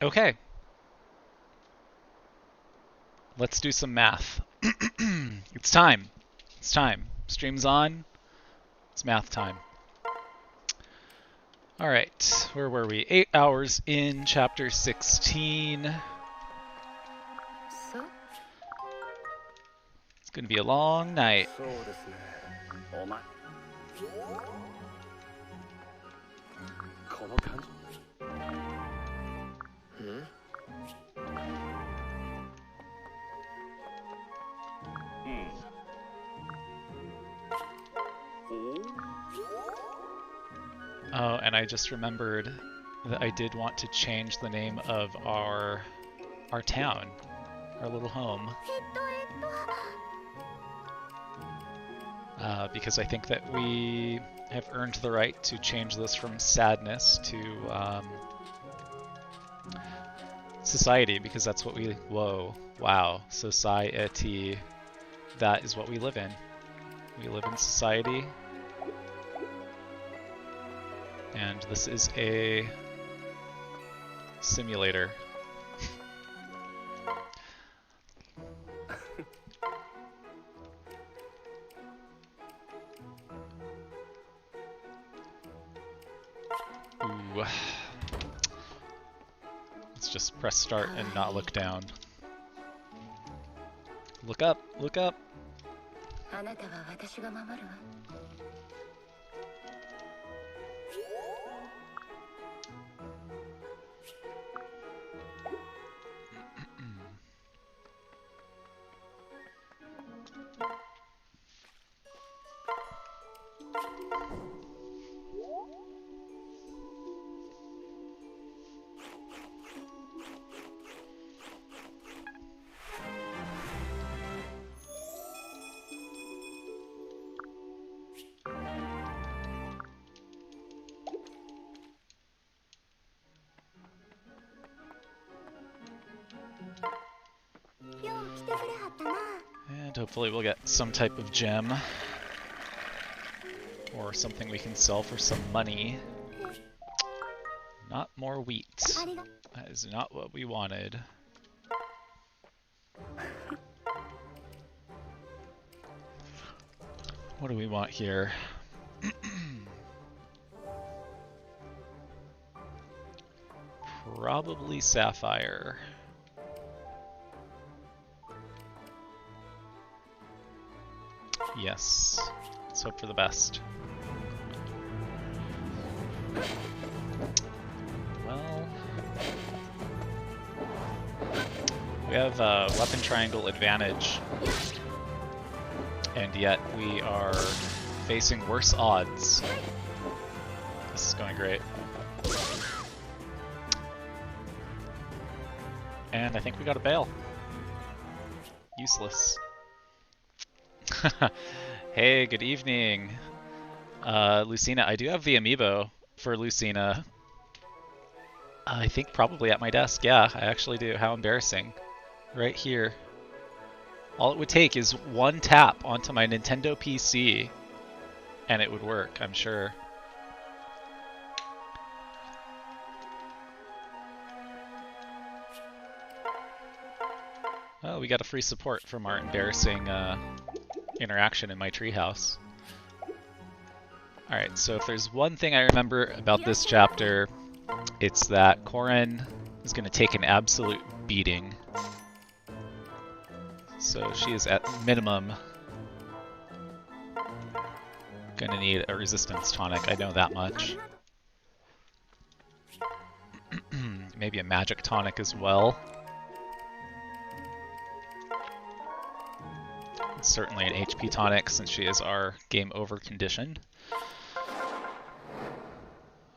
Okay, let's do some math. It's time. It's time. Stream's on. It's math time. All right, where were we? 8 hours in chapter 16. It's going to be a long night. Oh, and I just remembered that I did want to change the name of our town, our little home. Because I think that we have earned the right to change this from sadness to society, because that's what we... Whoa. Wow. Society. That is what we live in. We live in society. And this is a simulator. Ooh. Let's just press start and not look down. Look up! Look up! And hopefully we'll get some type of gem. Or something we can sell for some money. Not more wheat. That is not what we wanted. What do we want here? Probably sapphire. Yes. Let's hope for the best. Well, we have a weapon triangle advantage, and yet we are facing worse odds. This is going great. And I think we got a bail. Useless. Hey, good evening. Lucina, I do have the amiibo for Lucina. I think probably at my desk. Yeah, I actually do. How embarrassing. Right here. All it would take is one tap onto my Nintendo PC, and it would work, I'm sure. Oh, we got a free support from our embarrassing interaction in my treehouse. Alright, so if there's one thing I remember about this chapter, it's that Corrin is going to take an absolute beating. So she is at minimum going to need a resistance tonic, I know that much. Maybe a magic tonic as well. Certainly an HP tonic, since she is our game over condition.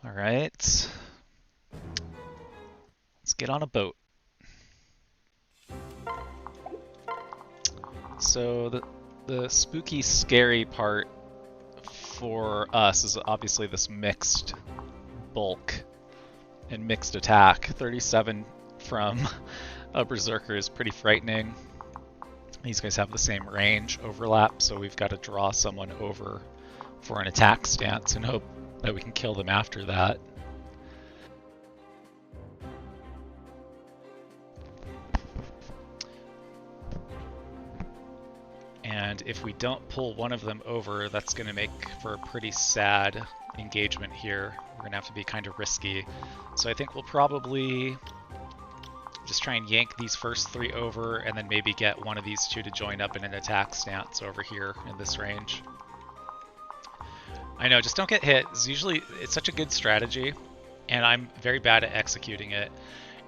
Alright. Let's get on a boat. So the spooky, scary part for us is obviously this mixed bulk and mixed attack. 37 from a berserker is pretty frightening. These guys have the same range overlap, so we've got to draw someone over for an attack stance and hope that we can kill them after that. And if we don't pull one of them over, that's going to make for a pretty sad engagement here. We're going to have to be kind of risky. So I think we'll probably just try and yank these first 3 over, and then maybe get one of these 2 to join up in an attack stance over here in this range. I know, just don't get hit. It's such a good strategy, and I'm very bad at executing it.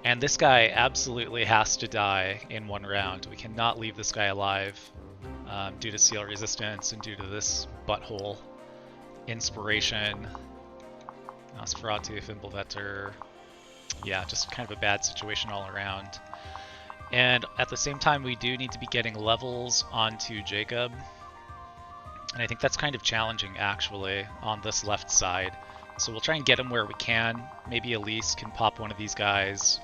And this guy absolutely has to die in 1 round. We cannot leave this guy alive due to seal resistance and due to this butthole. Inspiration, Nosferatu, Fimbulvetter. Yeah, just kind of a bad situation all around. And at the same time, we do need to be getting levels onto Jacob. And I think that's kind of challenging, actually, on this left side. So we'll try and get him where we can. Maybe Elise can pop one of these guys,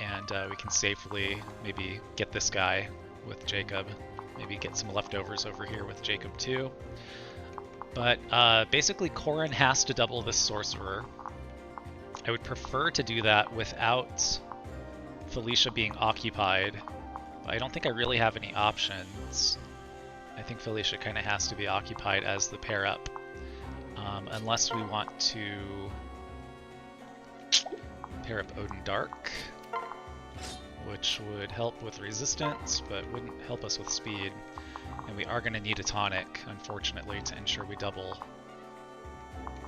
and we can safely maybe get this guy with Jacob. Maybe get some leftovers over here with Jacob too. But basically Corrin has to double this sorcerer. I would prefer to do that without Felicia being occupied, but I don't think I really have any options. I think Felicia kind of has to be occupied as the pair up, unless we want to pair up Odin Dark, which would help with resistance, but wouldn't help us with speed. And we are going to need a tonic, unfortunately, to ensure we double.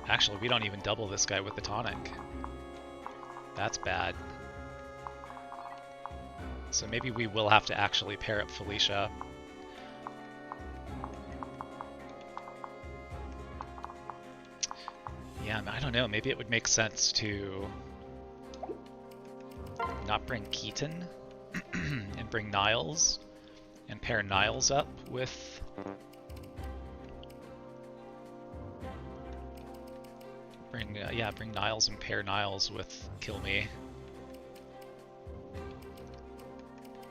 Actually, we don't even double this guy with the tonic. That's bad. So maybe we will have to actually pair up Felicia. Yeah, I don't know, maybe it would make sense to not bring Keaton and bring Niles, and pair Niles up with bring Niles and pair Niles with Kill Me.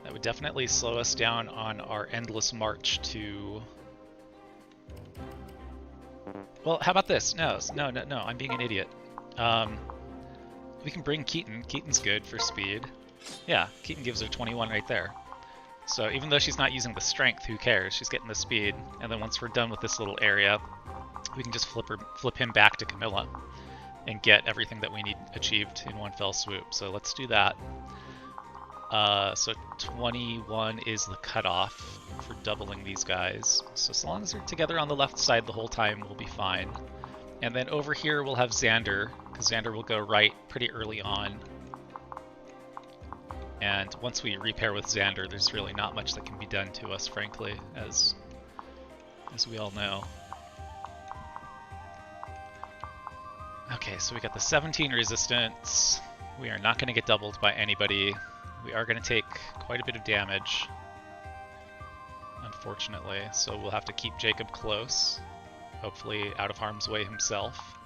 That would definitely slow us down on our endless march to... Well, how about this? No, I'm being an idiot. We can bring Keaton. Keaton's good for speed. Yeah, Keaton gives her 21 right there. So even though she's not using the strength, who cares? She's getting the speed. And then once we're done with this little area, we can just flip him back to Camilla and get everything that we need achieved in one fell swoop. So let's do that. So 21 is the cutoff for doubling these guys. So as long as they're together on the left side the whole time, we'll be fine. And then over here we'll have Xander, because Xander will go right pretty early on. And once we repair with Xander, there's really not much that can be done to us, frankly, as we all know. Okay, so we got the 17 resistance. We are not going to get doubled by anybody. We are going to take quite a bit of damage, unfortunately, so we'll have to keep Jacob close, hopefully out of harm's way himself.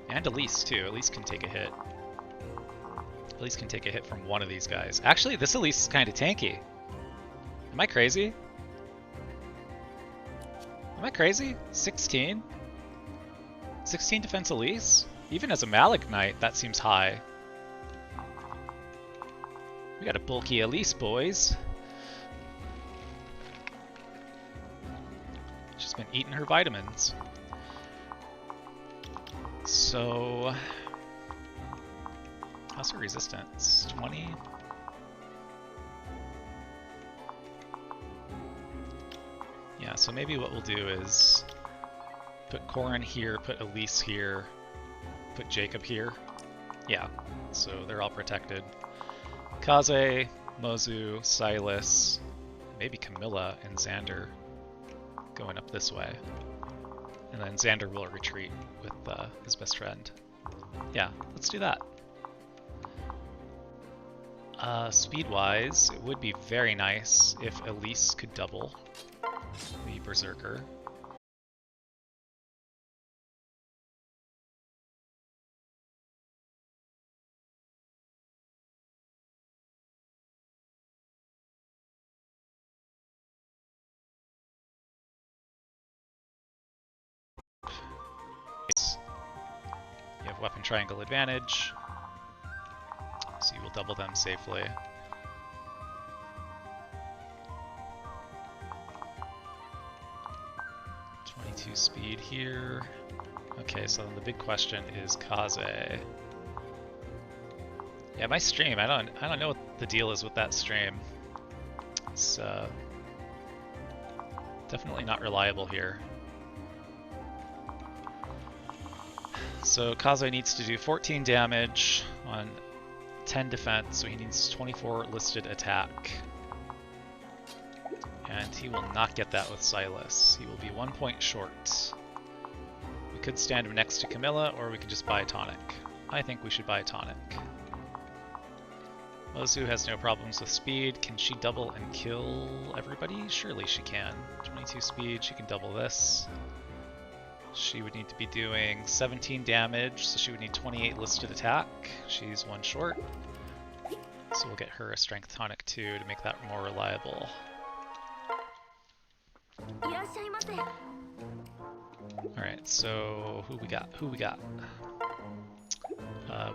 And Elise, too. Elise can take a hit. Elise can take a hit from one of these guys. Actually, this Elise is kind of tanky. Am I crazy? Am I crazy? 16? 16 defense Elise? Even as a Malik Knight, that seems high. We got a bulky Elise, boys. She's been eating her vitamins. So... how's her resistance? 20? Yeah, so maybe what we'll do is put Corrin here, put Elise here, put Jacob here. Yeah, so they're all protected. Kaze, Mozu, Silas, maybe Camilla and Xander going up this way. And then Xander will retreat with his best friend. Yeah, let's do that. Speed-wise, it would be very nice if Elise could double the Berserker. You have weapon triangle advantage, so you will double them safely. 22 speed here. Okay, so then the big question is Kaze. Yeah, my stream, I don't know what the deal is with that stream. It's definitely not reliable here. So Kaze needs to do 14 damage on 10 defense, so he needs 24 listed attack. And he will not get that with Silas. He will be 1 point short. We could stand him next to Camilla, or we could just buy a tonic. I think we should buy a tonic. Mozu has no problems with speed. Can she double and kill everybody? Surely she can. 22 speed, she can double this. She would need to be doing 17 damage, so she would need 28 listed attack. She's 1 short. So we'll get her a strength tonic too to make that more reliable. Alright, so who we got?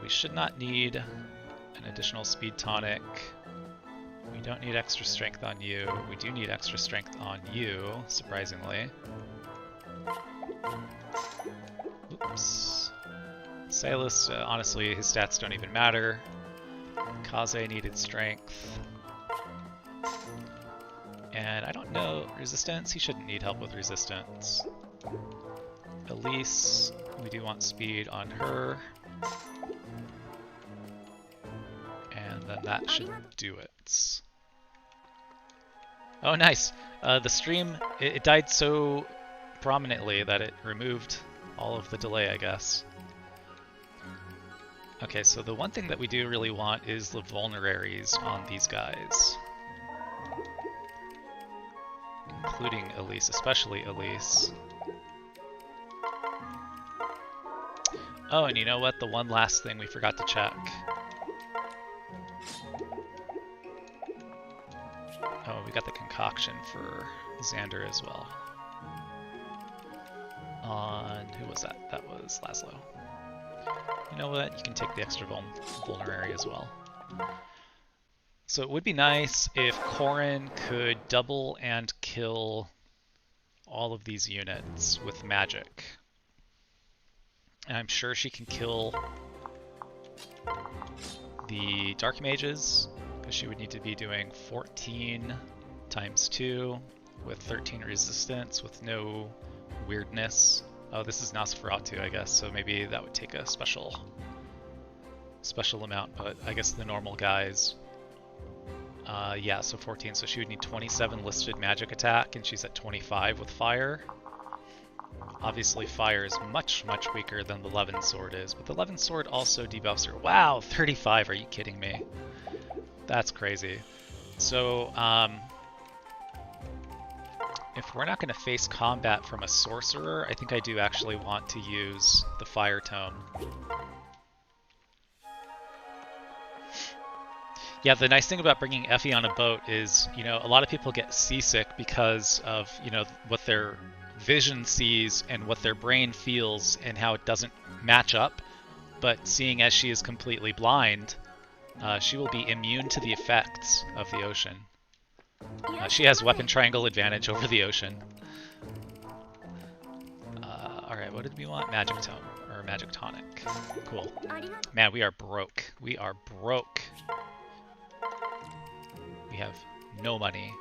We should not need an additional speed tonic. We don't need extra strength on you. We do need extra strength on you, surprisingly. Oops. Silas, honestly, his stats don't even matter. Kaze needed strength. And I don't know, resistance? He shouldn't need help with resistance. Elise, we do want speed on her. And then that should do it. Oh, nice! The stream, it died so prominently that it removed all of the delay, I guess. Okay, so the one thing that we do really want is the vulneraries on these guys. Including Elise, especially Elise. Oh, and you know what? The one last thing we forgot to check. Oh, we got the concoction for Xander as well. On... who was that? That was Laslow. You know what? You can take the extra vulnerary as well. So it would be nice if Corrin could double and kill all of these units with magic. And I'm sure she can kill the Dark Mages, because she would need to be doing 14 times 2 with 13 resistance with no weirdness. Oh, this is Nosferatu, I guess, so maybe that would take a special amount, but I guess the normal guys... yeah, so 14, so she would need 27 listed magic attack, and she's at 25 with fire. Obviously fire is much, much weaker than the Levin sword is, but the Levin sword also debuffs her. Wow, 35, are you kidding me? That's crazy. So, if we're not going to face combat from a sorcerer, I think I do actually want to use the fire tome. Yeah, the nice thing about bringing Effie on a boat is, you know, a lot of people get seasick because of, you know, what their vision sees and what their brain feels and how it doesn't match up. But seeing as she is completely blind, she will be immune to the effects of the ocean. She has weapon triangle advantage over the ocean. Alright, what did we want? Magic tome, or magic tonic. Cool. Man, we are broke. We are broke. We have no money.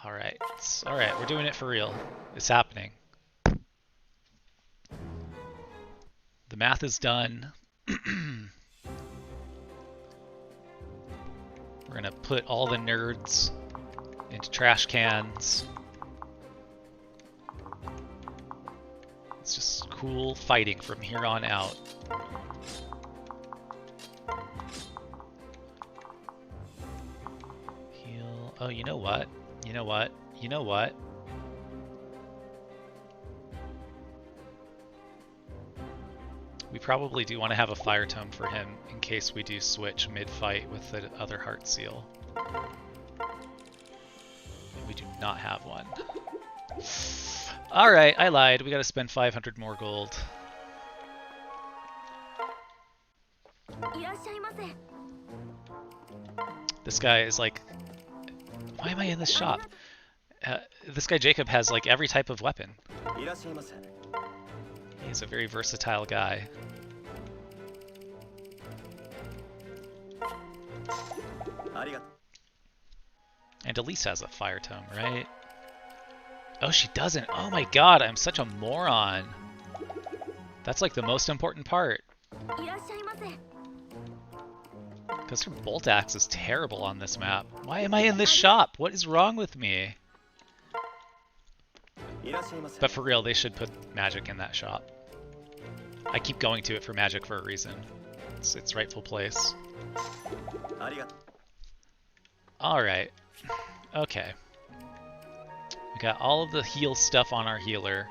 Alright, we're doing it for real. It's happening. The math is done. We're gonna put all the nerds into trash cans. It's just cool fighting from here on out. Heal. Oh, you know what? You know what? You know what? We probably do want to have a fire tome for him in case we do switch mid-fight with the other heart seal. We do not have one. Alright, I lied. We gotta spend 500 more gold. This guy is like Why am I in this shop? This guy Jacob has like every type of weapon. He's a very versatile guy. And Elise has a fire tome, right? Oh, she doesn't. Oh my god, I'm such a moron. That's like the most important part. Because her bolt axe is terrible on this map. Why am I in this shop? What is wrong with me? But for real, they should put magic in that shop. I keep going to it for magic for a reason. It's its rightful place. Alright. Okay. We got all of the heal stuff on our healer.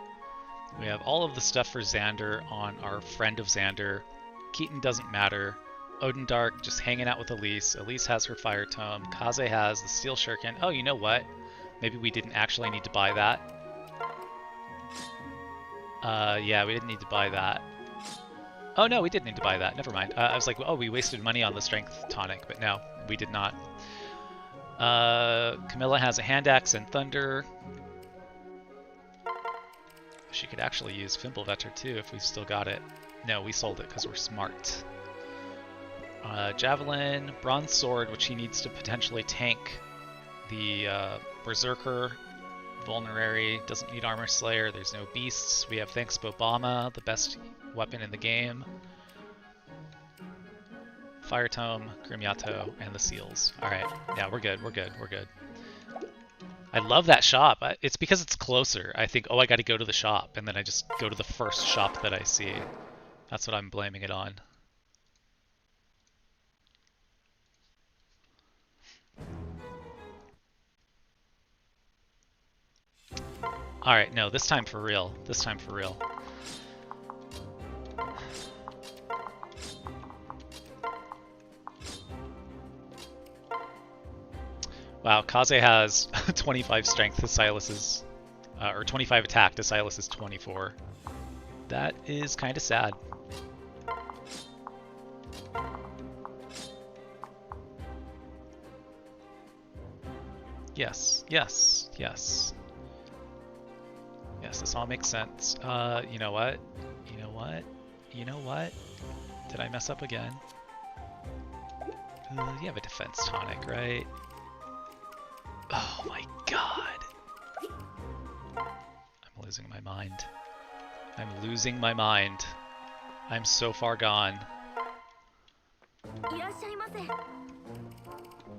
We have all of the stuff for Xander on our friend of Xander. Keaton doesn't matter. Odendark just hanging out with Elise. Elise has her fire tome. Kaze has the steel shuriken. Oh, you know what? Maybe we didn't actually need to buy that. Yeah, we didn't need to buy that. Oh no, we did need to buy that. Never mind. I was like, oh, we wasted money on the strength tonic, but no, we did not. Camilla has a hand axe and thunder. She could actually use Fimbulvetter too if we've still got it. No, we sold it because we're smart. Javelin, bronze sword, which he needs to potentially tank the Berserker. Vulnerary, doesn't need Armor Slayer, there's no beasts. We have Thanks Bobama, the best weapon in the game. Fire Tome, Grimyato, and the seals. Alright, yeah, we're good, we're good, we're good. I love that shop. It's because it's closer. I think, oh, I gotta go to the shop, and then I just go to the first shop that I see. That's what I'm blaming it on. Alright, no, this time for real. This time for real. Wow, Kaze has 25 strength to Silas's, or 25 attack to Silas's 24. That is kind of sad. Yes, yes, yes. Yes, this all makes sense. You know what? You know what? You know what? Did I mess up again? You have a defense tonic, right? Oh my god! I'm losing my mind. I'm losing my mind. I'm so far gone.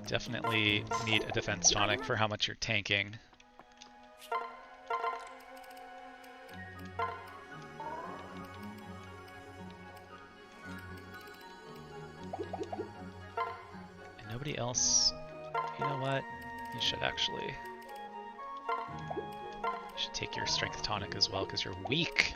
Definitely need a defense tonic for how much you're tanking. And nobody else... You know what? You should actually... You should take your strength tonic as well, because you're weak.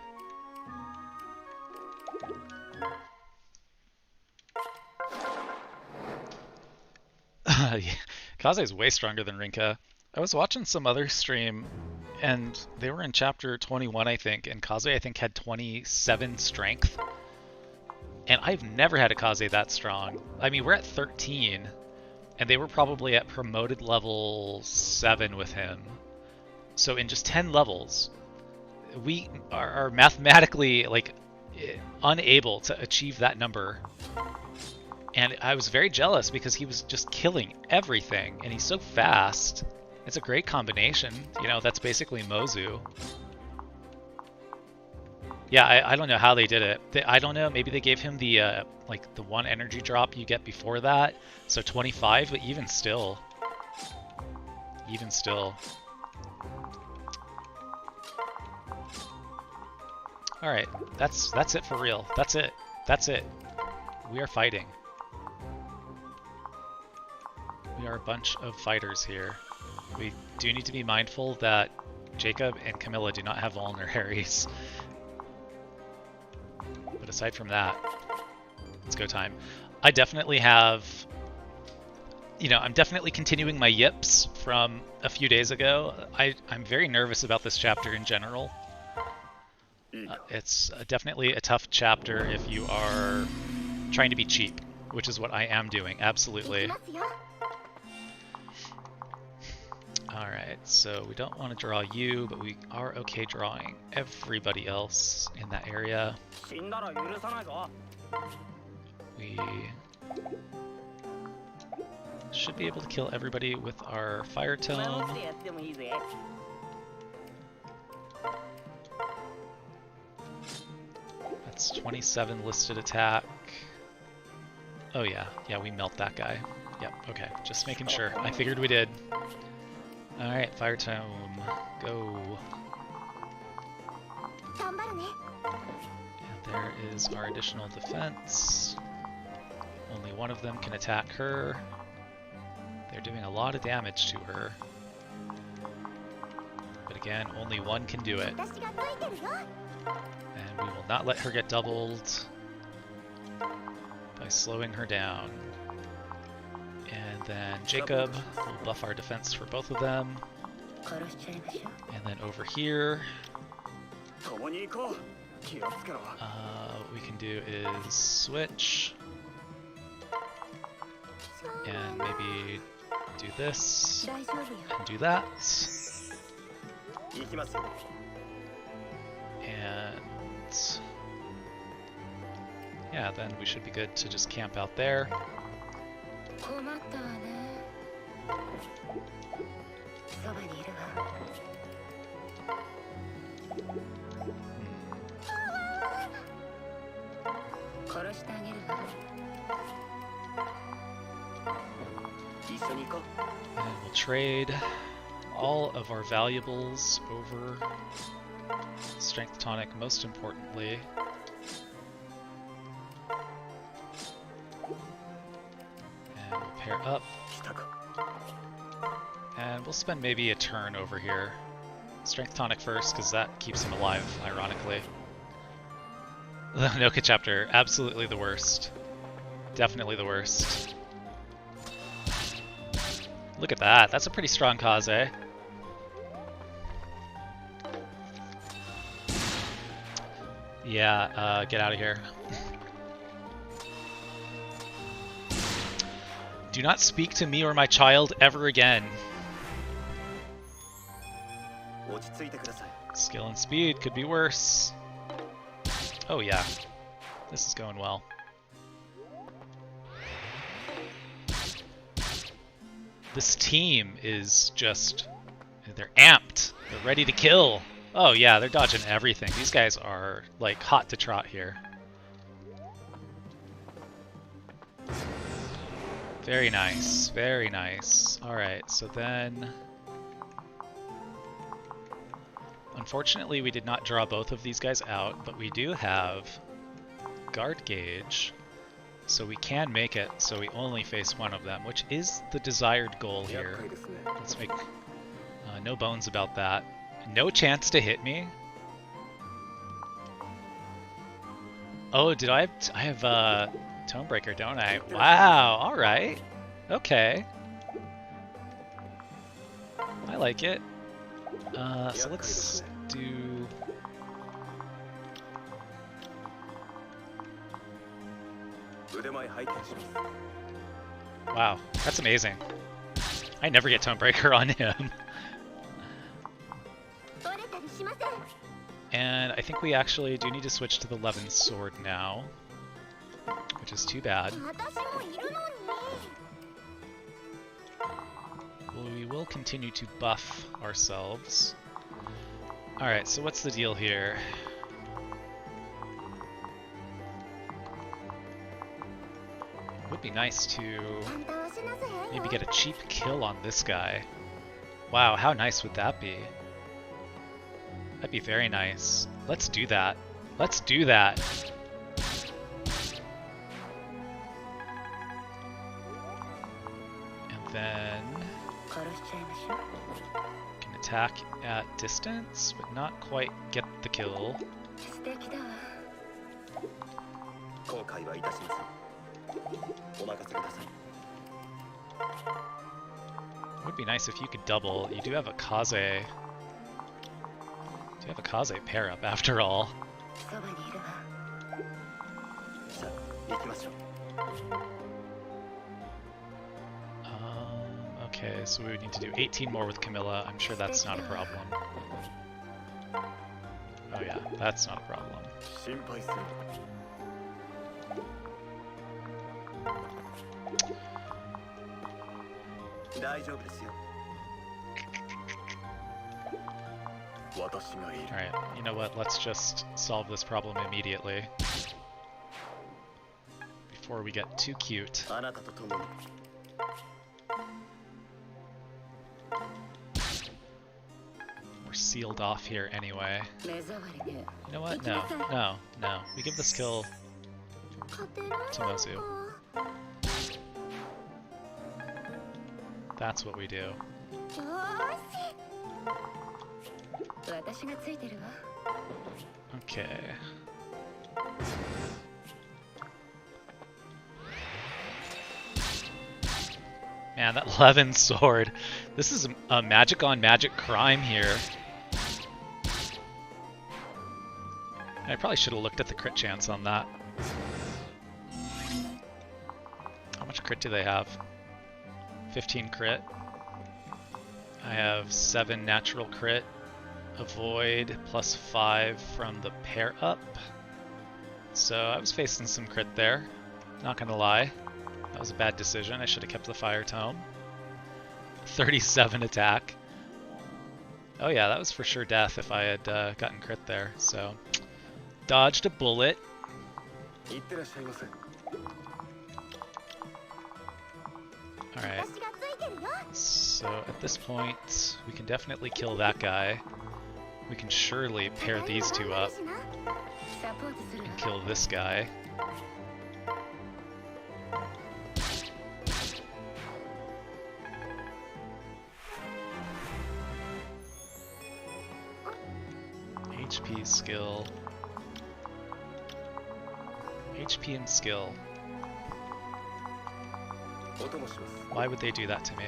Kaze is way stronger than Rinka. I was watching some other stream, and they were in chapter 21, I think, and Kaze, I think, had 27 strength. And I've never had a Kaze that strong. I mean, we're at 13, and they were probably at promoted level 7 with him. So in just 10 levels, we are mathematically, like, unable to achieve that number. And I was very jealous because he was just killing everything, and he's so fast. It's a great combination. You know, that's basically Mozu. Yeah, I don't know how they did it. I don't know, maybe they gave him the, like, the one energy drop you get before that. So 25, but even still. Even still. Alright, that's it for real. That's it. That's it. We are fighting. We are a bunch of fighters here. We do need to be mindful that Jacob and Camilla do not have vulneraries. But aside from that, it's go time. I definitely have... You know, I'm definitely continuing my yips from a few days ago. I'm very nervous about this chapter in general. It's definitely a tough chapter if you are trying to be cheap, which is what I am doing, absolutely. Alright, so we don't want to draw you, but we are okay drawing everybody else in that area. We should be able to kill everybody with our fire tome. That's 27 listed attack. Oh yeah, we melt that guy. Yep, okay, just making sure. I figured we did. Alright, fire tome, go. And there is our additional defense. Only one of them can attack her. They're doing a lot of damage to her. But again, only one can do it. And we will not let her get doubled by slowing her down. And then Jacob will buff our defense for both of them. And then over here, what we can do is switch. And maybe do this, and do that. And yeah, then we should be good to just camp out there. And we'll trade all of our valuables over Strength Tonic, most importantly. And we'll pair up. And we'll spend maybe a turn over here. Strength Tonic first, because that keeps him alive, ironically. The Noka chapter, absolutely the worst. Definitely the worst. Look at that, that's a pretty strong cause, eh? Yeah, get out of here. Do not speak to me or my child ever again. Skill and speed could be worse. Oh yeah, this is going well. This team is just, they're amped. They're ready to kill. Oh yeah, they're dodging everything. These guys are like hot to trot here. Very nice, very nice. Alright, so then... Unfortunately, we did not draw both of these guys out, but we do have guard gauge. So we can make it so we only face one of them, which is the desired goal here. Let's make no bones about that. No chance to hit me. Oh, did I have Tonebreaker, don't I? Wow, alright. Okay. I like it. So let's do... Wow, that's amazing. I never get Tonebreaker on him. And I think we actually do need to switch to the Levin sword now, which is too bad. Well, we will continue to buff ourselves. Alright, so what's the deal here? It would be nice to maybe get a cheap kill on this guy. Wow, how nice would that be? That'd be very nice. Let's do that. Let's do that. And then... can attack at distance, but not quite get the kill. It would be nice if you could double. You do have a Kaze. You have a Kaze pair up after all. Okay, so we would need to do 18 more with Camilla. I'm sure that's not a problem. Oh yeah, that's not a problem. Alright, you know what? Let's just solve this problem immediately. Before we get too cute. We're sealed off here anyway. You know what? No, no, no. We give this kill to Mozu. That's what we do. Okay. Man, that Levin sword. This is a magic on magic crime here. I probably should have looked at the crit chance on that. How much crit do they have? 15 crit. I have 7 natural crit. Avoid plus 5 from the pair up. So I was facing some crit there. Not gonna lie. That was a bad decision. I should have kept the fire tome. 37 attack. Oh yeah, that was for sure death if I had gotten crit there. So dodged a bullet. Alright. So at this point, we can definitely kill that guy. We can surely pair these two up and kill this guy. HP skill. HP and skill. Why would they do that to me?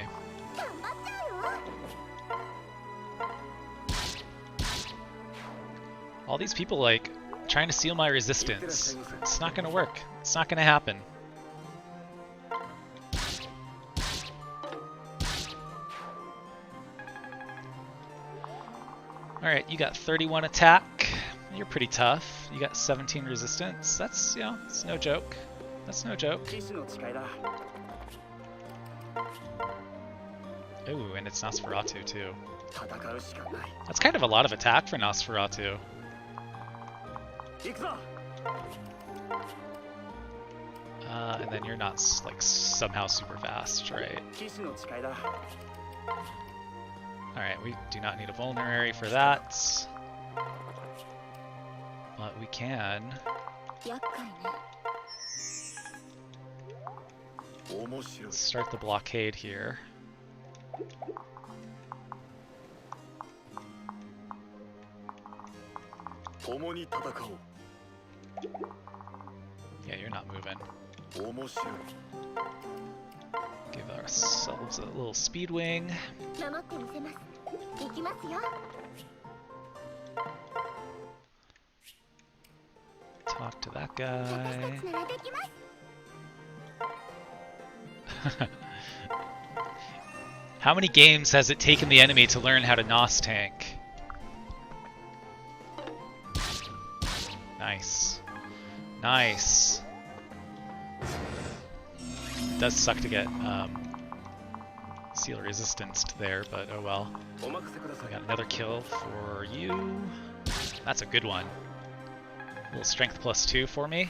All these people, like, trying to seal my resistance. It's not gonna work. It's not gonna happen. Alright, you got 31 attack. You're pretty tough. You got 17 resistance. That's, you know, it's no joke. That's no joke. Ooh, and it's Nosferatu too. That's kind of a lot of attack for Nosferatu. And then you're not, like, somehow super fast, right? Alright, we do not need a vulnerary for that. But we can... start the blockade here. Yeah, you're not moving. Give ourselves a little speed wing. Talk to that guy. How many games has it taken the enemy to learn how to NOS tank? Nice. Nice. It does suck to get seal resistanced there, but oh well. I got another kill for you. That's a good one. A little strength plus 2 for me.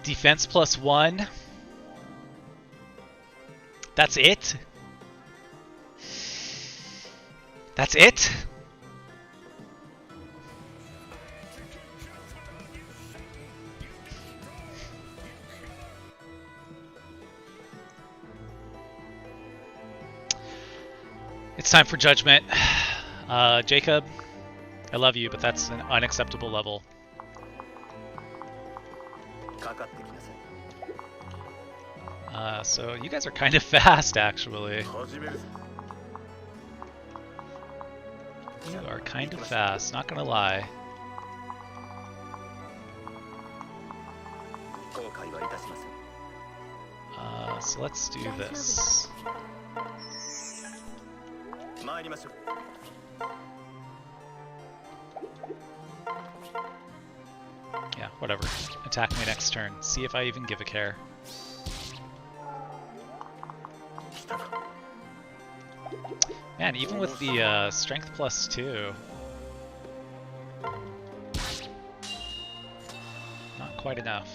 Defense plus 1. That's it? That's it? It's time for judgment. Jacob, I love you, but that's an unacceptable level. So you guys are kind of fast, actually. You are kind of fast, not gonna lie. So let's do this. Yeah, whatever. Attack me next turn. See if I even give a care. Man, even with the strength +2, not quite enough.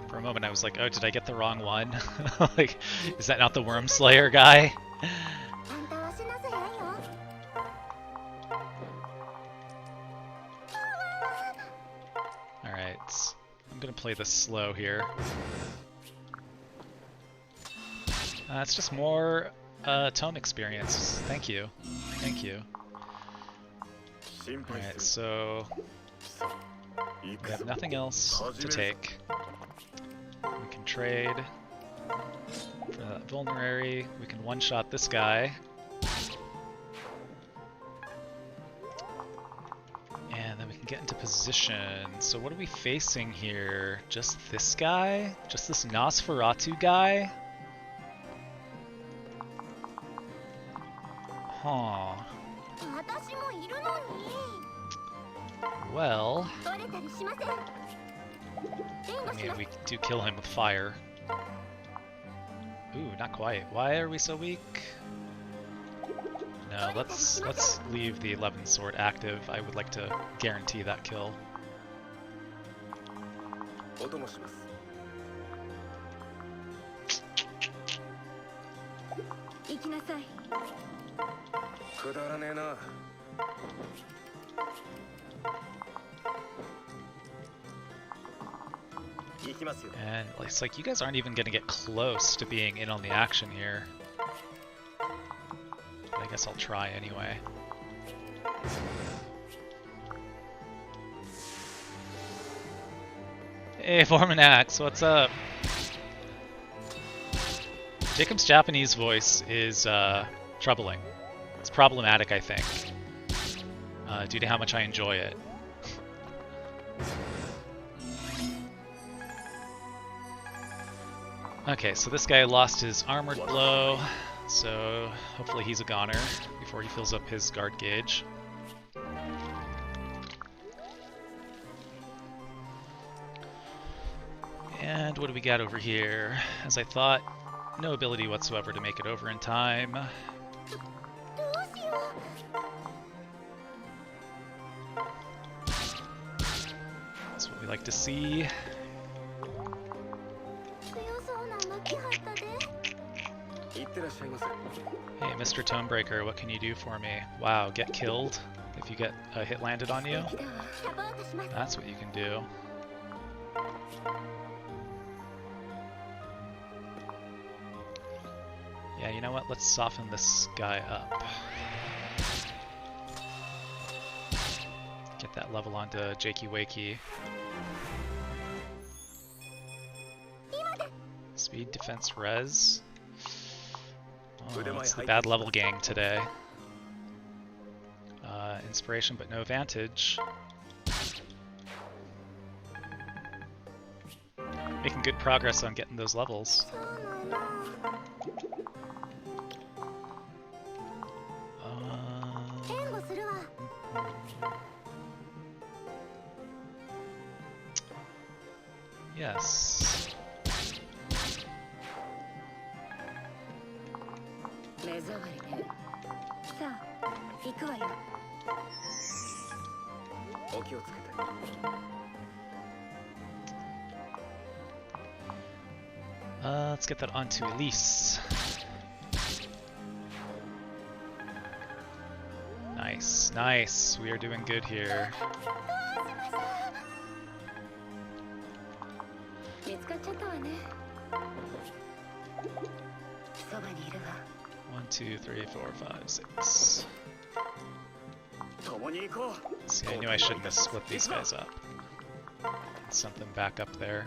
For a moment I was like, oh, did I get the wrong one? Like, is that not the Worm Slayer guy? Alright, I'm gonna play this slow here. It's just more tome experience. Thank you. Thank you. Alright, so we have nothing else to take. We can trade for that vulnerary. We can one-shot this guy. And then we can get into position. So what are we facing here? Just this guy? Just this Nosferatu guy? Huh. Well, I mean, we do kill him with fire. Ooh, not quite. Why are we so weak? No, let's leave the 11 sword active. I would like to guarantee that kill. And it's like you guys aren't even gonna get close to being in on the action here. But I guess I'll try anyway. Hey, Vormanax, what's up? Jacob's Japanese voice is troubling. It's problematic, I think, due to how much I enjoy it. Okay, so this guy lost his armored blow, so hopefully he's a goner before he fills up his guard gauge. And what do we got over here? As I thought, no ability whatsoever to make it over in time. That's what we like to see. Hey, Mr. Tomebreaker, what can you do for me? Wow, get killed if you get a hit landed on you? That's what you can do. Yeah, you know what? Let's soften this guy up. Get that level onto Jakey Wakey. Speed, defense, res. Oh, it's the bad level gang today. Inspiration, but no vantage. Making good progress on getting those levels. Yes. Let's get that onto Elise. Nice, nice. We are doing good here. One, two, three, 4, 5, 6. See, I knew I shouldn't have split these guys up. Something back up there.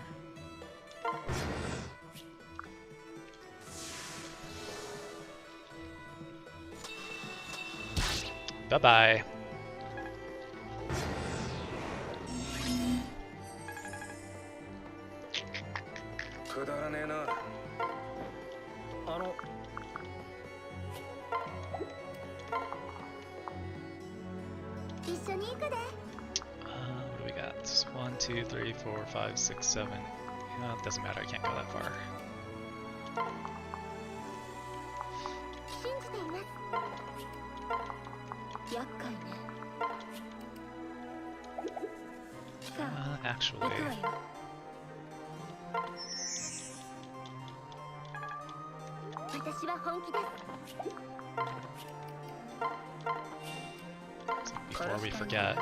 Bye-bye. What do we got? 1, 2, 3, 4, 5, 6, 7. It doesn't matter, I can't go that far. Actually... Before we forget.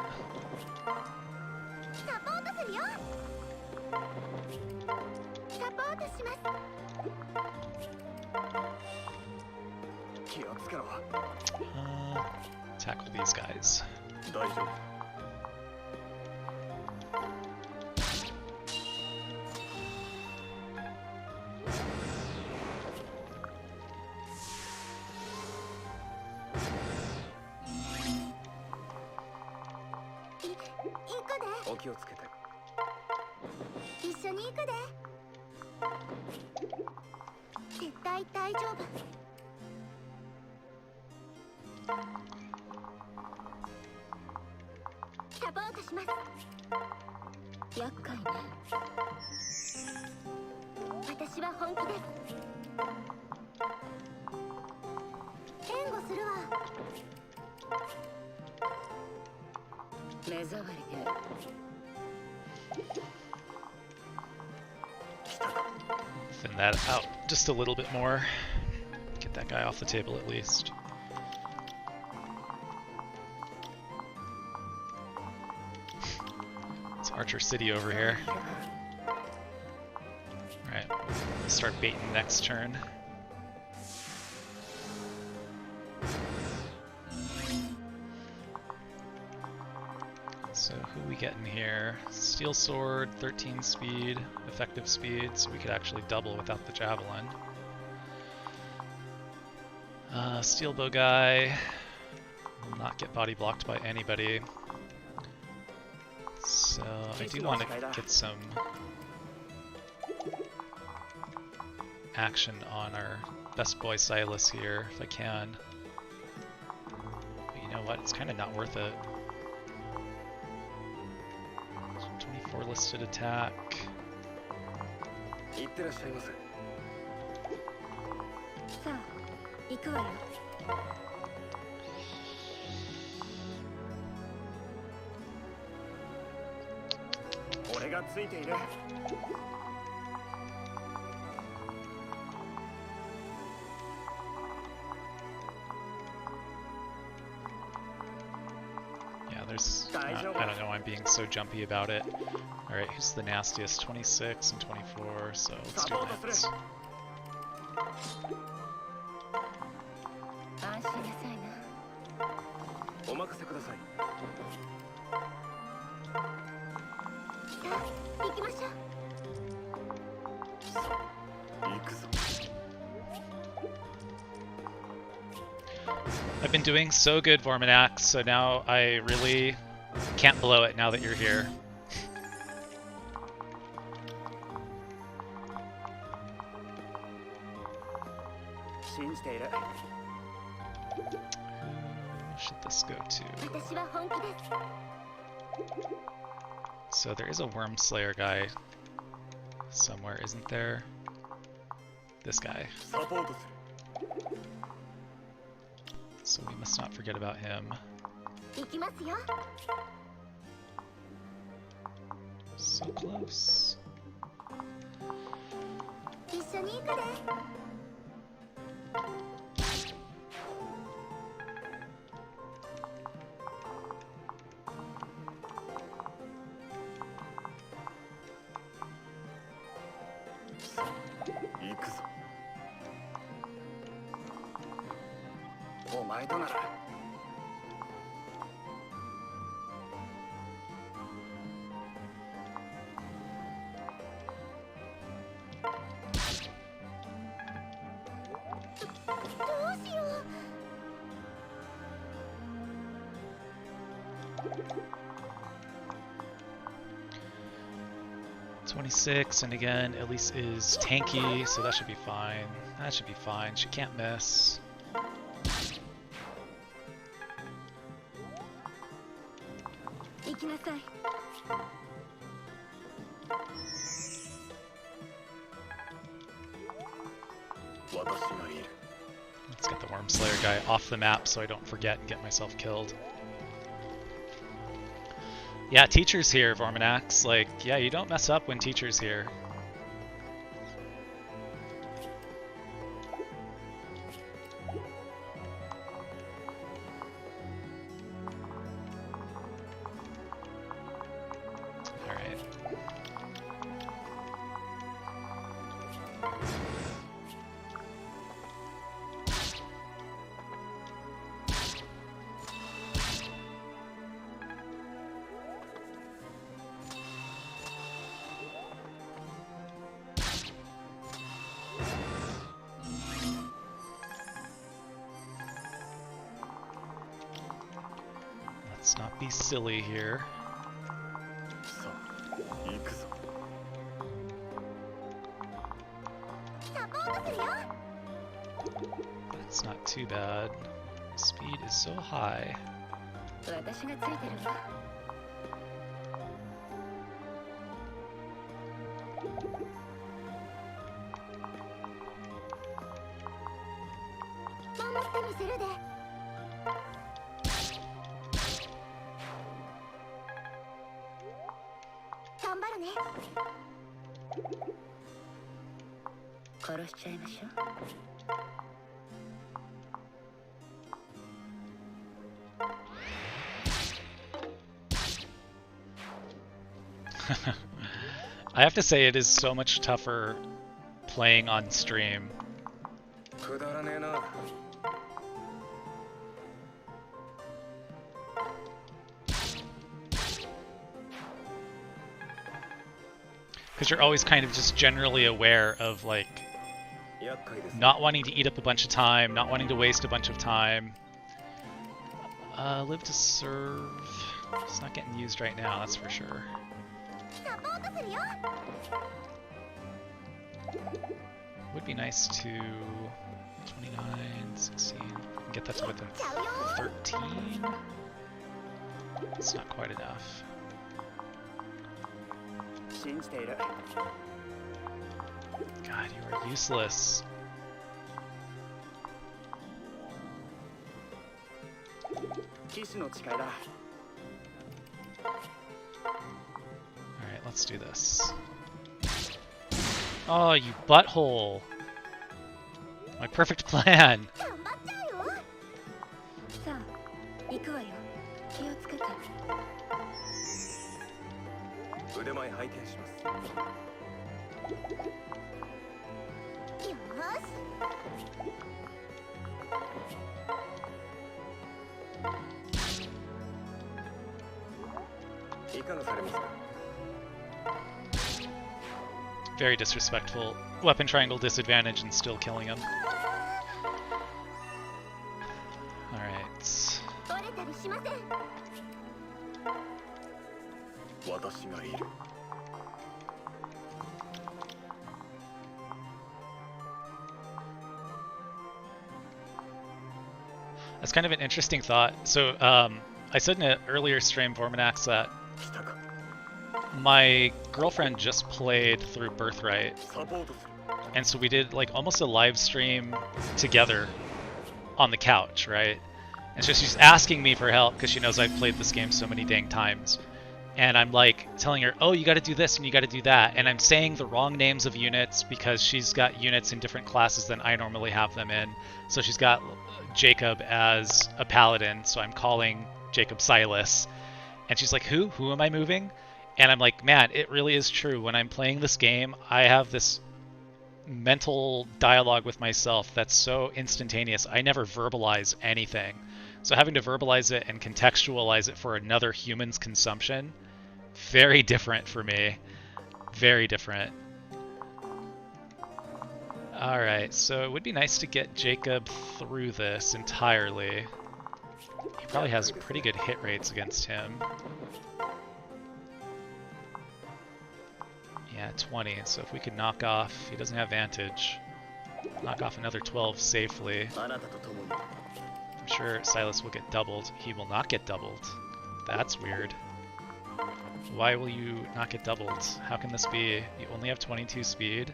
Tackle these guys. Thin that out just a little bit more. Get that guy off the table at least. It's Archer City over here. Alright, start baiting next turn. So who we getting here? Steel Sword, 13 speed, effective speed, so we could actually double without the Javelin. Steel Bow guy will not get body blocked by anybody. So I do want to get some action on our best boy Silas here, if I can. But you know what, it's kind of not worth it. 24 listed attack. Yeah, there's... I don't know why I'm being so jumpy about it. Alright, who's the nastiest? 26 and 24, so let's do Lance. I've been doing so good, Vorminax, so now I really can't blow it now that you're here. Who should this go to? So there is a Worm Slayer guy somewhere, isn't there? This guy. So we must not forget about him. So close. 26, and again, Elise is tanky, so that should be fine. That should be fine. She can't miss. Let's get the Worm Slayer guy off the map so I don't forget and get myself killed. Yeah, teacher's here, Vorminax. Like, yeah, you don't mess up when teacher's here. Let's not be silly here. That's not too bad. Speed is so high. I have to say it is so much tougher playing on stream. Because you're always kind of just generally aware of, like, not wanting to eat up a bunch of time, not wanting to waste a bunch of time. Live to serve. It's not getting used right now, that's for sure. Would be nice to 29, 16, get that to within 13. It's not quite enough. God, you are useless. Alright, let's do this. Oh, you butthole! My perfect plan! Very disrespectful. Weapon triangle disadvantage and still killing him. Alright. That's kind of an interesting thought. So, I said in an earlier stream, Vorminax, that my girlfriend just played through Birthright, and so we did like almost a live stream together on the couch, right? And so she's asking me for help because she knows I've played this game so many dang times. And I'm like telling her, oh, you got to do this and you got to do that. And I'm saying the wrong names of units because she's got units in different classes than I normally have them in. So she's got Jacob as a paladin, so I'm calling Jacob Silas. And she's like, who? Who am I moving? And I'm like, man, it really is true. When I'm playing this game, I have this mental dialogue with myself that's so instantaneous. I never verbalize anything. So having to verbalize it and contextualize it for another human's consumption, very different for me. Very different. Alright, so it would be nice to get Jacob through this entirely. He probably has pretty good hit rates against him. Yeah, 20. So if we could knock off, he doesn't have Vantage. Knock off another 12 safely. I'm sure Silas will get doubled. He will not get doubled. That's weird. Why will you not get doubled? How can this be? You only have 22 speed?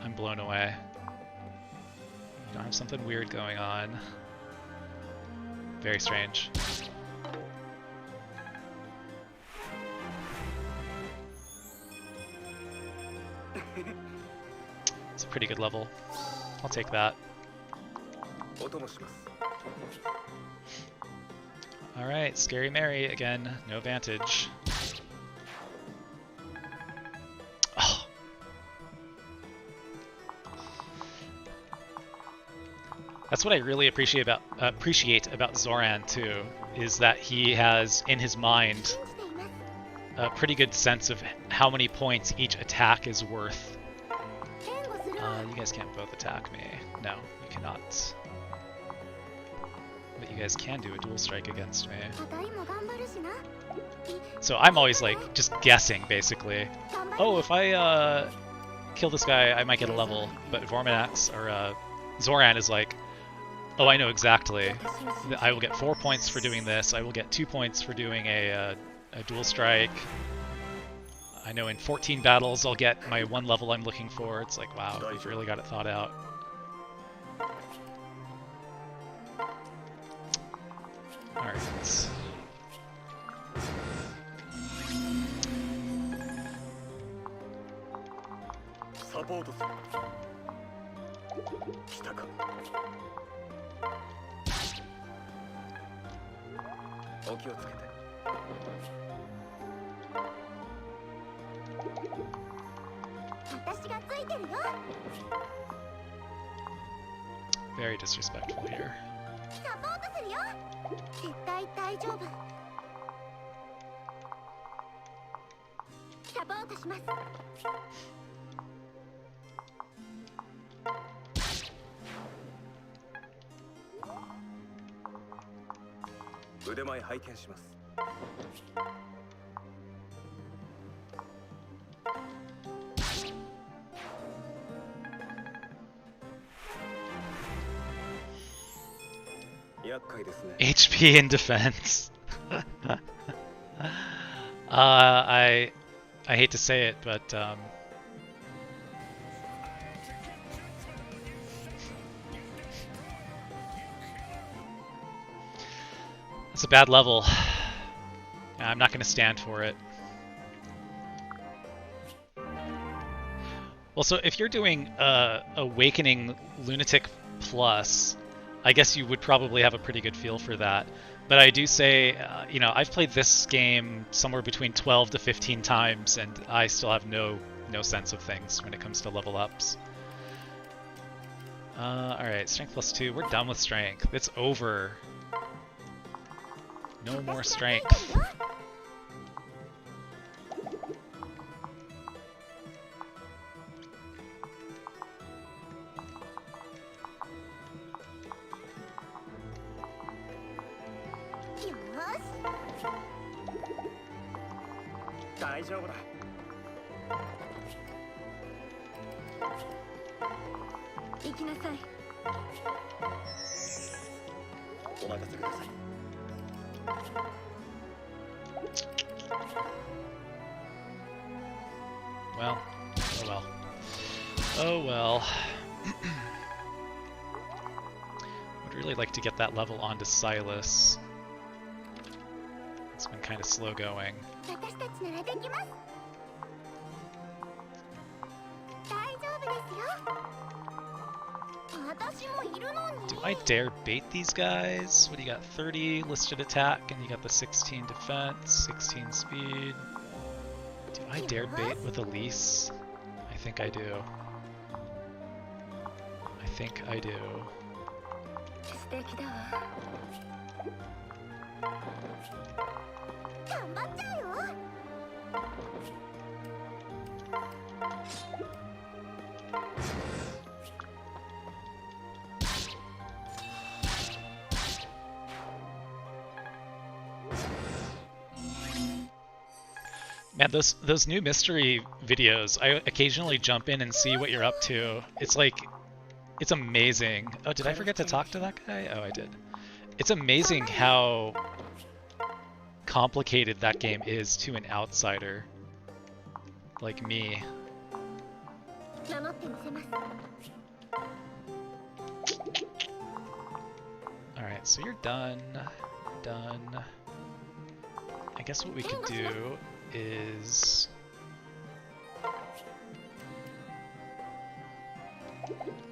I'm blown away. You don't have something weird going on. Very strange. It's a pretty good level. I'll take that. Alright, Scary Mary again. No Vantage. Oh. That's what I really appreciate about Zoran too, is that he has in his mind a pretty good sense of how many points each attack is worth. You guys can't both attack me. No, you cannot. But you guys can do a dual strike against me. So I'm always like just guessing basically. Oh, if I kill this guy, I might get a level. But Vorminax or Zoran is like, oh, I know exactly. I will get 4 points for doing this. I will get 2 points for doing a dual strike. I know in 14 battles I'll get my 1 level I'm looking for. It's like, wow, you've really got it thought out. Alright. Very disrespectful here. HP in defense. I hate to say it, but it's a bad level. I'm not going to stand for it. Well, so if you're doing Awakening Lunatic Plus, I guess you would probably have a pretty good feel for that. But I do say, you know, I've played this game somewhere between 12 to 15 times, and I still have no sense of things when it comes to level ups. Alright, Strength plus 2. We're done with Strength. It's over. No more Strength. Well, oh well. Oh well. Would really like to get that level onto Silas. It's been kind of slow going. Do I dare bait these guys? What do you got? 30 listed attack, and you got the 16 defense, 16 speed. Do I dare bait with Elise? I think I do. I think I do. Man, those new mystery videos, I occasionally jump in and see what you're up to. It's like, it's amazing. Oh, did I forget to talk to that guy? Oh, I did. It's amazing how complicated that game is to an outsider like me. Alright, so you're done. Done. I guess what we could do is...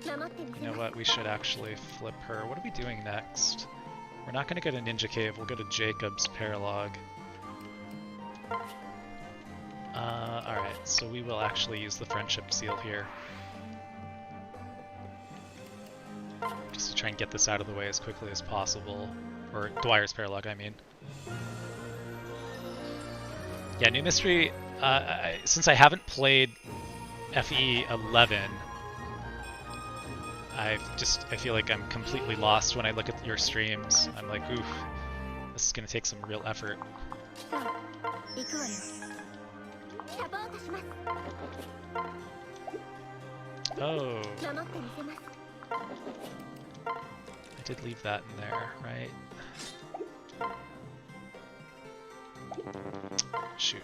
You know what, we should actually flip her. What are we doing next? We're not going to go to Ninja Cave, we'll go to Jacob's paralogue. Alright, so we will actually use the friendship seal here. Just to try and get this out of the way as quickly as possible. Or Dwyer's paralogue, I mean. Yeah, new mystery, since I haven't played FE 11, I feel like I'm completely lost when I look at your streams. I'm like, oof, this is gonna take some real effort. Oh. I did leave that in there, right? Shoot.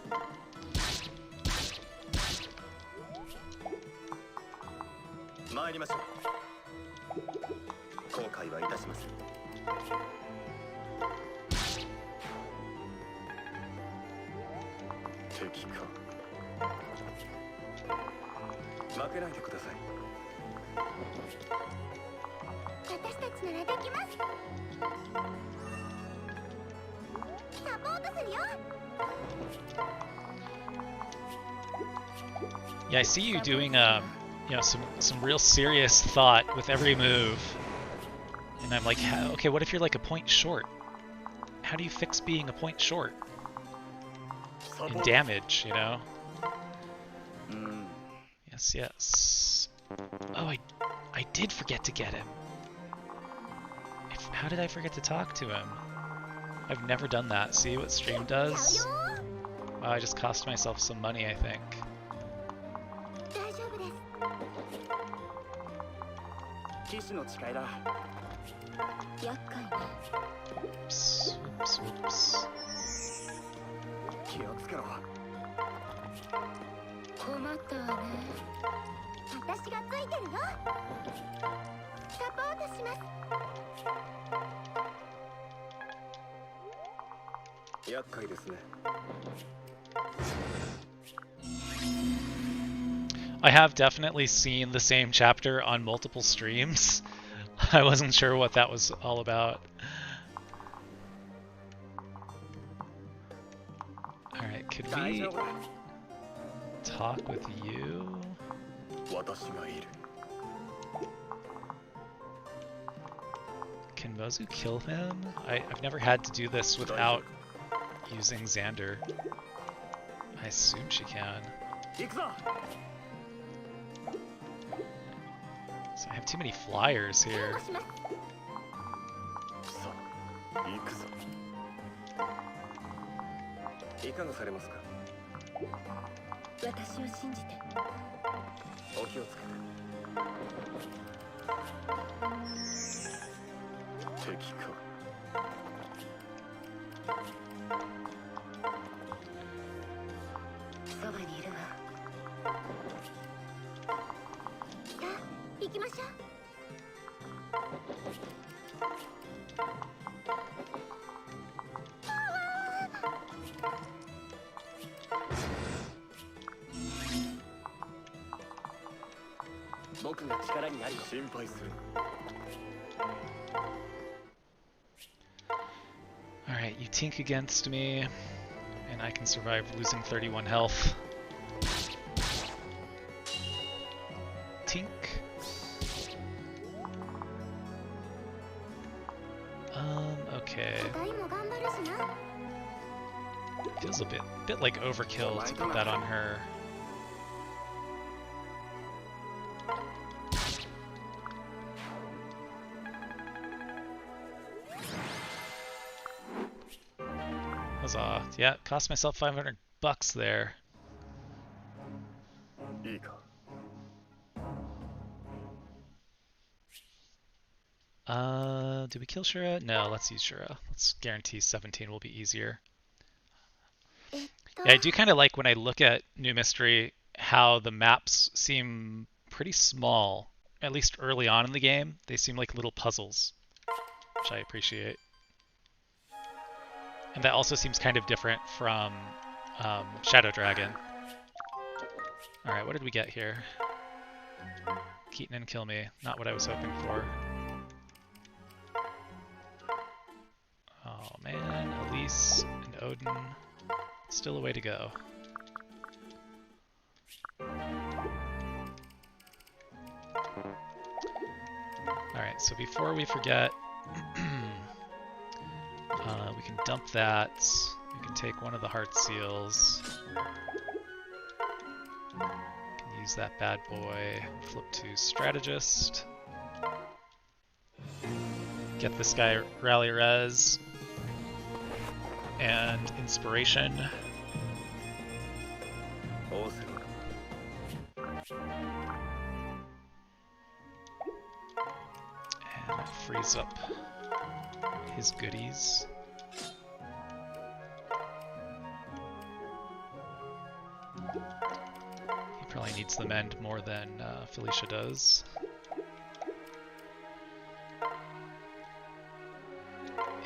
Yeah, I see you doing you know, some real serious thought with every move. And I'm like, okay, what if you're like a point short? How do you fix being a point short? In damage, you know? Yes, yes. Oh, I did forget to get him. How did I forget to talk to him? I've never done that. See what stream does? Wow, I just cost myself some money, I think. Oops, oops, oops. I have definitely seen the same chapter on multiple streams. I wasn't sure what that was all about. Alright, could we talk with you? Can Mozu kill him? I've never had to do this without using Xander. I assume she can. So I have too many flyers here. Alright, you tink against me, and I can survive losing 31 health. Tink. Okay. Feels a bit like overkill to put that on her. Huzzah. Yeah, cost myself 500 bucks there. Did we kill Shura? No, let's use Shura. Let's guarantee 17 will be easier. Yeah, I do kind of like when I look at New Mystery how the maps seem pretty small, at least early on in the game. They seem like little puzzles, which I appreciate. And that also seems kind of different from Shadow Dragon. Alright, what did we get here? Keaton and kill me. Not what I was hoping for. Oh man, Elise and Odin. Still a way to go. Alright, so before we forget, we can dump that. We can take one of the heart seals. We can use that bad boy. Flip to strategist. Get this guy rally res and inspiration. And it frees up his goodies. He probably needs the mend more than Felicia does.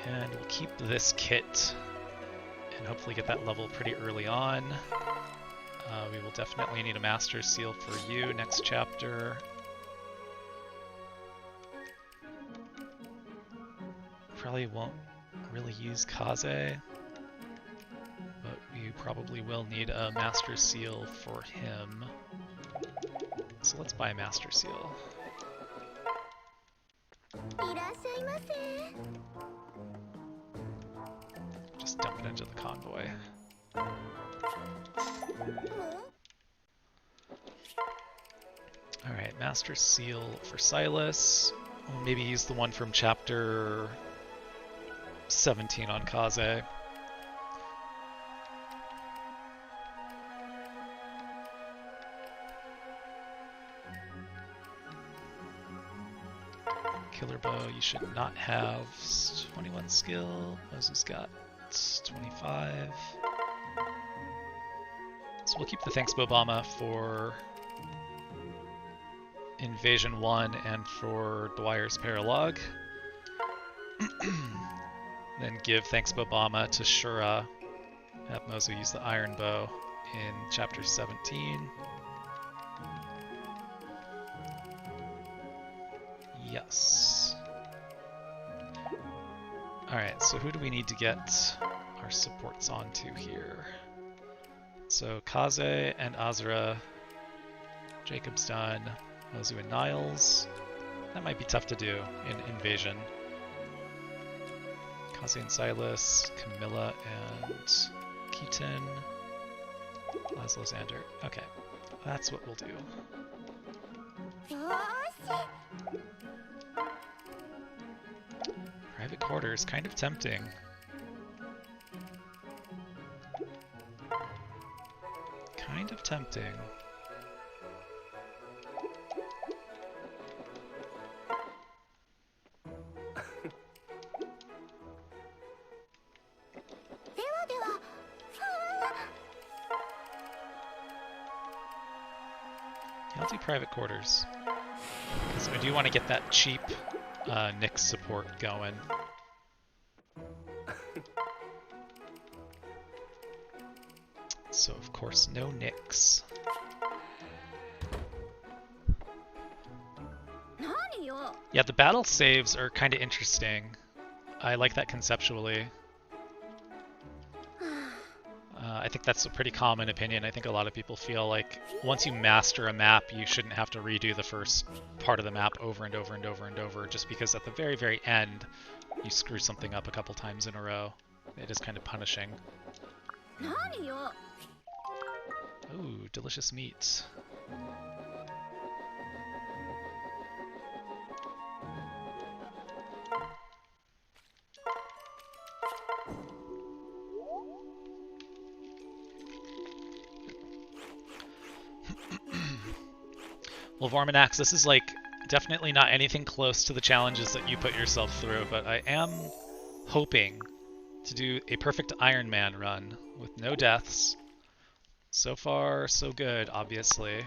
And we'll keep this kit and hopefully get that level pretty early on. We will definitely need a Master Seal for you next chapter. Probably won't really use Kaze, but we probably will need a Master Seal for him. So let's buy a Master Seal. Just dump it into the convoy. Alright, Master Seal for Silas. We'll maybe use the one from chapter 17 on Kaze. Killer Bow, you should not have 21 skill. Mozu's got 25. So we'll keep the Thanks Bobama for Invasion 1 and for Dwyer's Paralogue. Then give Thanks Bobama to Shura. Have Mozu use the Iron Bow in chapter 17. Yes. Alright, so who do we need to get our supports onto here? So Kaze and Azra, Jacob's done, Mozu and Niles. That might be tough to do in Invasion. Kaze and Silas, Camilla and Keaton, Laslow, Xander. Okay, that's what we'll do. Private quarters, kind of tempting. Kind of tempting. I'll do private quarters. Because I do want to get that cheap Nyx support going. So of course no Nyx. Yeah, the battle saves are kind of interesting. I like that conceptually. I think that's a pretty common opinion. I think a lot of people feel like once you master a map, you shouldn't have to redo the first part of the map over and over and over and over, just because at the very, very end, you screw something up a couple times in a row. It is kind of punishing. Ooh, delicious meat. Well, Vorminax, this is like definitely not anything close to the challenges that you put yourself through, but I am hoping to do a perfect Iron Man run with no deaths. So far, so good, obviously.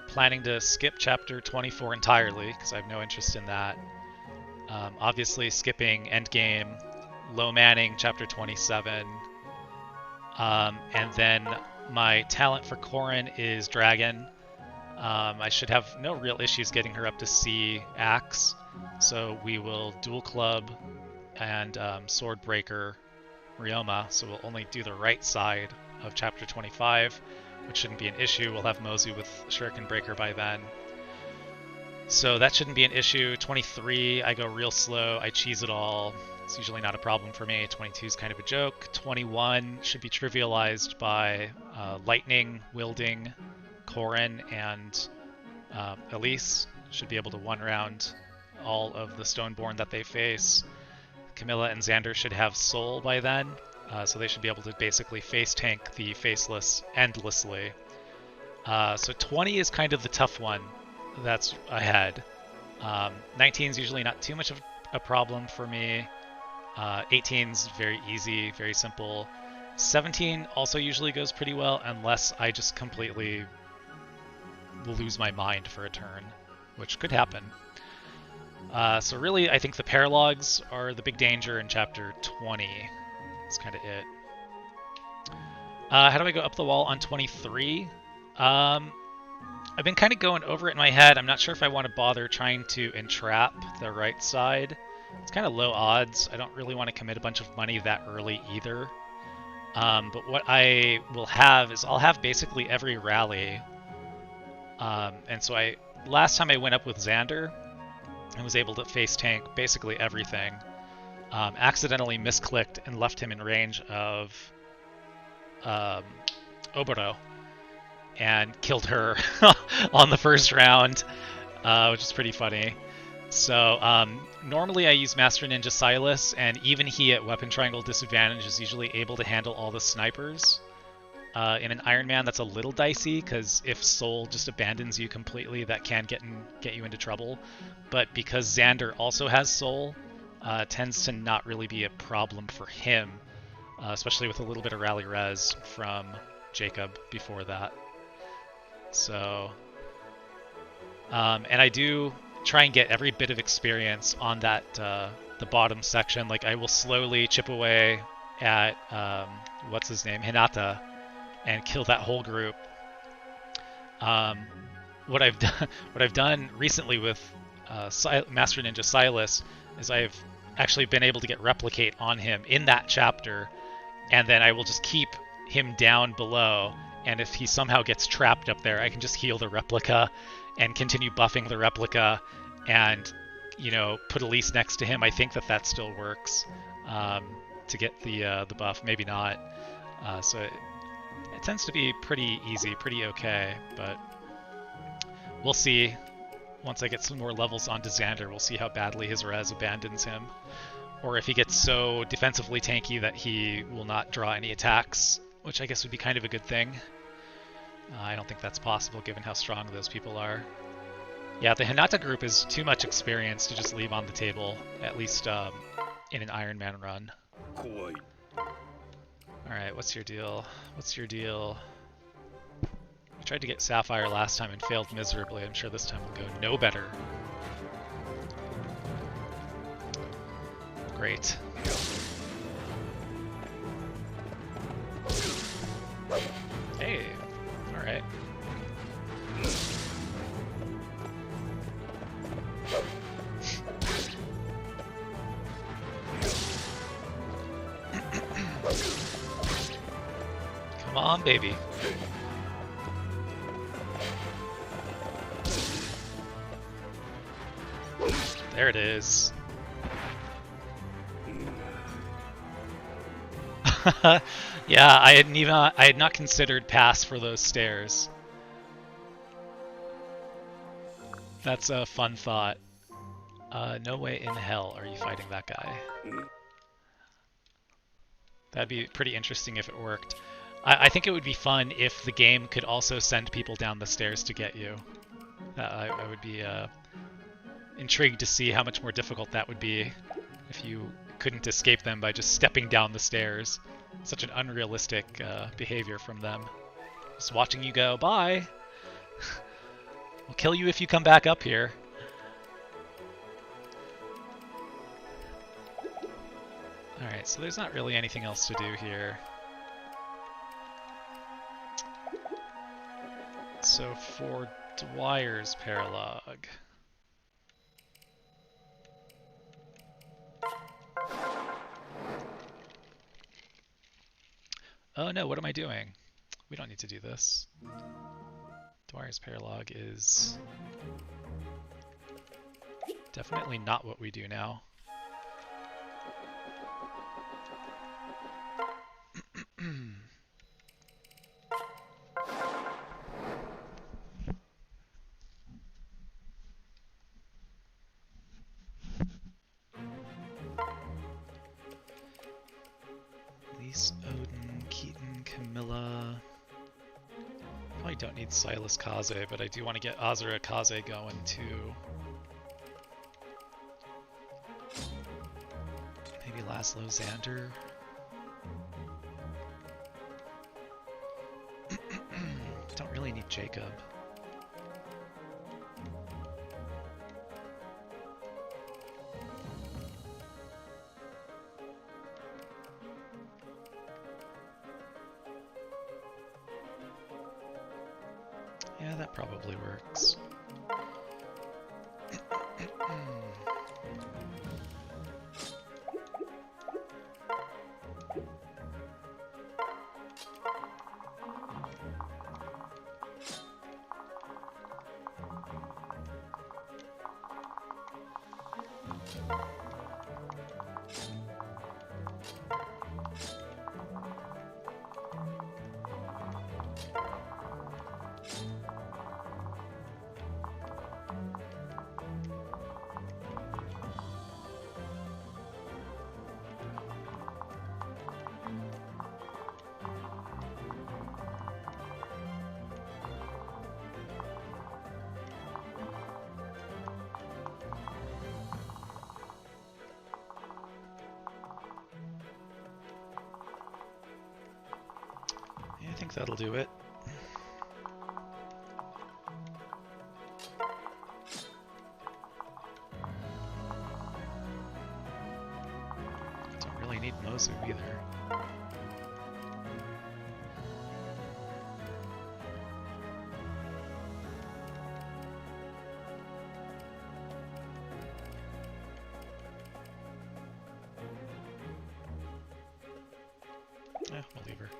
Planning to skip chapter 24 entirely, because I have no interest in that. Obviously skipping Endgame, low manning chapter 27. And then my talent for Corrin is Dragon. I should have no real issues getting her up to C Axe, so we will dual club and sword breaker Ryoma, so we'll only do the right side of chapter 25, which shouldn't be an issue. We'll have Mozu with Shuriken Breaker by then. So that shouldn't be an issue. 23, I go real slow, I cheese it all. It's usually not a problem for me. 22 is kind of a joke. 21 should be trivialized by lightning wielding Corrin and Elise. Should be able to one round all of the Stoneborn that they face. Camilla and Xander should have Soul by then, so they should be able to basically face tank the Faceless endlessly. So 20 is kind of the tough one that's ahead. 19 is usually not too much of a problem for me. 18 is very easy, very simple. 17 also usually goes pretty well, unless I just completely lose my mind for a turn, which could happen. So really, I think the paralogs are the big danger in chapter 20. That's kind of it. How do I go up the wall on 23? I've been kind of going over it in my head. I'm not sure if I want to bother trying to entrap the right side. It's kind of low odds. I don't really want to commit a bunch of money that early either. But what I will have is I'll have basically every rally. And so last time I went up with Xander, I was able to face tank basically everything. Accidentally misclicked and left him in range of Oboro and killed her on the first round, which is pretty funny. So normally I use Master Ninja Silas, and even he at Weapon Triangle disadvantage is usually able to handle all the snipers. In an Iron Man, that's a little dicey, because if Soul just abandons you completely, that can get you into trouble. But because Xander also has Soul, tends to not really be a problem for him, especially with a little bit of rally res from Jacob before that. So, and I do try and get every bit of experience on that the bottom section. Like I will slowly chip away at what's his name, Hinata, and kill that whole group. What I've done recently with Master Ninja Silas is I've actually been able to get replicate on him in that chapter, and then I will just keep him down below, and if he somehow gets trapped up there, I can just heal the replica and continue buffing the replica and, you know, put Elise next to him. I think that still works to get the buff. Maybe not. So it tends to be pretty easy, pretty okay, but we'll see. Once I get some more levels onto Xander, we'll see how badly his res abandons him, or if he gets so defensively tanky that he will not draw any attacks, which I guess would be kind of a good thing. I don't think that's possible given how strong those people are. Yeah, the Hinata group is too much experience to just leave on the table, at least in an Iron Man run. Alright, what's your deal? What's your deal? I tried to get Sapphire last time and failed miserably. I'm sure this time will go no better. Great. Hey, alright. Come on, baby. There it is. Yeah, I had not considered pass for those stairs. That's a fun thought. No way in hell are you fighting that guy. That'd be pretty interesting if it worked. I think it would be fun if the game could also send people down the stairs to get you. I would be intrigued to see how much more difficult that would be if you couldn't escape them by just stepping down the stairs. Such an unrealistic behavior from them. Just watching you go, bye! I'll kill you if you come back up here. Alright, so there's not really anything else to do here. So for Dwyer's paralogue... Oh no, what am I doing? We don't need to do this. Dwyer's paralogue is definitely not what we do now. Elise, Odin, Keaton, Camilla. Probably don't need Silas Kaze, but I do want to get Azura Kaze going too. Maybe Laslow Xander. Don't really need Jacob. Yeah, that probably works. I think that'll do it. Don't really need Mozu either. Yeah, we'll leave her.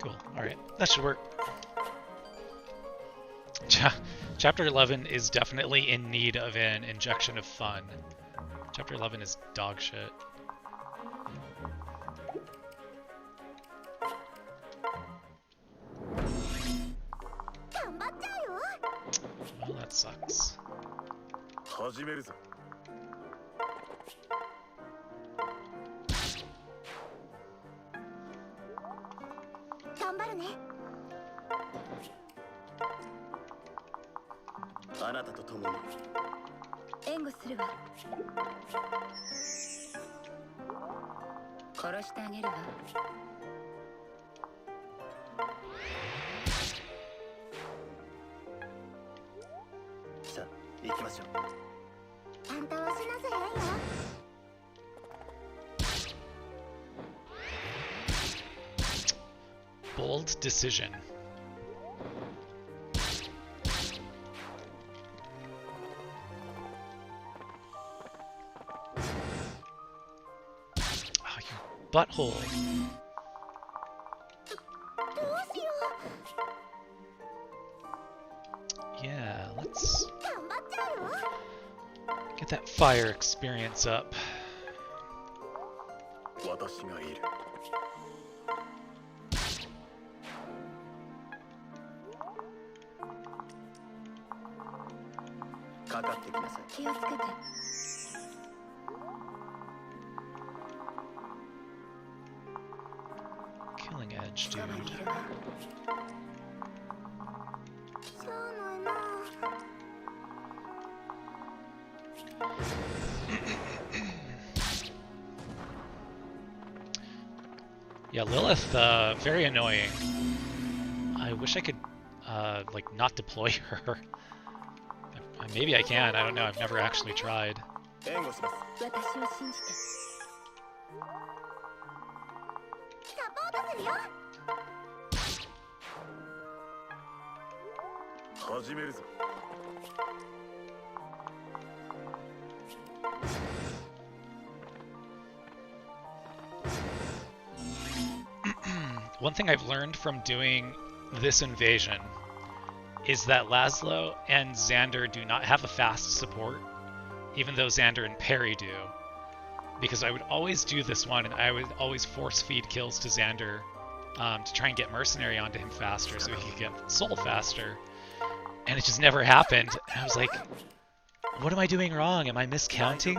Cool. Alright, that should work. Chapter 11 is definitely in need of an injection of fun. Chapter 11 is dog shit. Well, that sucks. Bold decision. butthole. Yeah, let's get that fire experience up. Killing edge, dude. Yeah, Lilith, very annoying. I wish I could, like, not deploy her. Maybe I can, I don't know, I've never actually tried. One thing I've learned from doing this invasion is that Laslow and Xander do not have a fast support, even though Xander and Perry do. Because I would always do this one, and I would always force feed kills to Xander to try and get Mercenary onto him faster so he could get Soul faster. And it just never happened. And I was like, what am I doing wrong? Am I miscounting?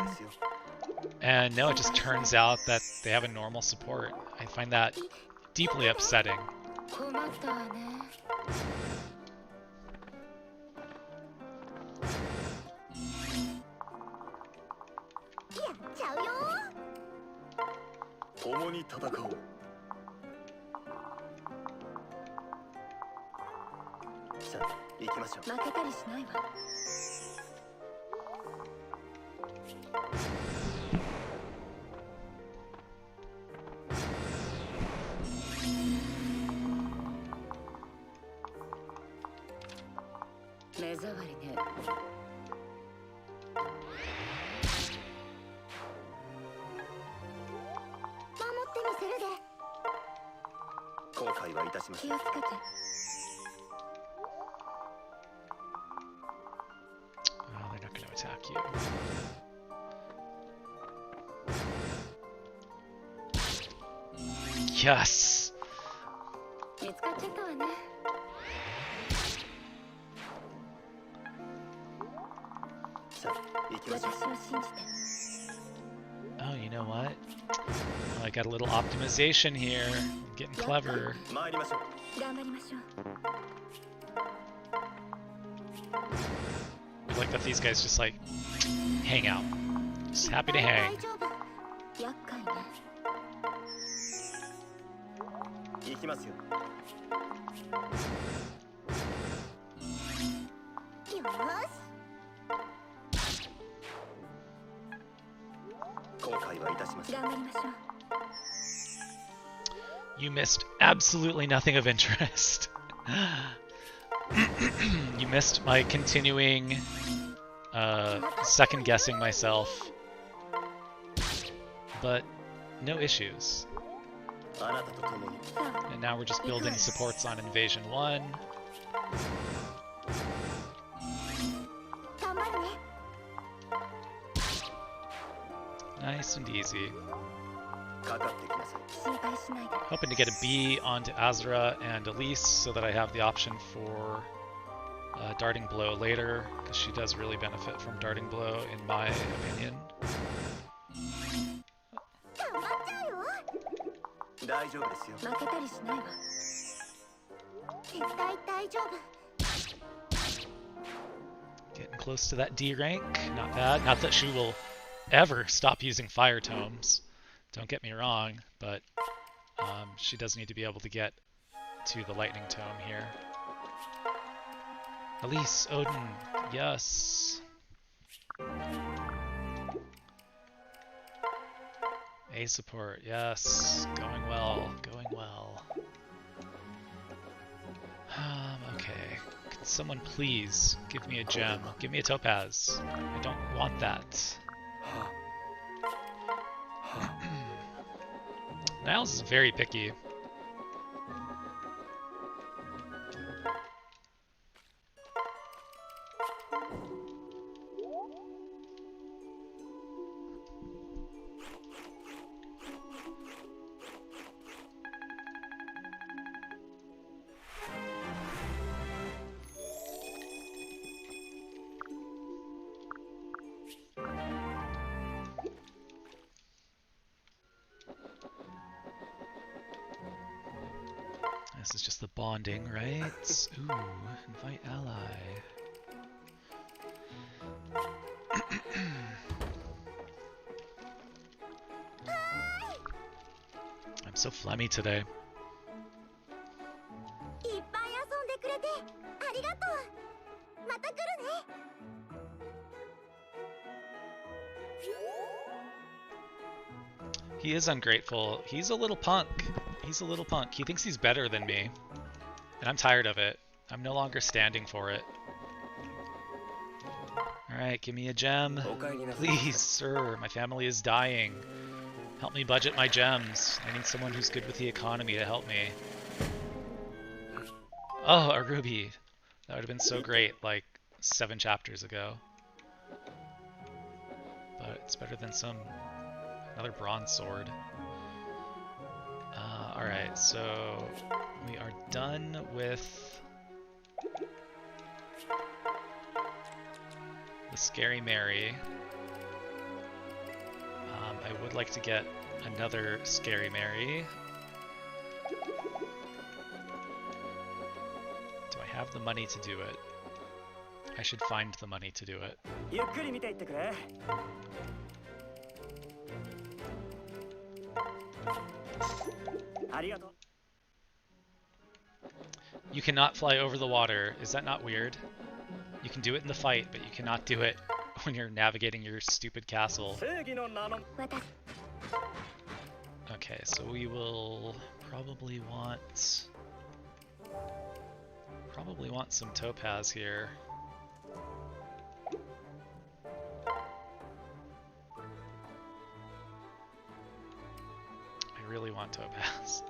And no, it just turns out that they have a normal support. I find that deeply upsetting. Oh, they're not going to attack you. Yes! Oh, you know what? Well, I got a little optimization here. I'm getting clever. I like that these guys just like hang out. Just happy to hang. You missed absolutely nothing of interest. You missed my continuing second guessing myself, but no issues. And now we're just building supports on Invasion 1. Nice and easy. Hoping to get a B onto Azra and Elise so that I have the option for Darting Blow later, because she does really benefit from Darting Blow in my opinion. Getting close to that D rank, not bad. Not that she will ever stop using Fire Tomes, don't get me wrong, but she does need to be able to get to the Lightning Tome here. Elise, Odin, yes. A support, yes. Going well, going well. Okay. Can someone please give me a gem? Give me a topaz. I don't want that. Niles is very picky. This is just the bonding, right? Ooh, invite ally. I'm so phlegmy today. He is ungrateful. He's a little punk. He's a little punk. He thinks he's better than me. And I'm tired of it. I'm no longer standing for it. Alright, give me a gem. Please, sir. My family is dying. Help me budget my gems. I need someone who's good with the economy to help me. Oh, a ruby. That would have been so great, like 7 chapters ago. But it's better than another bronze sword. Alright, so we are done with the Scary Mary. I would like to get another Scary Mary. Do I have the money to do it? I should find the money to do it. You cannot fly over the water. Is that not weird? You can do it in the fight, but you cannot do it when you're navigating your stupid castle. Okay, so we will probably want some topaz here. I really want topaz.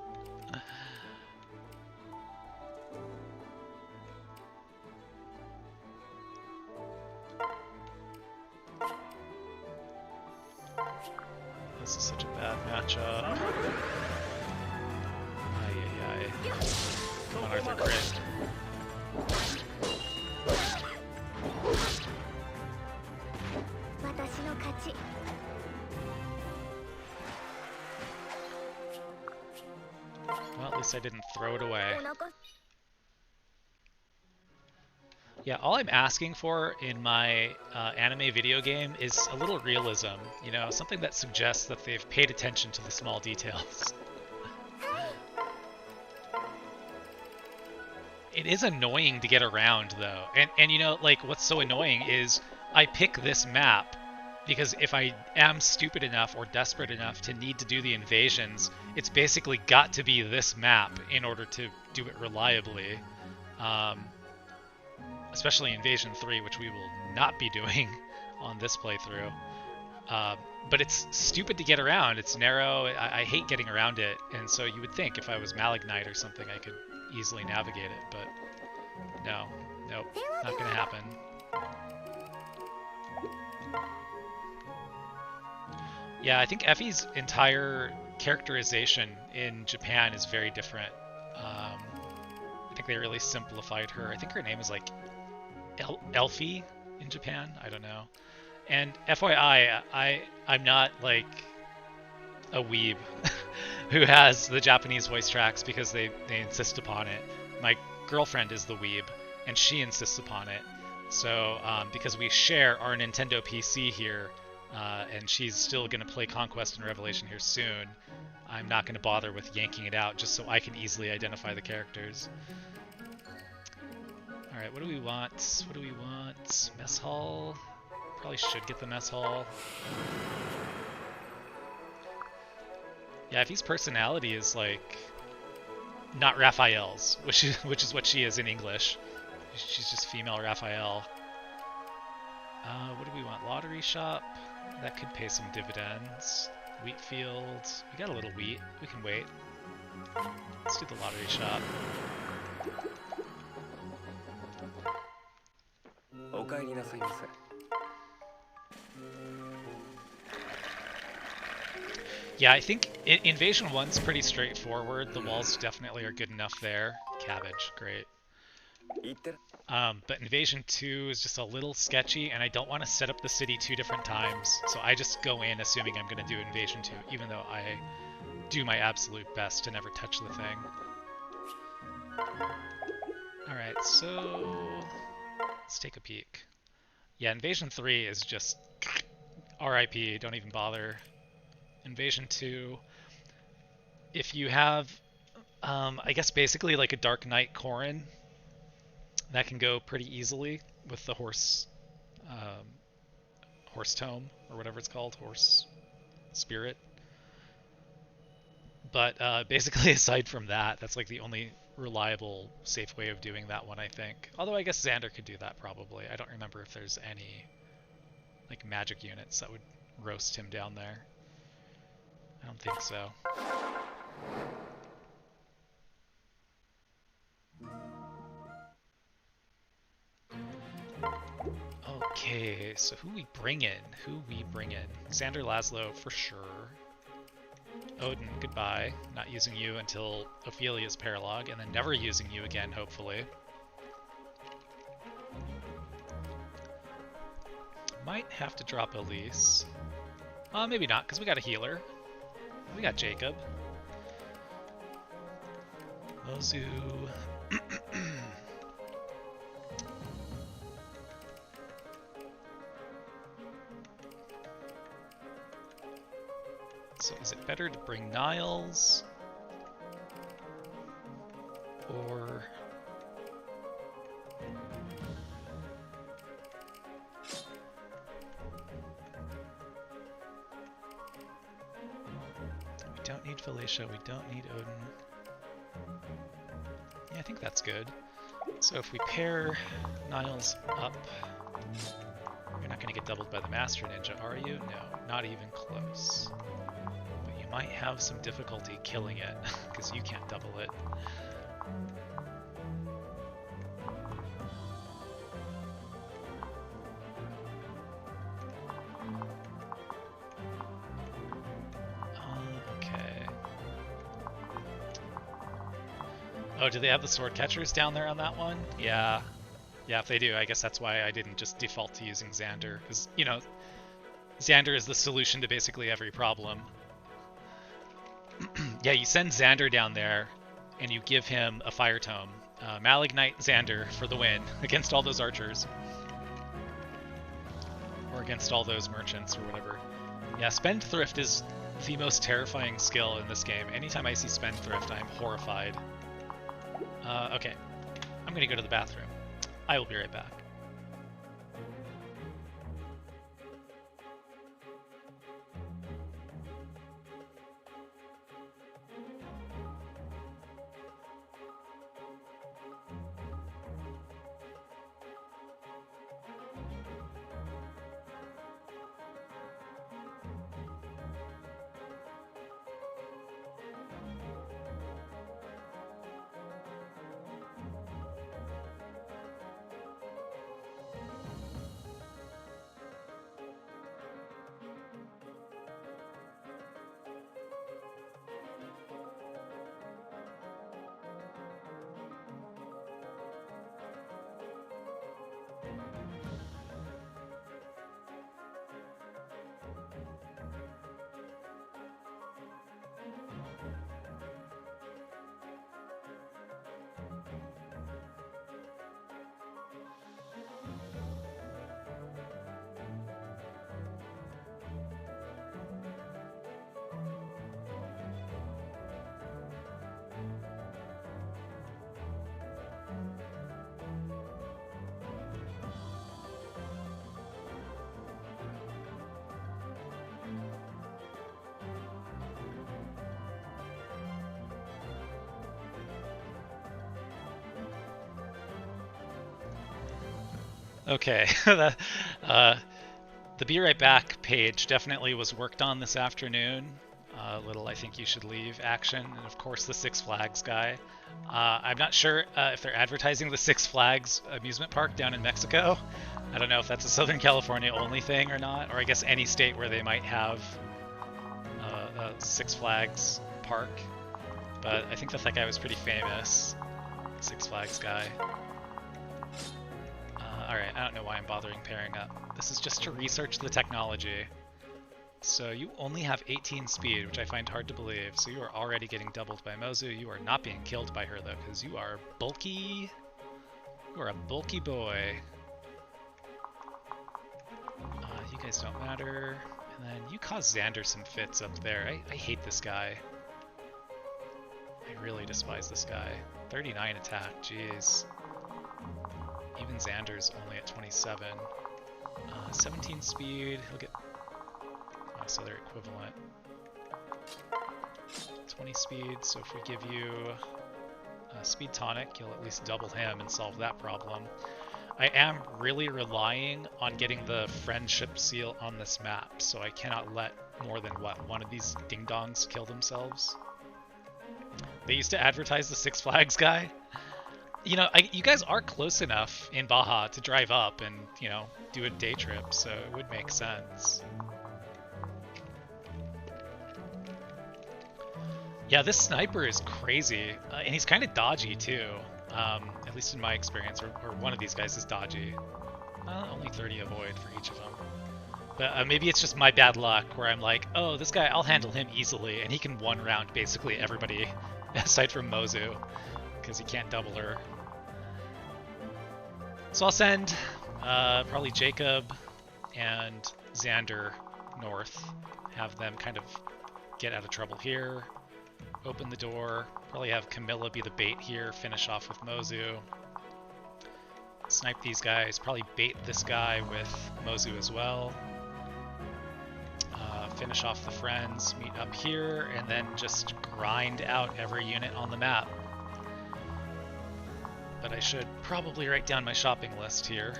This is such a bad matchup. Ay, ay, ay. Come on, Arthur, crit. Well, at least I didn't throw it away. Yeah, all I'm asking for in my anime video game is a little realism, you know, something that suggests that they've paid attention to the small details. It is annoying to get around, though, and you know, like, what's so annoying is I pick this map because if I am stupid enough or desperate enough to need to do the invasions, it's basically got to be this map in order to do it reliably. Especially Invasion 3, which we will not be doing on this playthrough. But it's stupid to get around. It's narrow. I hate getting around it. And so you would think if I was Malignite or something, I could easily navigate it. But no. Nope. Not going to happen. Yeah, I think Effie's entire characterization in Japan is very different. I think they really simplified her. I think her name is like Elfie in Japan. I don't know. And FYI, I'm not like a weeb who has the Japanese voice tracks because they insist upon it. My girlfriend is the weeb, and she insists upon it. So because we share our Nintendo PC here, and she's still going to play Conquest and Revelation here soon, I'm not going to bother with yanking it out just so I can easily identify the characters. Alright, what do we want? What do we want? Mess hall? Probably should get the mess hall. Yeah, if his personality is like not Raphael's, which is what she is in English. She's just female Raphael. What do we want? Lottery shop? That could pay some dividends. Wheat fields. We got a little wheat. We can wait. Let's do the lottery shop. Yeah, I think Invasion 1's pretty straightforward. The walls definitely are good enough there. Cabbage, great. But Invasion 2 is just a little sketchy, and I don't want to set up the city 2 different times, so I just go in assuming I'm going to do Invasion 2, even though I do my absolute best to never touch the thing. Alright, so let's take a peek. Yeah, Invasion 3 is just RIP, don't even bother. Invasion 2, if you have, I guess basically like a Dark Knight Corrin, that can go pretty easily with the horse tome, or whatever it's called, horse spirit. But basically aside from that, that's like the only reliable, safe way of doing that one, I think. Although I guess Xander could do that probably. I don't remember if there's any like magic units that would roast him down there. I don't think so. Okay, so who we bring in? Xander Laslow for sure. Odin, goodbye. Not using you until Ophelia's paralogue, and then never using you again, hopefully. Might have to drop Elise. Maybe not, because we got a healer. We got Jacob. Mozu. So is it better to bring Niles? Or... we don't need Felicia, we don't need Odin. Yeah, I think that's good. So if we pair Niles up... You're not going to get doubled by the Master Ninja, are you? No, not even close. But you might have some difficulty killing it, because you can't double it. Okay. Oh, do they have the sword catchers down there on that one? Yeah. Yeah, if they do, I guess that's why I didn't just default to using Xander, because, you know, Xander is the solution to basically every problem. Yeah, you send Xander down there, and you give him a fire tome. Malignite Xander for the win against all those archers. Or against all those merchants, or whatever. Yeah, Spendthrift is the most terrifying skill in this game. Anytime I see Spendthrift, I'm horrified. Okay, I'm gonna go to the bathroom. I will be right back. Okay, The Be Right Back page definitely was worked on this afternoon. Little I think you should leave action, and of course the Six Flags guy. I'm not sure if they're advertising the Six Flags amusement park down in Mexico. I don't know if that's a Southern California only thing or not, or I guess any state where they might have a Six Flags park. But I think that guy was pretty famous, Six Flags guy. Alright, I don't know why I'm bothering pairing up. This is just to research the technology. So you only have 18 speed, which I find hard to believe. So you are already getting doubled by Mozu. You are not being killed by her though, because you are bulky. You are a bulky boy. You guys don't matter. And then you cause Xander some fits up there. I hate this guy. I really despise this guy. 39 attack, jeez. Even Xander's only at 27. 17 speed, he'll get... Oh, so they're equivalent. 20 speed, so if we give you a speed tonic, you'll at least double him and solve that problem. I am really relying on getting the friendship seal on this map, so I cannot let more than, what, one of these ding-dongs kill themselves? They used to advertise the Six Flags guy. You know, you guys are close enough in Baja to drive up and, you know, do a day trip, so it would make sense. Yeah, this sniper is crazy, and he's kind of dodgy too, at least in my experience, or one of these guys is dodgy. Only 30 avoid for each of them. But maybe it's just my bad luck, where I'm like, oh, this guy, I'll handle him easily, and he can one-round basically everybody, aside from Mozu, because he can't double her. So I'll send probably Jacob and Xander north, have them kind of get out of trouble here, open the door, probably have Camilla be the bait here, finish off with Mozu, snipe these guys, probably bait this guy with Mozu as well, finish off the friends, meet up here, and then just grind out every unit on the map. But I should probably write down my shopping list here.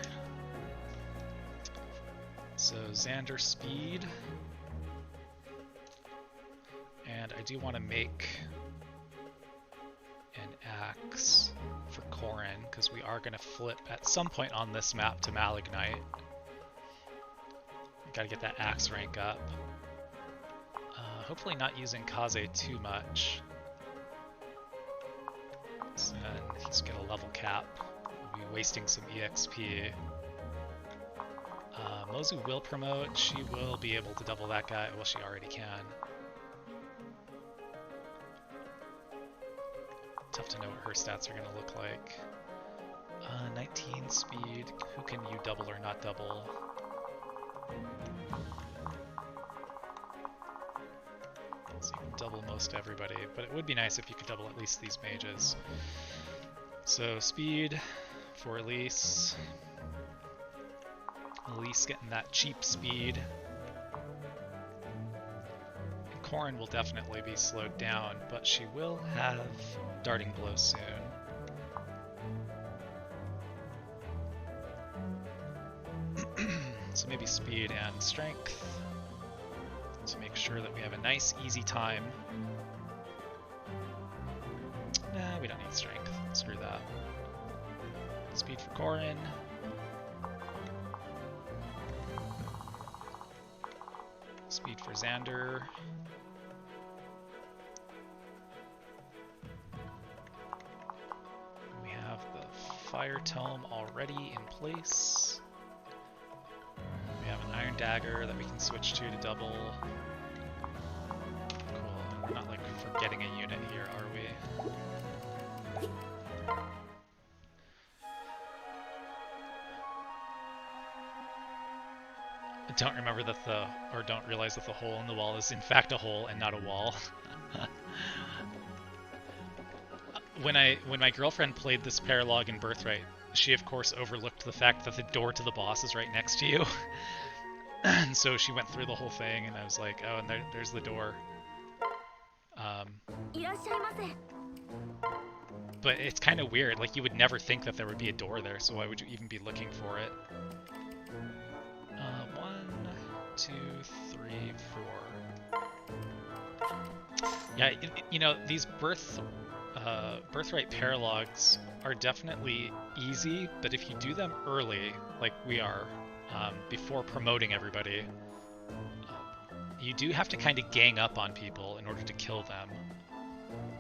So Xander speed. And I do want to make an axe for Corrin, because we are going to flip at some point on this map to Malignite. Gotta get that axe rank up. Hopefully not using Kaze too much. So then let's get a level cap. We'll be wasting some EXP. Mozu will promote. She will be able to double that guy. Well, she already can. Tough to know what her stats are going to look like. 19 speed. Who can you double or not double? So you can double most everybody, but it would be nice if you could double at least these mages. So speed for Elise. Elise getting that cheap speed. And Corrin will definitely be slowed down, but she will have Darting Blow soon. So maybe speed and strength to make sure that we have a nice, easy time. Nah, we don't need strength. Screw that. Speed for Corrin. Speed for Xander. We have the Fire Tome already in place. We have an Iron Dagger that we can switch to double. Cool. We're not like forgetting a unit here, are we? I don't remember that don't realize that the hole in the wall is in fact a hole and not a wall. When my girlfriend played this paralogue in Birthright, she of course overlooked the fact that the door to the boss is right next to you. And so she went through the whole thing, and I was like, oh, and there's the door. But it's kind of weird, like you would never think that there would be a door there, so why would you even be looking for it? One, 2, 3, 4. Yeah, you know, these birthright paralogs are definitely easy, but if you do them early, like we are, before promoting everybody, you do have to kind of gang up on people in order to kill them,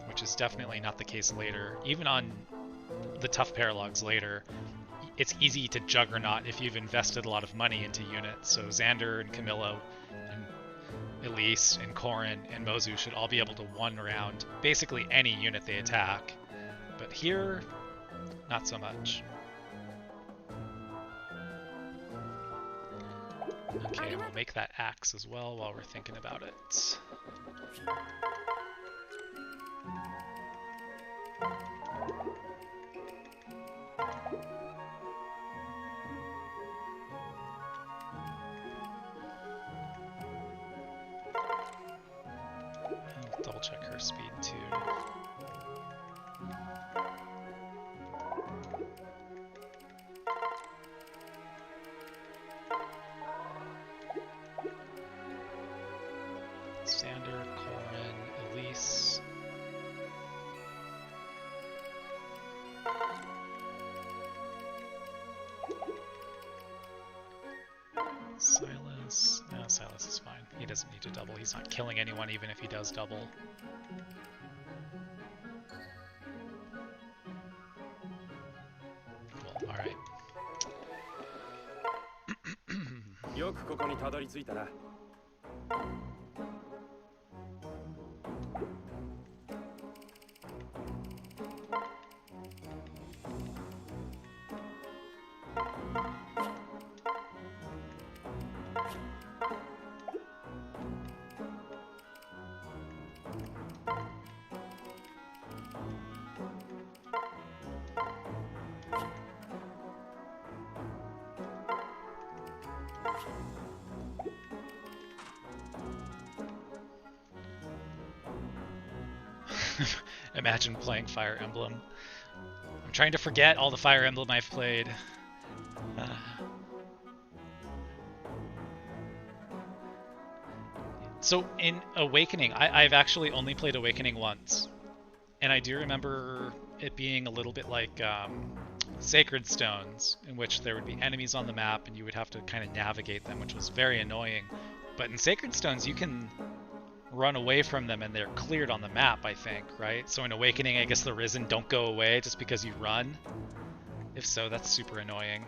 which is definitely not the case later. Even on the tough paralogs later, it's easy to juggernaut if you've invested a lot of money into units. So Xander and Camilla and Elise and Corrin and Mozu should all be able to one round basically any unit they attack. But here, not so much. Okay, we'll make that axe as well while we're thinking about it. I'll double check her speed too. Xander, Corrin, Elise. Silas. No, Silas is fine. He doesn't need to double. He's not killing anyone even if he does double. Cool, alright. よくここにたどり着いたな。Imagine playing Fire Emblem. I'm trying to forget all the Fire Emblem I've played. So in Awakening, I've actually only played Awakening once. And I do remember it being a little bit like Sacred Stones, in which there would be enemies on the map and you would have to kind of navigate them, which was very annoying. But in Sacred Stones, you can run away from them and they're cleared on the map, I think, right? So in Awakening, I guess the Risen don't go away just because you run. If so, that's super annoying.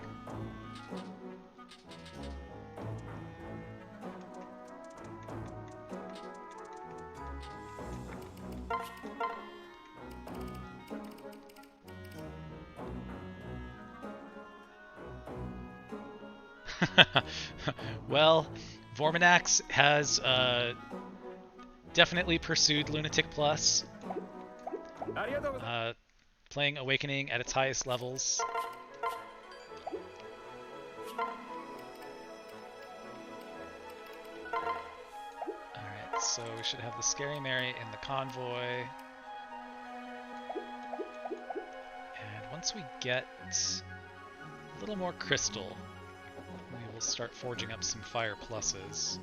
Well, Vorminax has definitely pursued Lunatic Plus, playing Awakening at its highest levels. Alright, so we should have the Scary Mary in the convoy. And once we get a little more crystal, we will start forging up some Fire Pluses.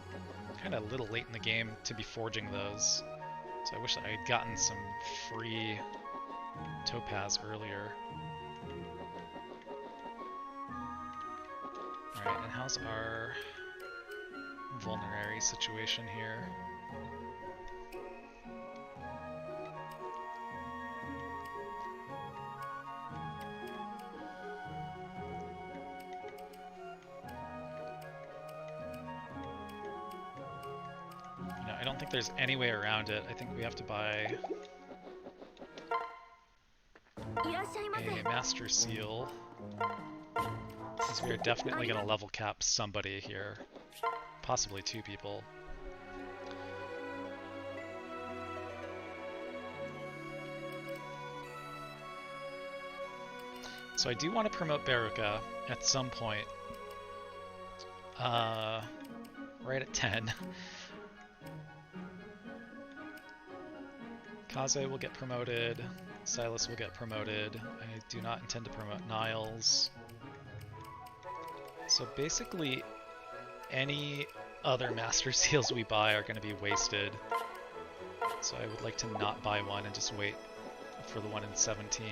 Kind of a little late in the game to be forging those, so I wish I had gotten some free topaz earlier. Alright, and how's our vulnerary situation here? I don't think there's any way around it. I think we have to buy a Master Seal, because we are definitely going to level cap somebody here. Possibly two people. So I do want to promote Baruka at some point. Right at 10. Kaze will get promoted, Silas will get promoted. I do not intend to promote Niles. So basically any other Master Seals we buy are going to be wasted. So I would like to not buy one and just wait for the one in 17.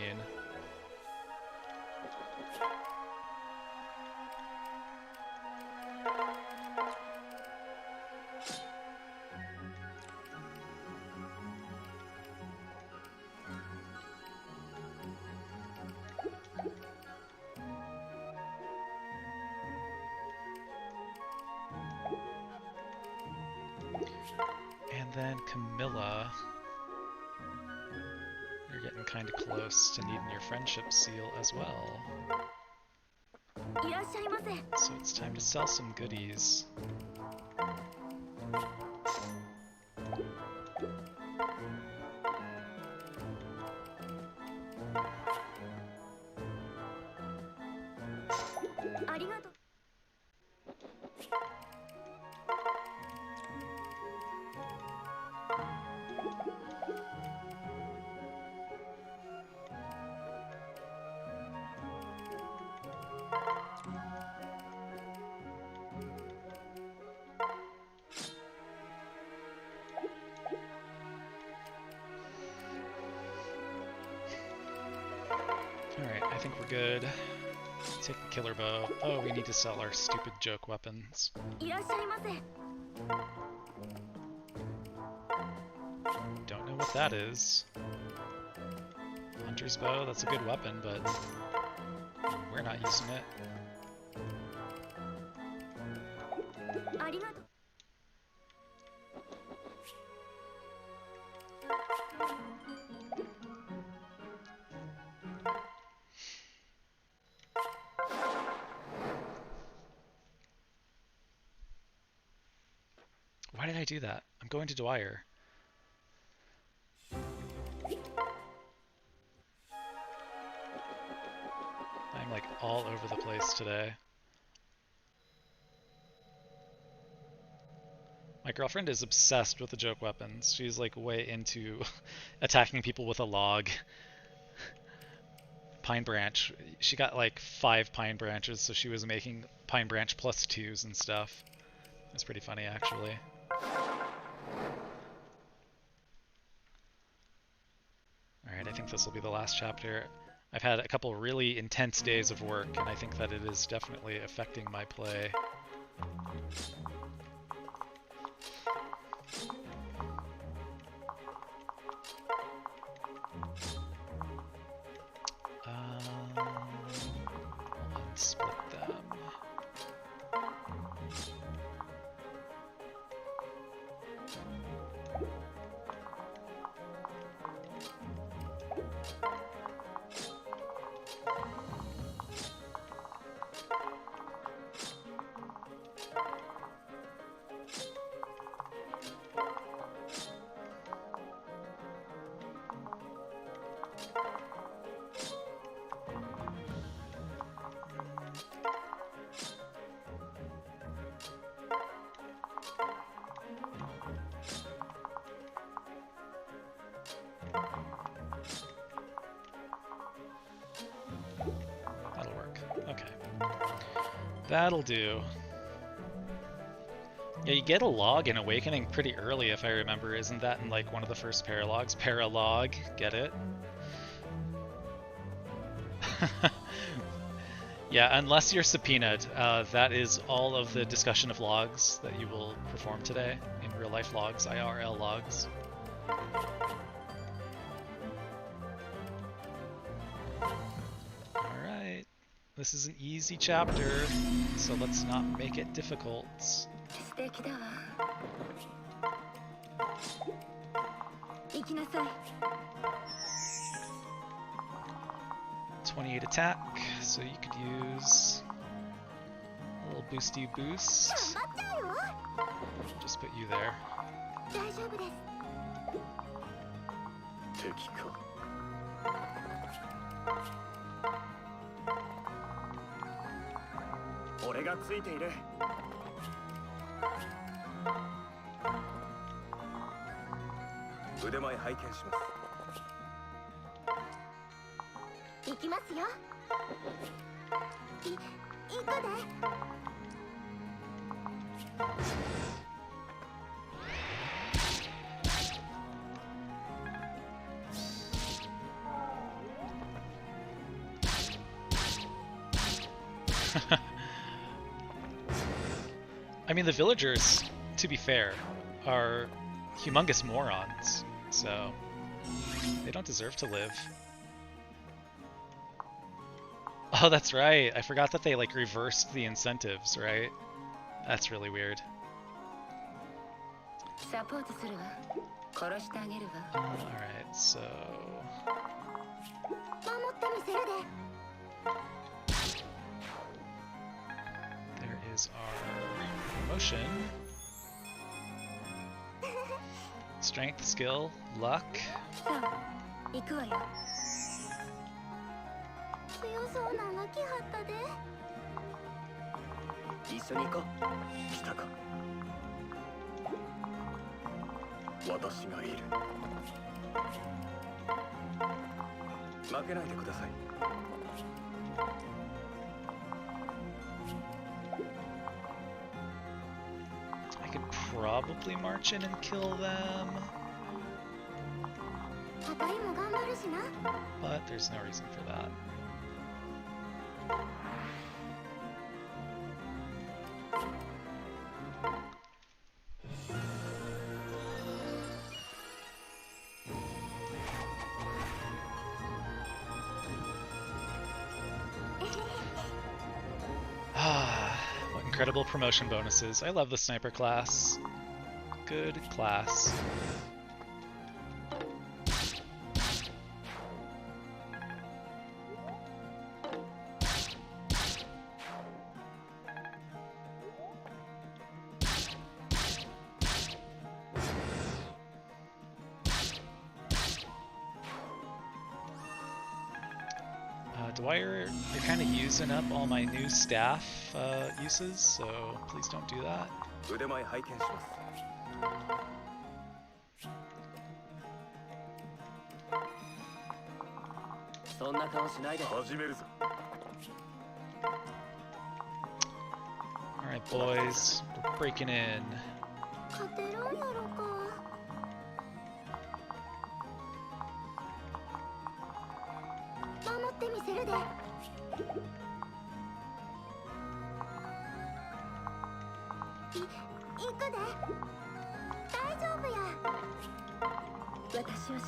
And then Camilla, you're getting kind of close to needing your friendship seal as well. So it's time to sell some goodies. Alright, I think we're good. Take the killer bow. Oh, we need to sell our stupid joke weapons. Don't know what that is. Hunter's bow, that's a good weapon, but we're not using it. Why did I do that? I'm going to Dwyer. I'm like all over the place today. My girlfriend is obsessed with the joke weapons. She's like way into attacking people with a log. Pine branch. She got like 5 pine branches, so she was making pine branch plus 2s and stuff. It's pretty funny, actually. Alright, I think this will be the last chapter. I've had a couple really intense days of work, and I think that it is definitely affecting my play. Unsplit them. That'll work. Okay. That'll do. Yeah, you get a log in Awakening pretty early, if I remember. Isn't that in like one of the first paralogs? Paralogue, get it? Yeah, unless you're subpoenaed, that is all of the discussion of logs that you will perform today in real life logs, IRL logs. Alright, this is an easy chapter, so let's not make it difficult. 28 attack, so you could use a little boosty boost. Just put you there. I mean, the villagers, to be fair, are humongous morons, so they don't deserve to live. Oh, that's right. I forgot that they like reversed the incentives, right? That's really weird. Alright, so... there is our promotion. Strength, skill, luck. I could probably march in and kill them, but there's no reason for that. What incredible promotion bonuses. I love the sniper class. Good class. Dwyer, you're kind of using up all my new staff uses, so please don't do that. Alright boys, we're breaking in.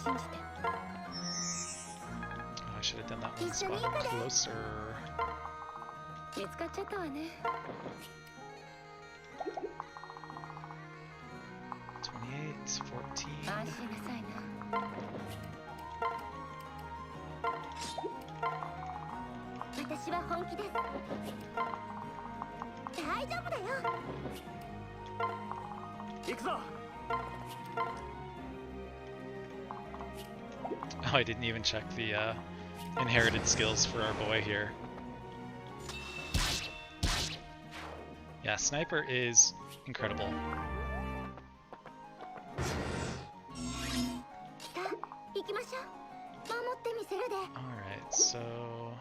Oh, I should have done that one spot closer. 28, 14. Oh, I didn't even check the inherited skills for our boy here. Yeah, sniper is incredible. Alright, so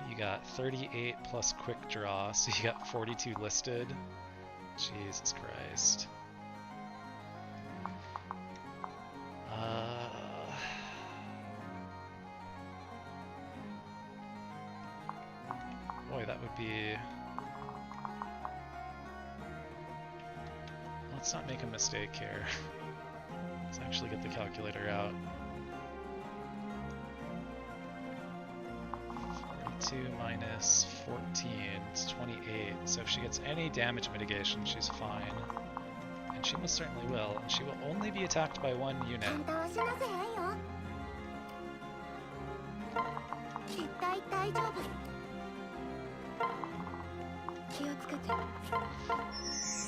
you got 38 plus quick draw, so you got 42 listed. Jesus Christ. Boy, that would be... Let's not make a mistake here. Let's actually get the calculator out. 42 minus 14 is 28, so if she gets any damage mitigation, she's fine. And she most certainly will, and she will only be attacked by one unit.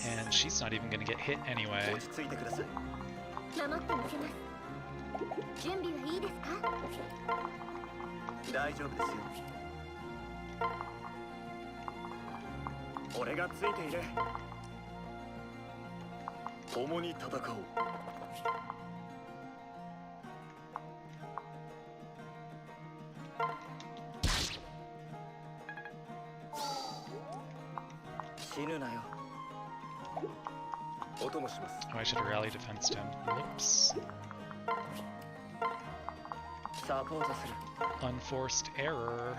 And she's not even going to get hit anyway. I should have rally defensed him. Whoops. Unforced error.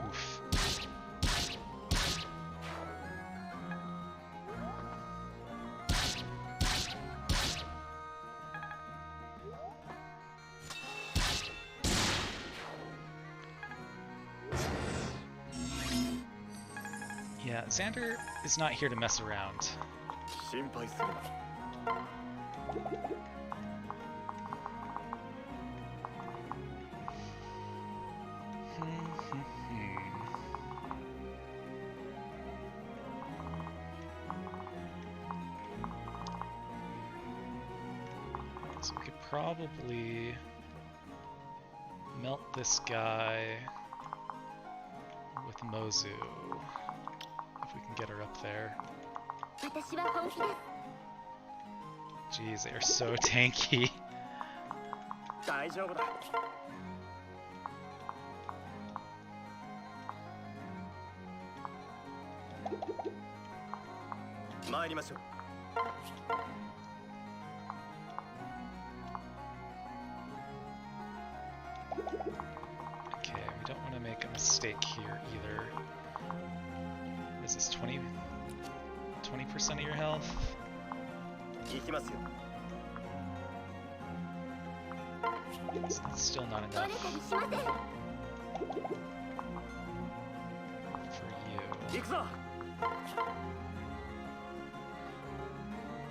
Oof. Yeah, Xander is not here to mess around. So we could probably melt this guy with Mozu. If we can get her up there. Jeez, they are so tanky. Okay, we don't want to make a mistake here either. Is this 20% of your health? That's still not enough for you.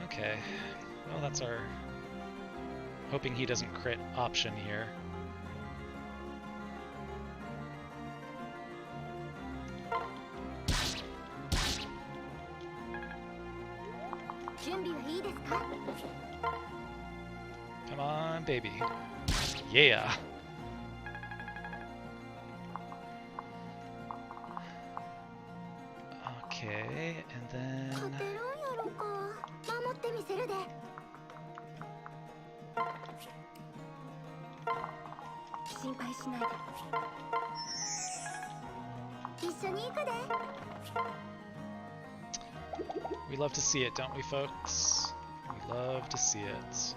Okay, well that's our hoping he doesn't crit option here. Come on, baby. Yeah. Okay, and then we love to see it, don't we, folks? We love to see it.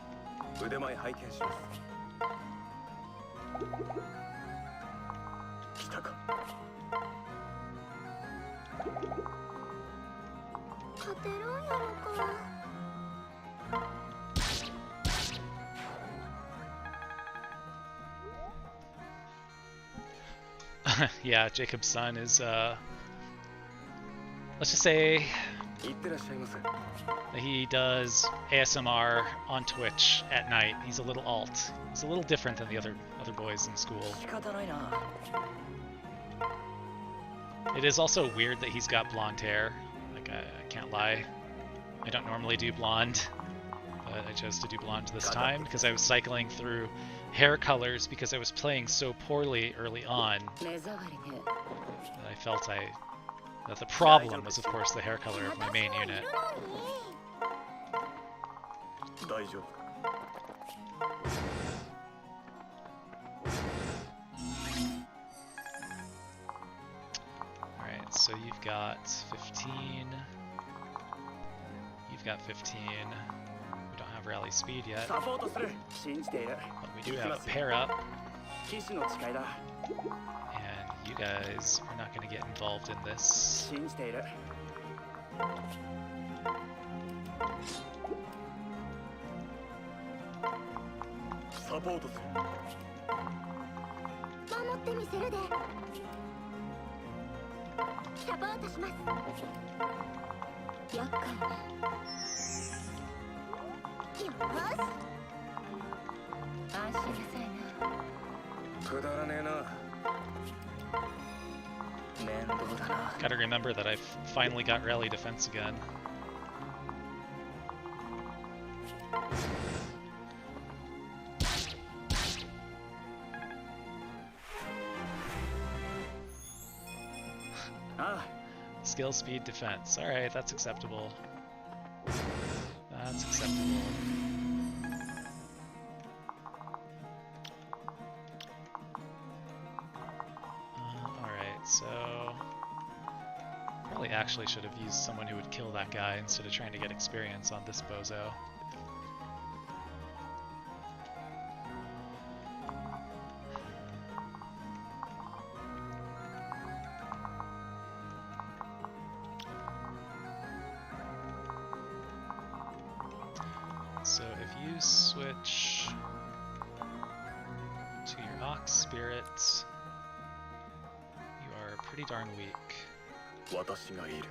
Yeah, Jacob's son is, let's just say that he does ASMR on Twitch at night. He's a little alt. He's a little different than the other boys in school. It is also weird that he's got blonde hair. Like, I can't lie. I don't normally do blonde, but I chose to do blonde this time because I was cycling through hair colors because I was playing so poorly early on that I felt that the problem was, of course, the hair color of my main unit. Alright, so you've got 15. You've got 15. We don't have rally speed yet. But we do have a pair up. And you guys are not going to get involved in this. Gotta remember that I've finally got rally defense again. Skill, speed, defense. Alright, that's acceptable. That's acceptable. So probably actually should have used someone who would kill that guy instead of trying to get experience on this bozo. So if you switch to your Ox Spirits, you are pretty darn weak. 私がいる。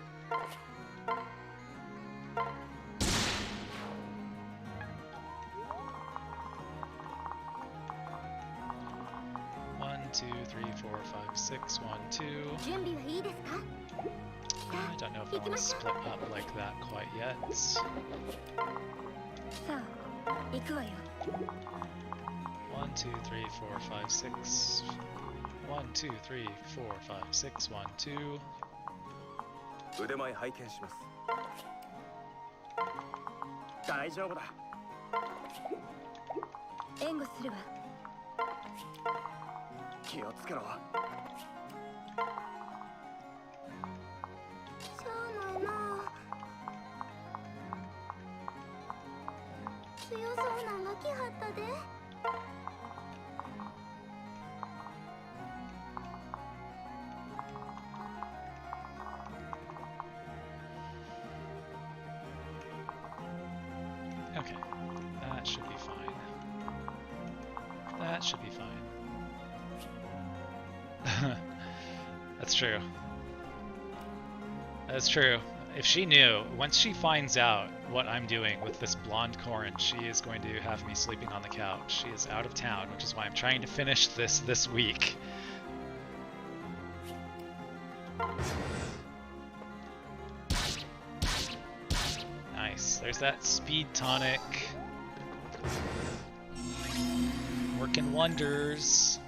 One, two, three, four, five, six, 1, 2. 準備はいいですか？ I don't know if I want to split up like that quite yet. さあ、行くわよ。 1, 2, 3, 4, 5, 6. 1, 2, 3, 4, 5, 6, 1, 2. 腕前拝見します。大丈夫だ。援護するわ。気をつけろ。しゃあないな。強そうなんが来はったで。 Okay, that should be fine. That should be fine. That's true. That's true. If she knew, once she finds out what I'm doing with this blonde Corrin, she is going to have me sleeping on the couch. She is out of town, which is why I'm trying to finish this week. Nice. There's that speed tonic. Working wonders.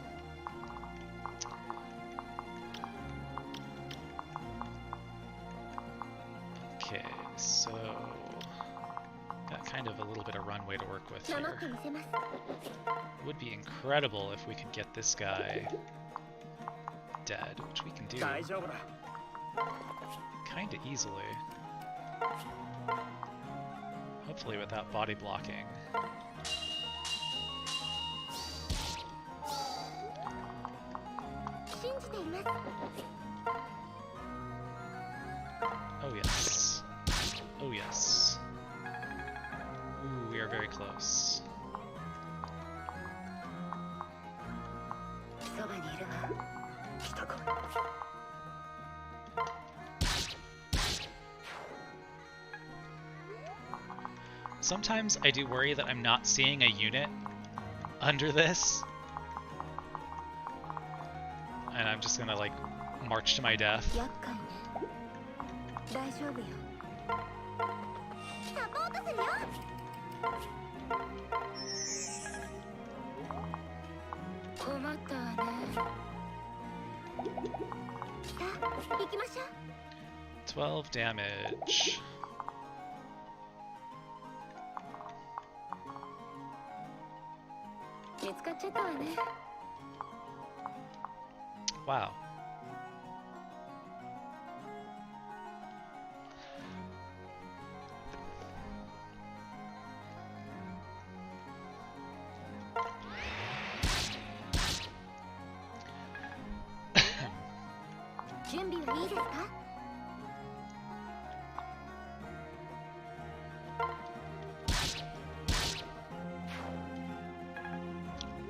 Okay, so got kind of a little bit of runway to work with here. It would be incredible if we could get this guy dead, which we can do kind of easily. Hopefully without body blocking. Oh yes. Oh yes. Ooh, we are very close. Sometimes I do worry that I'm not seeing a unit under this. And I'm just gonna like march to my death. "12 damage. Wow.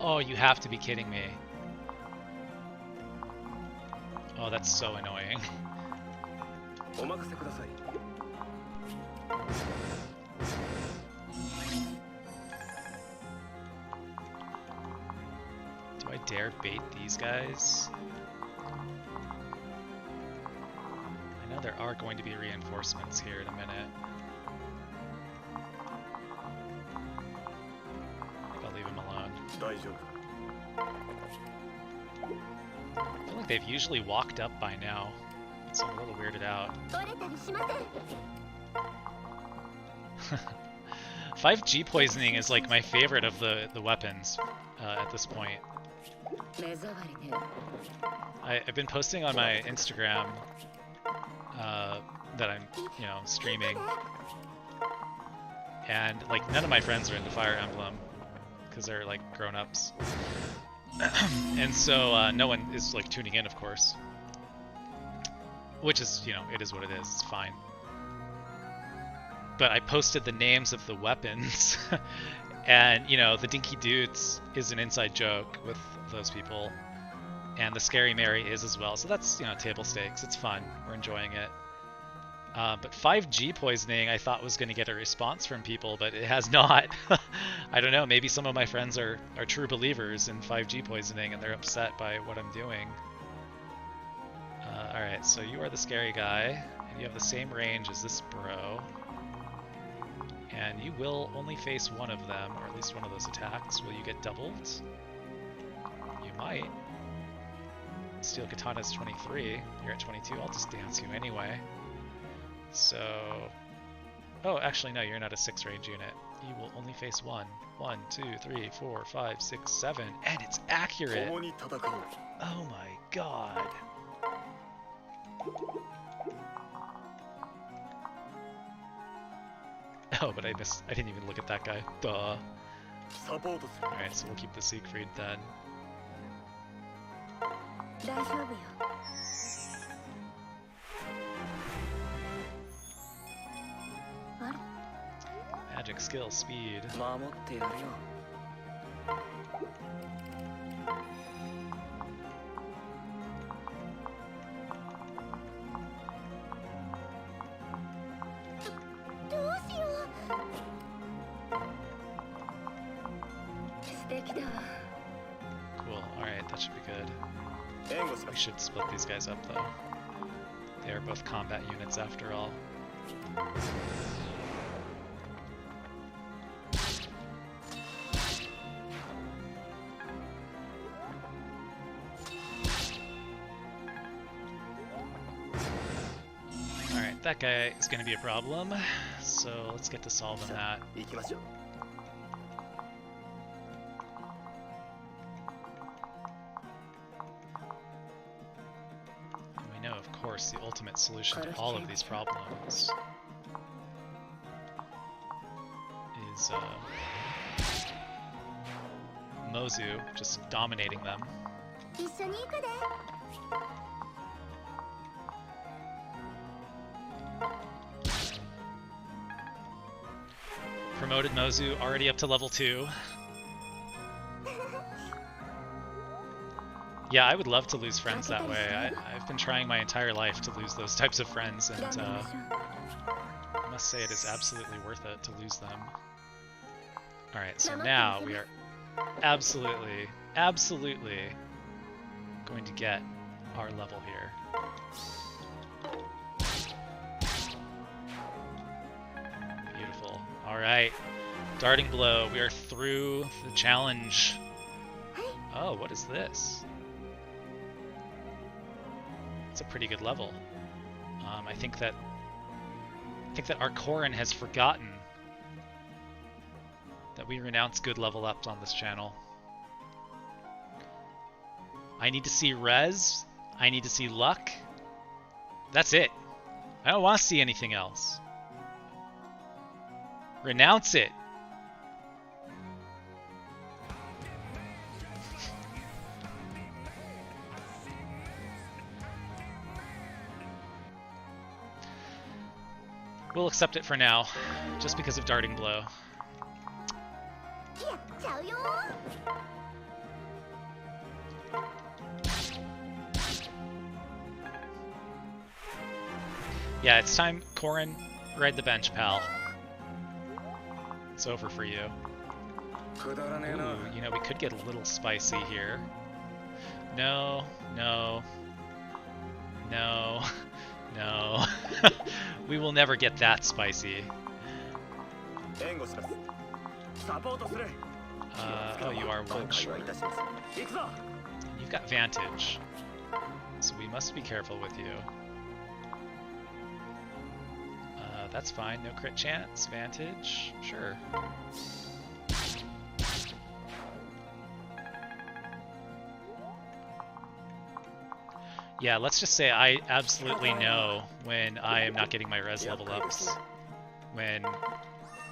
Oh, you have to be kidding me. Oh, that's so annoying. Do I dare bait these guys? I know there are going to be reinforcements here in a minute. I think I'll leave him alone. I feel like they've usually walked up by now, so I'm a little weirded out. 5G poisoning is like my favorite of the weapons at this point. I've been posting on my Instagram that I'm, streaming, and like none of my friends are into Fire Emblem because they're like grown-ups, and so no one is like tuning in, of course, which is, it is what it is. It's fine. But I posted the names of the weapons, and the Dinky Dudes is an inside joke with those people, and the Scary Mary is as well. So that's table stakes. It's fun. We're enjoying it. But 5G poisoning I thought was going to get a response from people, but it has not. I don't know. Maybe some of my friends are true believers in 5G poisoning, and they're upset by what I'm doing. All right. So you are the scary guy, and you have the same range as this bro. And you will only face one of them, or at least one of those attacks. Will you get doubled? You might. Steel Katana's 23. You're at 22. I'll just dance you anyway. So... Oh, actually, no, you're not a 6 range unit. You will only face one. 1, 2, 3, 4, 5, 6, 7. And it's accurate! Oh my god. Oh, but I didn't even look at that guy. Duh. Alright, so we'll keep the Siegfried then. Magic, skill, speed. Cool, alright, that should be good. We should split these guys up though. They are both combat units after all. Alright, that guy is going to be a problem, so let's get to solving that. Of course, the ultimate solution to all of these problems is Mozu just dominating them. Promoted Mozu, already up to level 2. Yeah, I would love to lose friends that way. I've been trying my entire life to lose those types of friends, and I must say it is absolutely worth it to lose them. Alright, so now we are absolutely going to get our level here. Beautiful. Alright, Darting Blow, we are through the challenge. Oh, what is this? It's a pretty good level. I think that our Corrin has forgotten that we renounce good level ups on this channel. I need to see res. I need to see luck. That's it. I don't want to see anything else. Renounce it. We'll accept it for now, just because of Darting Blow. Yeah, it's time, Corrin, ride the bench, pal. It's over for you. Ooh, we could get a little spicy here. No, no, no, no. We will never get that spicy. Oh, you are one short. You've got Vantage, so we must be careful with you. That's fine, no crit chance, Vantage, sure. Yeah, let's just say I absolutely know when I am not getting my res level ups. When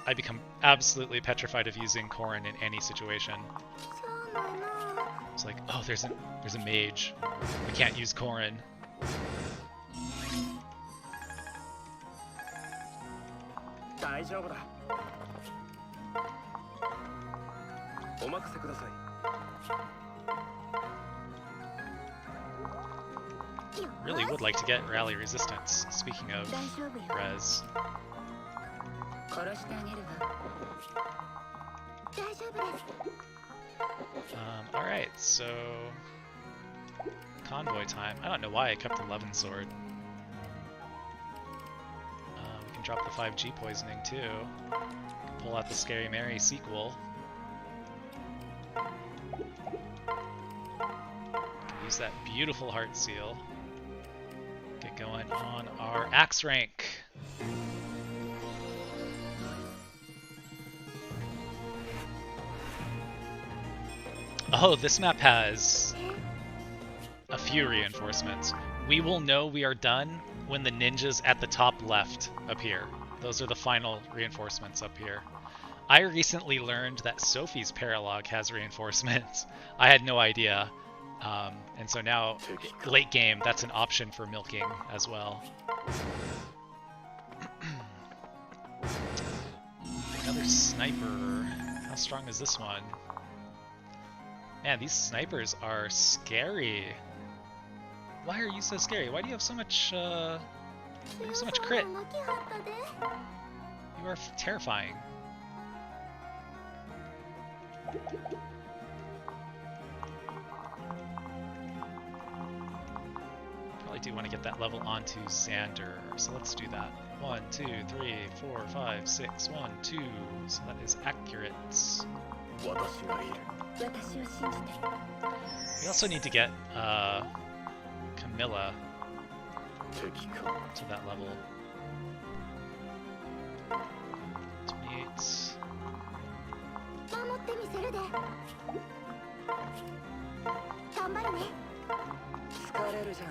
I become absolutely petrified of using Corrin in any situation. しゃあないな。 It's like, oh, there's a mage. We can't use Corrin. 大丈夫だ。お任せください。 Really would like to get rally resistance. Speaking of 大丈夫よ。 res. 殺してあげるわ。大丈夫です。 Alright, so convoy time. I don't know why I kept the Levin sword. We can drop the 5G poisoning too. Pull out the Scary Mary sequel. Use that beautiful heart seal. Get going on our axe rank. Oh, this map has a few reinforcements. We will know we are done when the ninjas at the top left appear. Those are the final reinforcements up here. I recently learned that Sophie's paralogue has reinforcements. I had no idea. And so now, late game, that's an option for milking as well. Another sniper. How strong is this one? Man, these snipers are scary. Why are you so scary? Why do you have so much, crit? You are terrifying. Probably do want to get that level onto Xander, so let's do that. 1, 2, 3, 4, 5, 6, 1, 2. So that is accurate. 私がいる。 私を信じて。 We also need to get Camilla 敵か。 to that level. 28. 守ってみせるで。頑張るね。疲れるじゃん。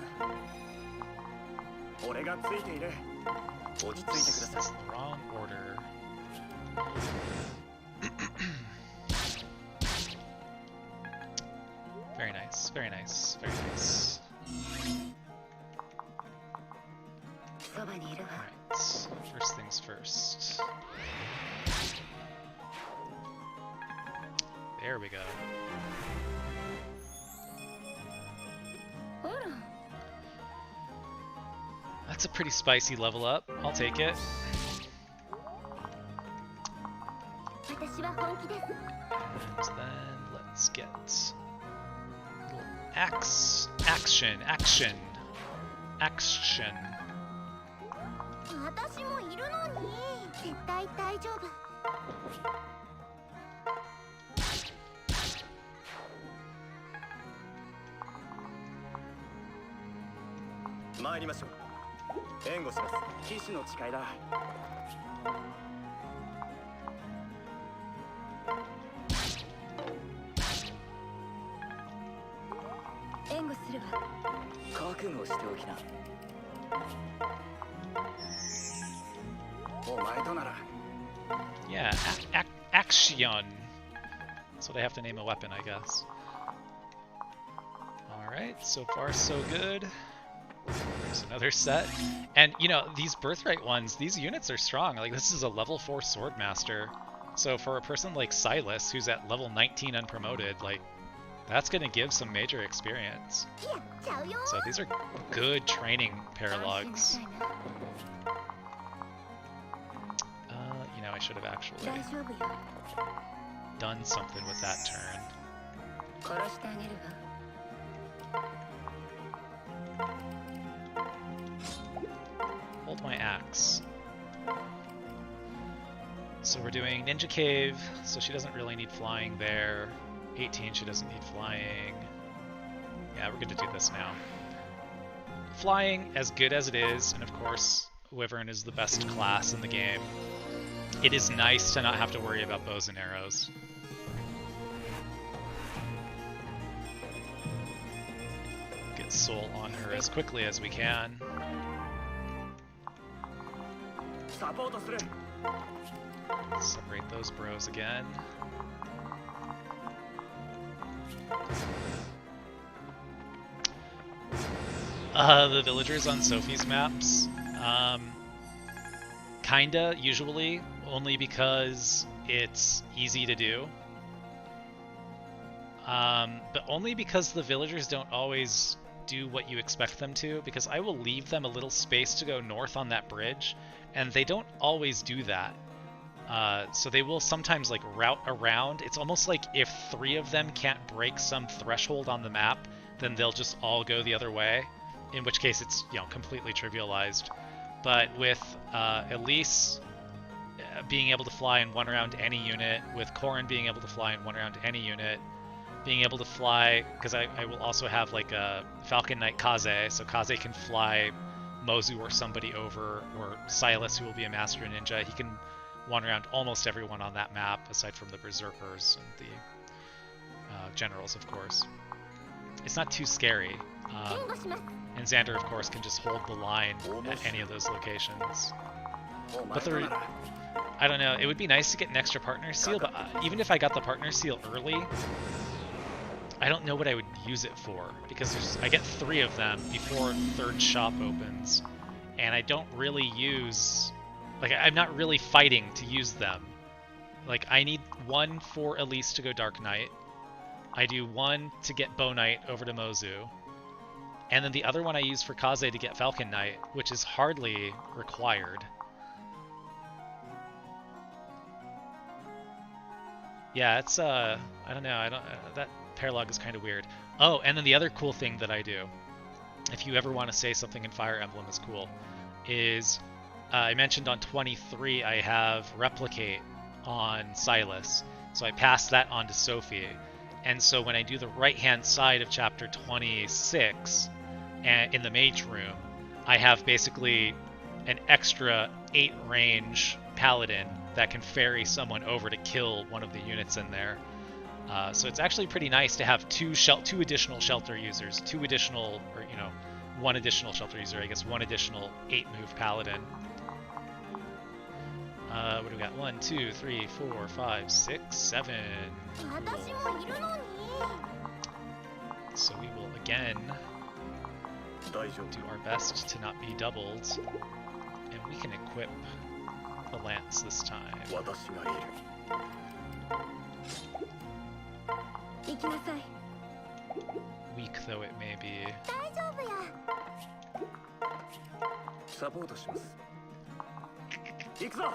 俺がついている。落ち着いてくだ That's さい。 the wrong order. Very nice, very nice, very nice. そばにいるわ。 Alright, first things first. There we go. ほら。 That's a pretty spicy level up. I'll take it. 私は本気です。 And then let's get a little action. 私もいるのに。絶対大丈夫。参りましょう。援護します。騎士の誓いだ。援護するわ。覚悟しておきな。お前となら。 Yeah, action. That's what I have to name a weapon, I guess. Alright, so far so good. There's another set. And, you know, these birthright ones, these units are strong. Like, this is a level 4 swordmaster. So for a person like Silas, who's at level 19 unpromoted, like, that's going to give some major experience. やっちゃうよ。 So these are good training paralogs. You know, I should have actually 大丈夫よ。 done something with that turn. 殺してあげるわ。 Hold my axe. So we're doing Ninja Cave, so she doesn't really need flying there. 18, she doesn't need flying. Yeah, we're good to do this now. Flying, as good as it is, and of course, Wyvern is the best class in the game. It is nice to not have to worry about bows and arrows. Get Radiant Soul on her as quickly as we can. サポートする Separate those bros again. The villagers on Sophie's maps, kinda, usually, only because it's easy to do. But only because the villagers don't always do what you expect them to, because I will leave them a little space to go north on that bridge, and they don't always do that. So they will sometimes like route around. It's almost like if 3 of them can't break some threshold on the map, then they'll just all go the other way, in which case it's, you know, completely trivialized. But with Elise being able to fly in 1 round to any unit, with Corrin being able to fly in 1 round to any unit, being able to fly, because I will also have like a Falcon Knight Kaze, so Kaze can fly Mozu or somebody over, or Silas, who will be a Master Ninja. He can 1 around almost everyone on that map, aside from the Berserkers and the Generals, of course. It's not too scary. And Xander, of course, can just hold the line at any of those locations. But I don't know, it would be nice to get an extra partner seal, but even if I got the partner seal early, I don't know what I would use it for, because I get 3 of them before 3rd shop opens, and I don't really use... Like, I'm not really fighting to use them. Like, I need 1 for Elise to go Dark Knight. I do 1 to get Bow Knight over to Mozu. And then the other one I use for Kaze to get Falcon Knight, which is hardly required. Yeah, it's, I don't know, that paralogue is kind of weird. Oh, and then the other cool thing that I do, if you ever want to say something in Fire Emblem is cool, is... I mentioned on 23 I have Replicate on Silas, so I pass that on to Sophie. And so when I do the right-hand side of chapter 26 in the Mage Room, I have basically an extra 8-range Paladin that can ferry someone over to kill one of the units in there. So it's actually pretty nice to have 2 additional shelter users, 2 additional, or, you know, 1 additional shelter user, I guess 1 additional 8-move Paladin. What do we got? 1, 2, 3, 4, 5, 6, 7. Cool. So we will again do our best to not be doubled, and we can equip the lance this time. Weak though it may be. サポートします行くぞ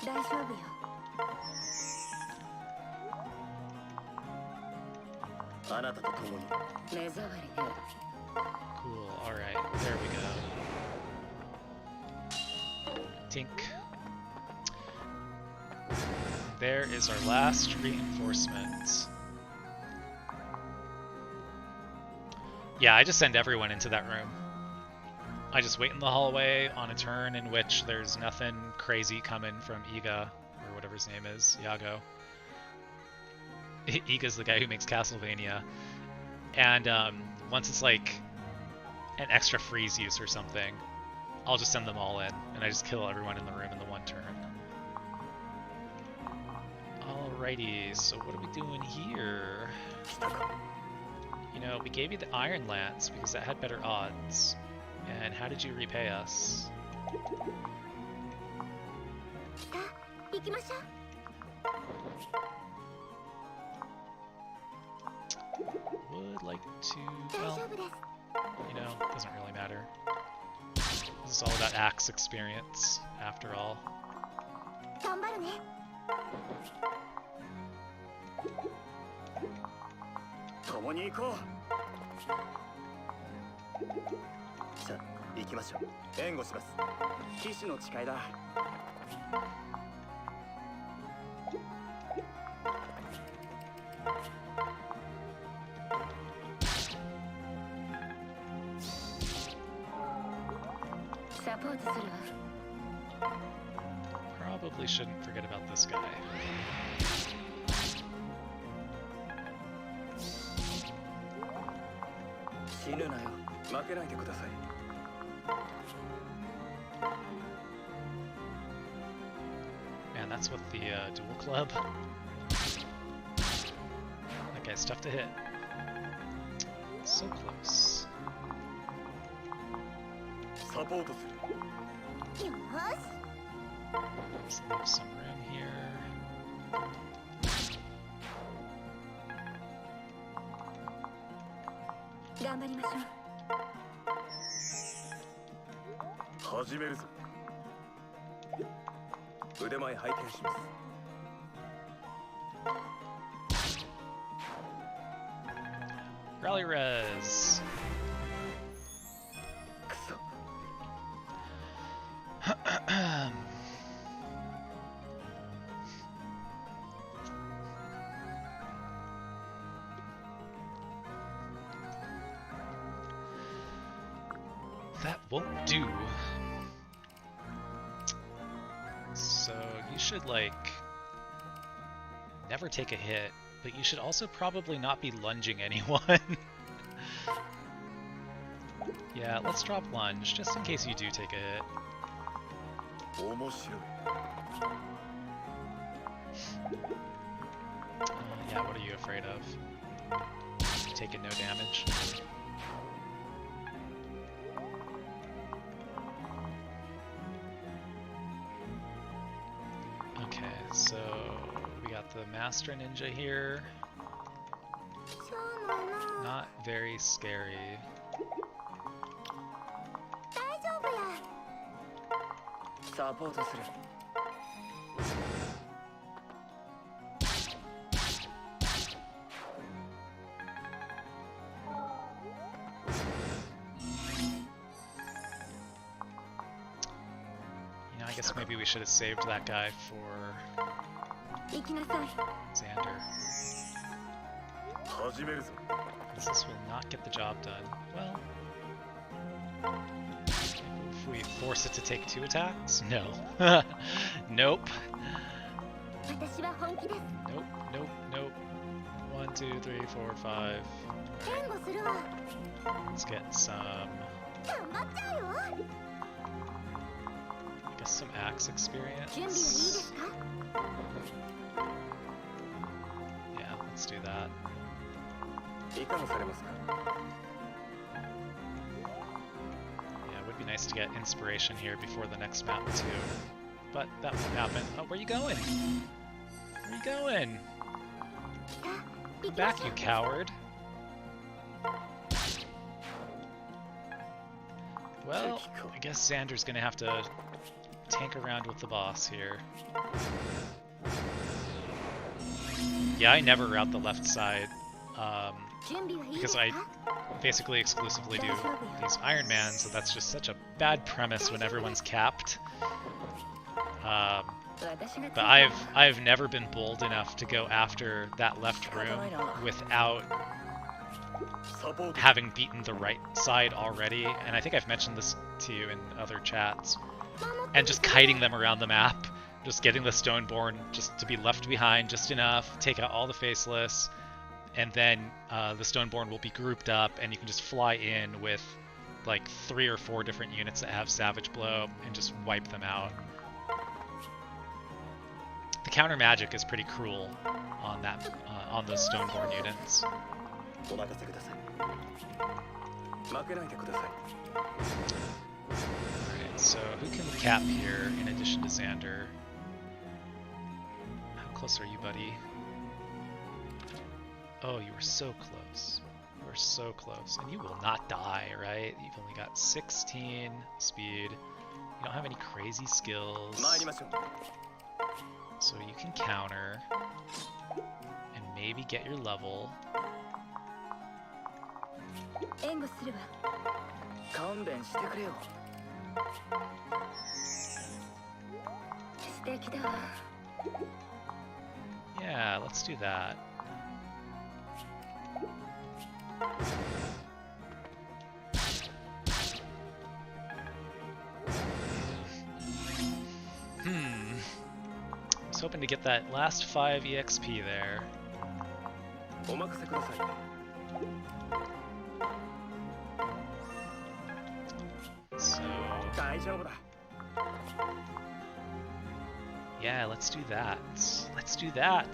大丈夫よ あなたと共に目障りね Cool, alright, there we go. Tink. There is our last reinforcement. Yeah, I just send everyone into that room. I just wait in the hallway on a turn in which there's nothing crazy coming from Iga, or whatever his name is, Iago. Iga's the guy who makes Castlevania. And once it's like an extra freeze use or something, I'll just send them all in, and I just kill everyone in the room in the 1 turn. Alrighty, so what are we doing here? You know, we gave you the Iron Lance because that had better odds. And how did you repay us? Would like to, well, you know, doesn't really matter. This is all about axe experience, after all. 共に行こうさあ行きましょう援護します騎士の誓いだサポートするわ Probably shouldn't forget about this guy. 死ぬなよ。負けないでください。 Man, that's with the dual club. That guy's tough to hit. So close. サポートする。よし Let's leave some room here.頑張りましょう。 始めるぞ。腕前拝見します。 Rally res. くそ。 That won't do. So you should, like, never take a hit, but you should also probably not be lunging anyone. Yeah, let's drop lunge, just in case you do take a hit. 面白い。 Yeah, what are you afraid of? Taking no damage. Okay, so we got the Master Ninja here. しゃあないな。 Not very scary. 大丈夫や。サポートする。 You know, I guess maybe we should have saved that guy for 行きなさい。 Xander. 始めるぞ。 Because this will not get the job done. Well, if we force it to take 2 attacks? No. Nope. 私は本気です。 Nope, nope, nope. 1, 2, 3, 4, 5. 援護するわ。 Let's get some, 頑張っちゃうよ。 I guess some axe 準備はいいで experience. すか？ Yeah, let's do that. いかがされますか。 Yeah, it would be nice to get inspiration here before the next map too. But that won't happen. Oh, where are you going? Where are you going? さあ、行きま Back, しょ you う。 coward. Well, I guess Xander's gonna have to tank around with the boss here. Yeah, I never route the left side, 準備はいいで because すか？ I basically exclusively do these Iron Man, so that's just such a bad premise when everyone's capped. 私がつい But てる I've never been bold enough to go after that left room without サポート。 having beaten the right side already, and I think I've mentioned this to you in other chats, 守って and just kiting them around the map, just getting the Stoneborn just to be left behind just enough, take out all the Faceless, and then the Stoneborn will be grouped up, and you can just fly in with like 3 or 4 different units that have Savage Blow and just wipe them out. The counter magic is pretty cruel on that on those Stoneborn units. お任せください。負けないでください。 Alright, so who can we cap here in addition to Xander? How close are you, buddy? Oh, you were so close. You were so close. And you will not die, right? You've only got 16 speed. You don't have any crazy skills. 参りましょう。 So you can counter and maybe get your level. 援護するわ。勘弁してくれよ。素敵だわ。 Yeah, let's do that. I was hoping to get that last 5 EXP there. お任せください。So 大丈夫だ。 yeah, let's do that. Let's do that.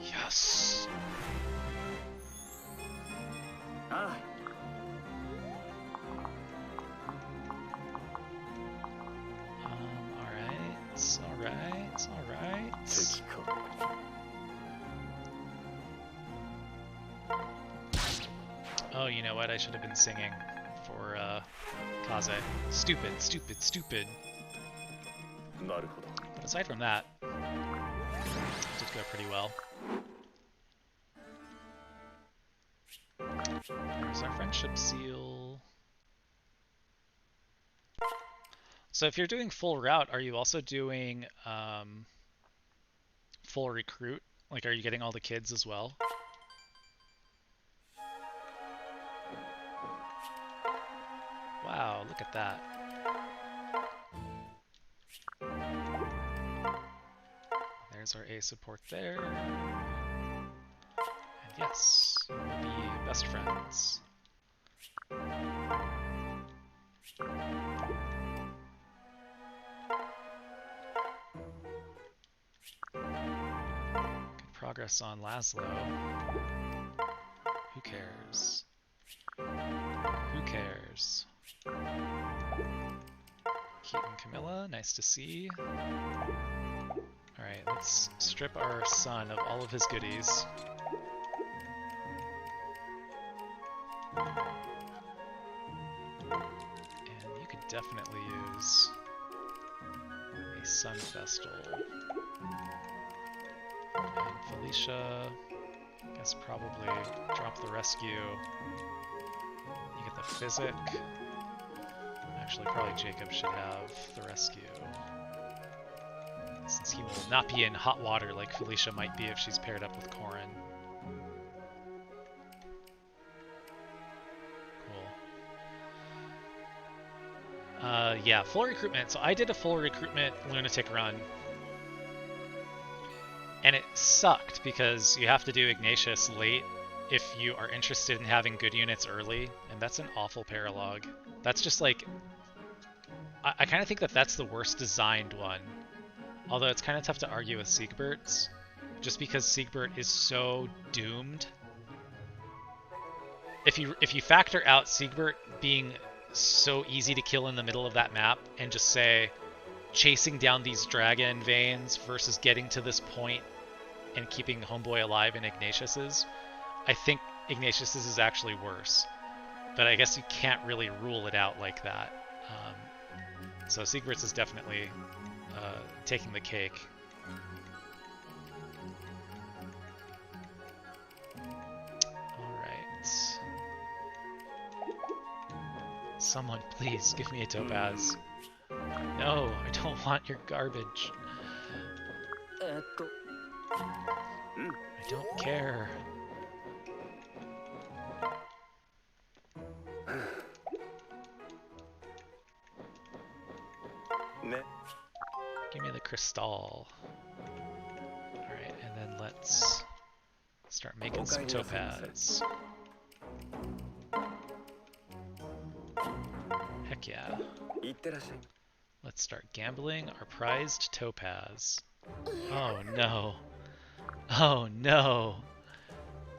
Yes. ああ、 All right. 敵か。 Oh, you know what? I should have been singing for Kaze. Stupid. なるほど。 But aside from that, it did go pretty well. There's our friendship seal. So if you're doing full route, are you also doing full recruit? Like, are you getting all the kids as well? Wow, look at that. There's our A support there. And yes, we'll be best friends. Good progress on Laslow. Who cares? Who cares? Keaton Camilla, nice to see. Alright, let's strip our son of all of his goodies. And you could definitely use a Sun Festal. And Felicia, I guess probably drop the rescue. You get the Physic. Actually, probably Jacob should have the rescue, since he will not be in hot water like Felicia might be if she's paired up with Corrin. Cool. Yeah, full recruitment. So I did a full recruitment Lunatic run, and it sucked because you have to do Ignatius late if you are interested in having good units early, and that's an awful paralogue. That's just like... I kind of think that that's the worst designed one. Although it's kind of tough to argue with Siegbert's, just because Siegbert is so doomed. If you factor out Siegbert being so easy to kill in the middle of that map, and just say chasing down these dragon veins versus getting to this point and keeping Homeboy alive in Ignatius's, I think Ignatius's is actually worse. But I guess you can't really rule it out like that. So Siegbert's is definitely taking the cake. Alright. Someone please give me a topaz. No, I don't want your garbage. I don't care. Give me the crystal. Alright, and then let's start making some topaz. Heck yeah. Let's start gambling our prized topaz. Oh no. Oh no.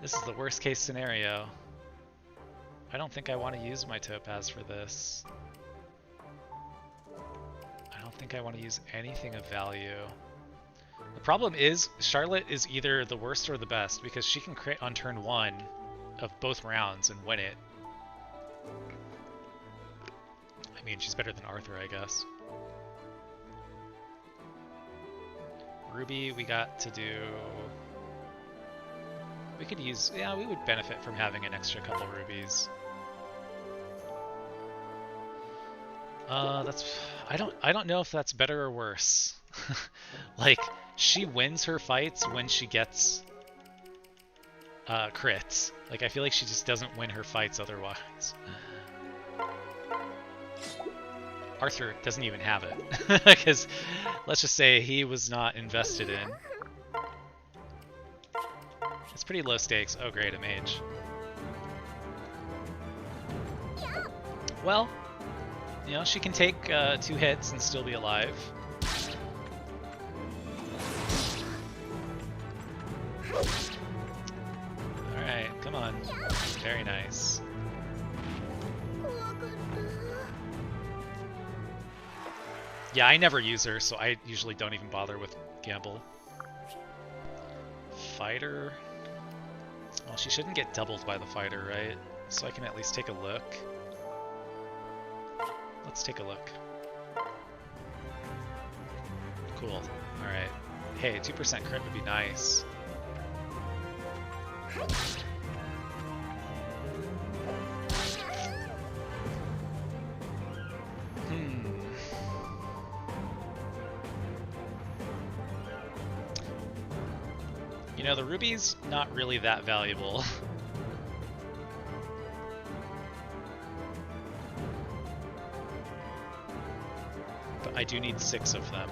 This is the worst case scenario. I don't think I want to use my topaz for this. I don't think I want to use anything of value. The problem is, Charlotte is either the worst or the best, because she can crit on turn 1 of both rounds and win it. I mean, she's better than Arthur, I guess. Ruby, we got to do... We could use... Yeah, we would benefit from having an extra couple rubies. That's... I don't know if that's better or worse. Like, she wins her fights when she gets crits. Like, I feel like she just doesn't win her fights otherwise. Arthur doesn't even have it. Because, let's just say he was not invested in. It's pretty low stakes. Oh great, a mage. Well, you know, she can take 2 hits and still be alive. Alright, come on. Very nice. Yeah, I never use her, so I usually don't even bother with Gamble. Fighter. Well, she shouldn't get doubled by the fighter, right? So I can at least take a look. Let's take a look. Cool. Alright. Hey, 2% crit would be nice. You know, the ruby's not really that valuable. But I do need 6 of them.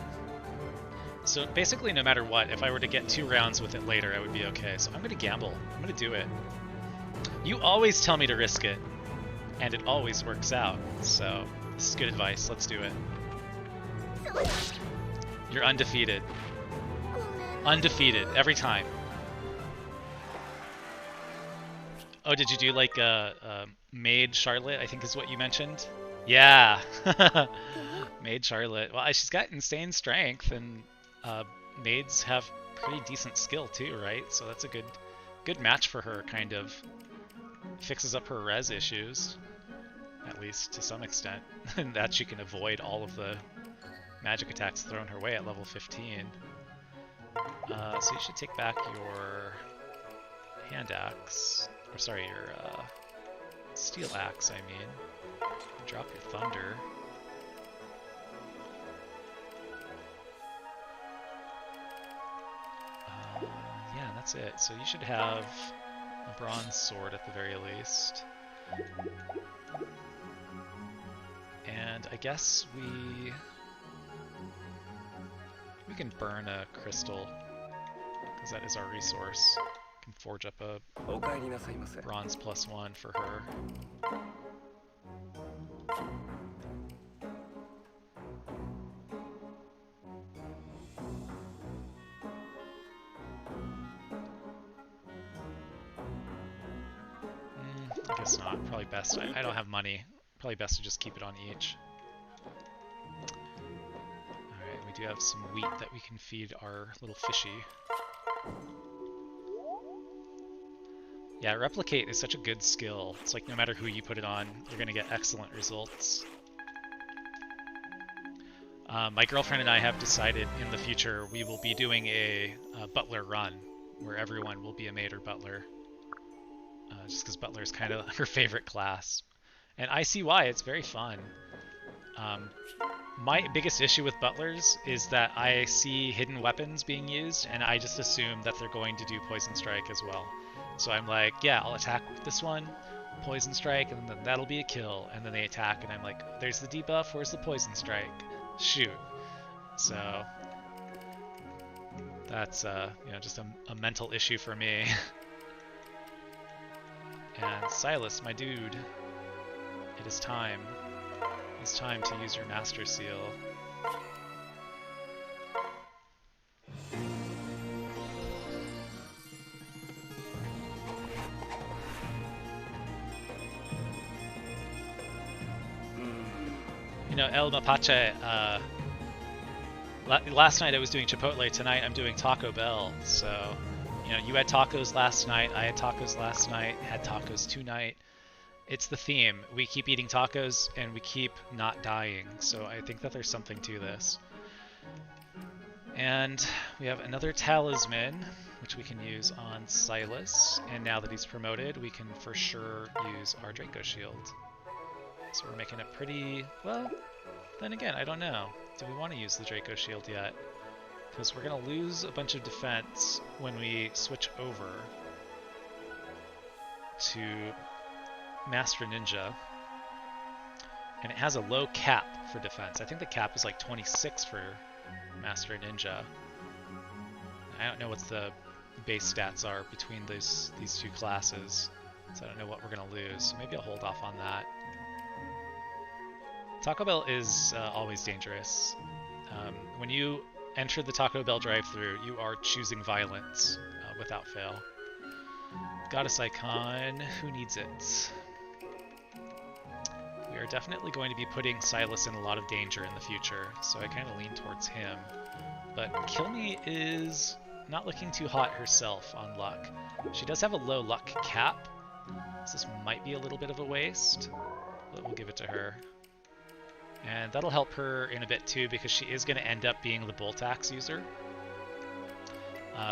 So basically, no matter what, if I were to get 2 rounds with it later, I would be okay. So I'm going to gamble. I'm going to do it. You always tell me to risk it, and it always works out. So this is good advice. Let's do it. You're undefeated. Undefeated every time. Oh, did you do like Maid Charlotte, I think is what you mentioned? Yeah. Maid Charlotte. Well, she's got insane strength, and maids have pretty decent skill too, right? So that's a good match for her, kind of. Fixes up her res issues, at least to some extent. And that she can avoid all of the magic attacks thrown her way at level 15. So you should take back your hand axe. Or sorry, your steel axe, I mean. Drop your thunder. Yeah, that's it. So you should have a bronze sword at the very least. And I guess we can burn a crystal, because that is our resource. We can forge up a bronze +1 for her. I guess not. Probably best. I don't have money. Probably best to just keep it on each. Alright, we do have some wheat that we can feed our little fishy. Yeah, replicate is such a good skill. It's like no matter who you put it on, you're going to get excellent results. My girlfriend and I have decided in the future we will be doing a butler run, where everyone will be a maid or butler. Just because butler is kind of her favorite class. And I see why, it's very fun. My biggest issue with butlers is that I see hidden weapons being used, and I just assume that they're going to do poison strike as well. So I'm like, yeah, I'll attack with this one, poison strike, and then that'll be a kill. And then they attack, and I'm like, there's the debuff, where's the poison strike? Shoot. So that's you know, just a mental issue for me. And Silas, my dude, it is time. It's time to use your Master Seal. You know, El Mapache, last night I was doing Chipotle, tonight I'm doing Taco Bell, so, you know, you had tacos last night, I had tacos last night, had tacos tonight. It's the theme. We keep eating tacos and we keep not dying, so I think that there's something to this. And we have another talisman, which we can use on Silas, and now that he's promoted, we can for sure use our Draco Shield. So we're making it pretty, well, then again, I don't know. Do we want to use the Draco Shield yet? Because we're going to lose a bunch of defense when we switch over to Master Ninja. And it has a low cap for defense. I think the cap is like 26 for Master Ninja. I don't know what the base stats are between these two classes, so I don't know what we're going to lose. So maybe I'll hold off on that. Taco Bell is always dangerous. When you enter the Taco Bell drive-thru, you are choosing violence without fail. Goddess icon, who needs it? We are definitely going to be putting Silas in a lot of danger in the future, so I kind of lean towards him. But Kill Me is not looking too hot herself on luck. She does have a low luck cap, so this might be a little bit of a waste, but we'll give it to her. And that'll help her in a bit too, because she is going to end up being the Bolt Axe user.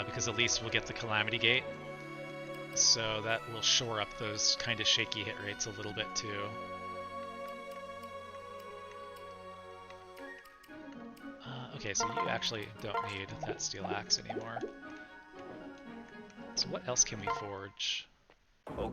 Because at least we'll get the Calamity Gate. So that will shore up those kind of shaky hit rates a little bit too. Okay, so you actually don't need that Steel Axe anymore. So what else can we forge? We'll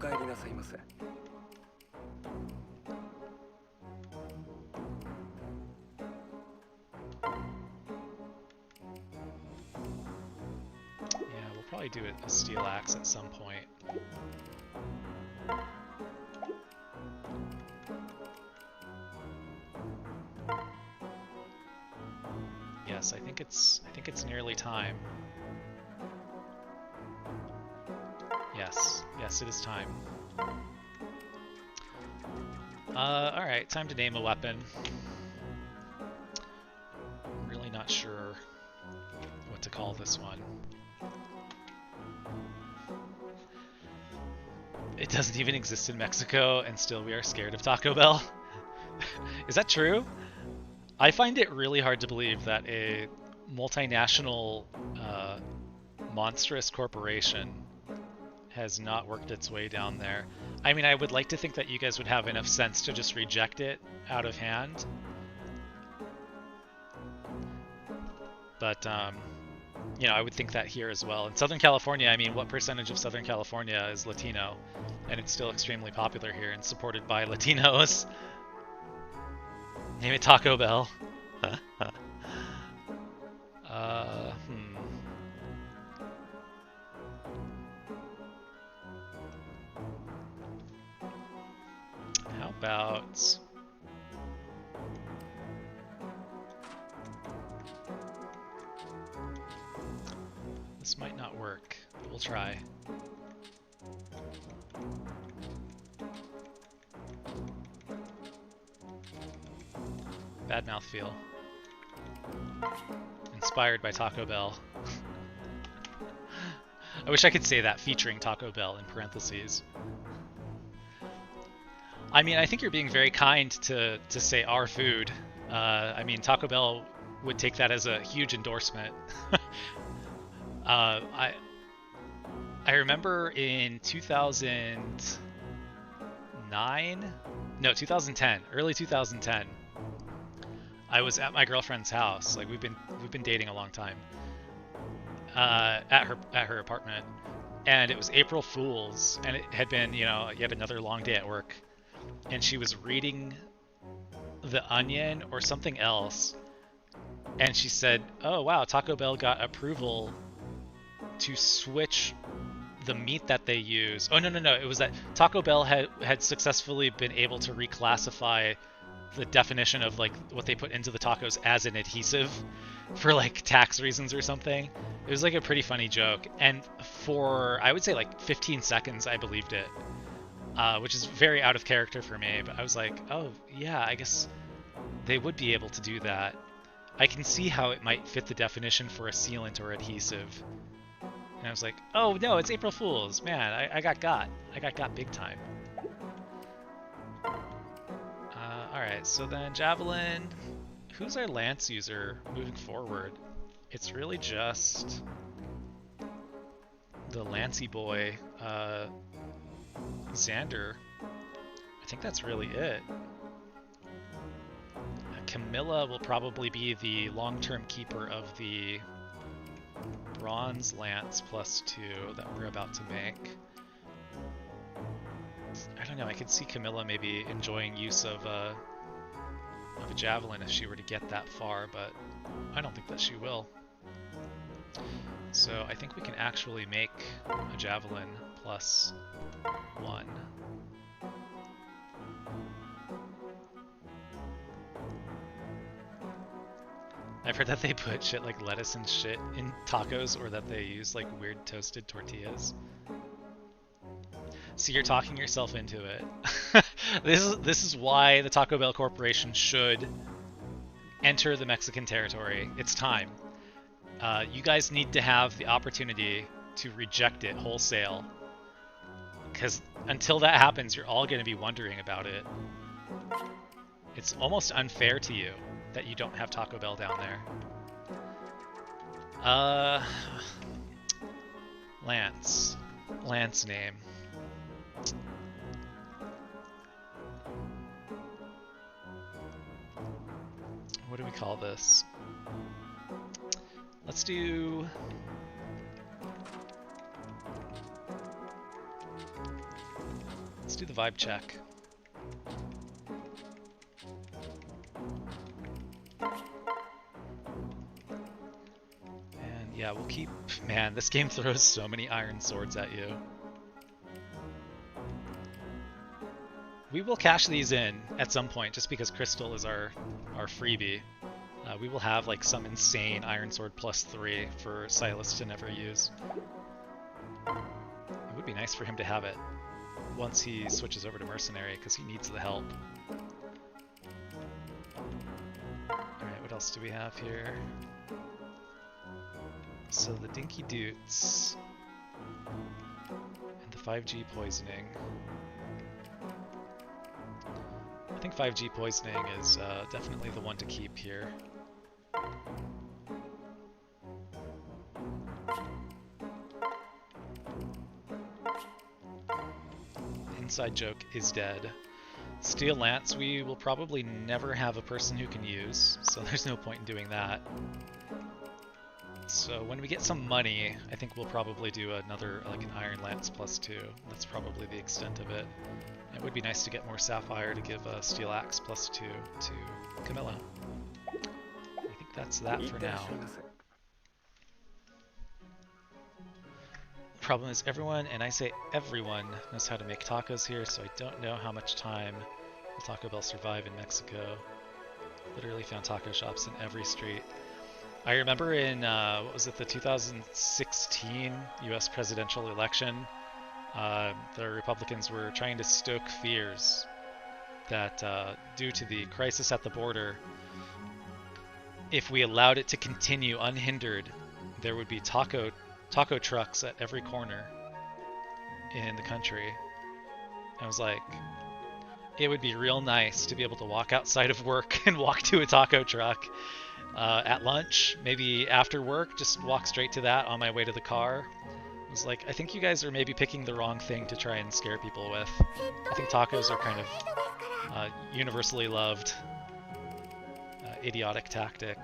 probably do a Steel Axe at some point. Yes, I think it's nearly time. Yes, it is time. Alright, time to name a weapon. I'm really not sure what to call this one. It doesn't even exist in Mexico, and still we are scared of Taco Bell. Is that true? I find it really hard to believe that a multinational, monstrous corporation has not worked its way down there. I mean, I would like to think that you guys would have enough sense to just reject it out of hand. But, you know, I would think that here as well. In Southern California, I mean, what percentage of Southern California is Latino? And it's still extremely popular here and supported by Latinos. Name it Taco Bell. How about... This might not work, but we'll try. Bad mouthfeel. Inspired by Taco Bell. I wish I could say that featuring Taco Bell in parentheses. I mean, I think you're being very kind to say our food. I mean, Taco Bell would take that as a huge endorsement. I remember in 2009? No, 2010. Early 2010. I was at my girlfriend's house. Like we've been dating a long time. At her apartment, and it was April Fool's, and it had been, you know, yet another long day at work, and she was reading The Onion or something else, and she said, "Oh wow, Taco Bell got approval to switch the meat that they use." Oh no, it was that Taco Bell had successfully been able to reclassify the definition of like what they put into the tacos as an adhesive for like tax reasons or something. It was like a pretty funny joke, and for I would say like 15 seconds I believed it, which is very out of character for me, but I was like, oh yeah, I guess they would be able to do that. I can see how it might fit the definition for a sealant or adhesive. And I was like, oh no, it's April Fool's. Man, I got big time. Alright, so then Javelin. Who's our Lance user moving forward? It's really just the Lancey boy, Xander. I think that's really it. Camilla will probably be the long-term keeper of the Bronze Lance +2 that we're about to make. I don't know, I could see Camilla maybe enjoying use of a Javelin if she were to get that far, but I don't think that she will. So I think we can actually make a Javelin +1. I've heard that they put shit like lettuce and shit in tacos, or that they use like weird toasted tortillas. So you're talking yourself into it. This is why the Taco Bell Corporation should enter the Mexican territory. It's time. You guys need to have the opportunity to reject it wholesale, because until that happens, you're all going to be wondering about it. It's almost unfair to you that you don't have Taco Bell down there. Lance. Lance name. What do we call this? Let's do... Let's do the vibe check. And yeah, we'll keep... Man, this game throws so many iron swords at you. We will cash these in at some point, just because Crystal is our freebie. We will have like some insane Iron Sword +3 for Silas to never use. It would be nice for him to have it once he switches over to Mercenary, because he needs the help. Alright, what else do we have here? So the Dinky Doots and the 5G poisoning. I think 5G poisoning is definitely the one to keep here. Inside joke is dead. Steel Lance we will probably never have a person who can use, so there's no point in doing that. So when we get some money, I think we'll probably do another, like an Iron Lance +2. That's probably the extent of it. It would be nice to get more Sapphire to give a Steel Axe +2 to Camilla. I think that's that for now. The problem is everyone, and I say everyone, knows how to make tacos here, so I don't know how much time will Taco Bell survive in Mexico. Literally found taco shops in every street. I remember in, what was it, the 2016 US presidential election, the Republicans were trying to stoke fears that due to the crisis at the border, if we allowed it to continue unhindered, there would be taco trucks at every corner in the country. I was like, it would be real nice to be able to walk outside of work and walk to a taco truck at lunch, maybe after work, just walk straight to that on my way to the car. I was like, I think you guys are maybe picking the wrong thing to try and scare people with. I think tacos are kind of universally loved. Idiotic tactic.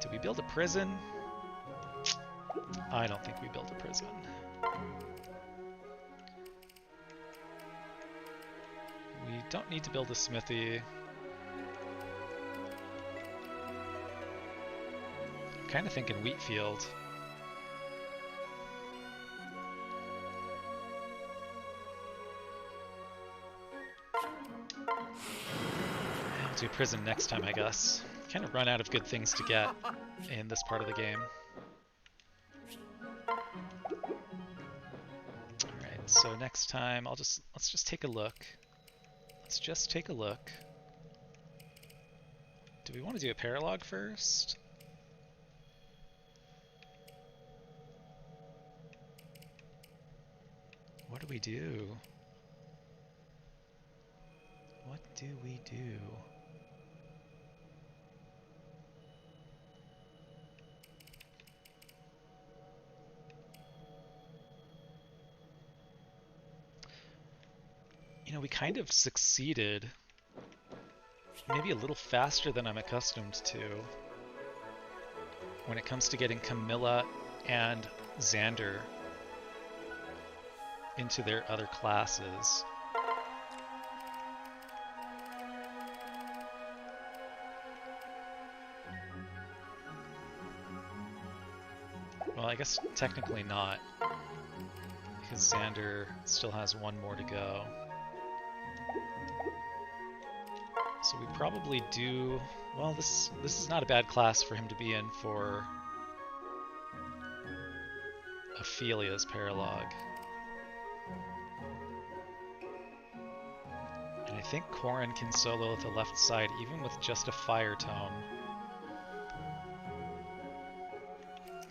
Did we build a prison? I don't think we built a prison. We don't need to build a smithy. I'm kind of thinking wheat field. I'll do prison next time, I guess. Kind of run out of good things to get in this part of the game. Alright, so next time let's just take a look. Let's just take a look. Do we want to do a paralogue first? What do we do? What do we do? You know, we kind of succeeded, maybe a little faster than I'm accustomed to, when it comes to getting Camilla and Xander into their other classes. Well, I guess technically not, because Xander still has one more to go. So So we probably do... Well, this is not a bad class for him to be in for Ophelia's paralogue. And I think Corrin can solo the left side even with just a fire tome.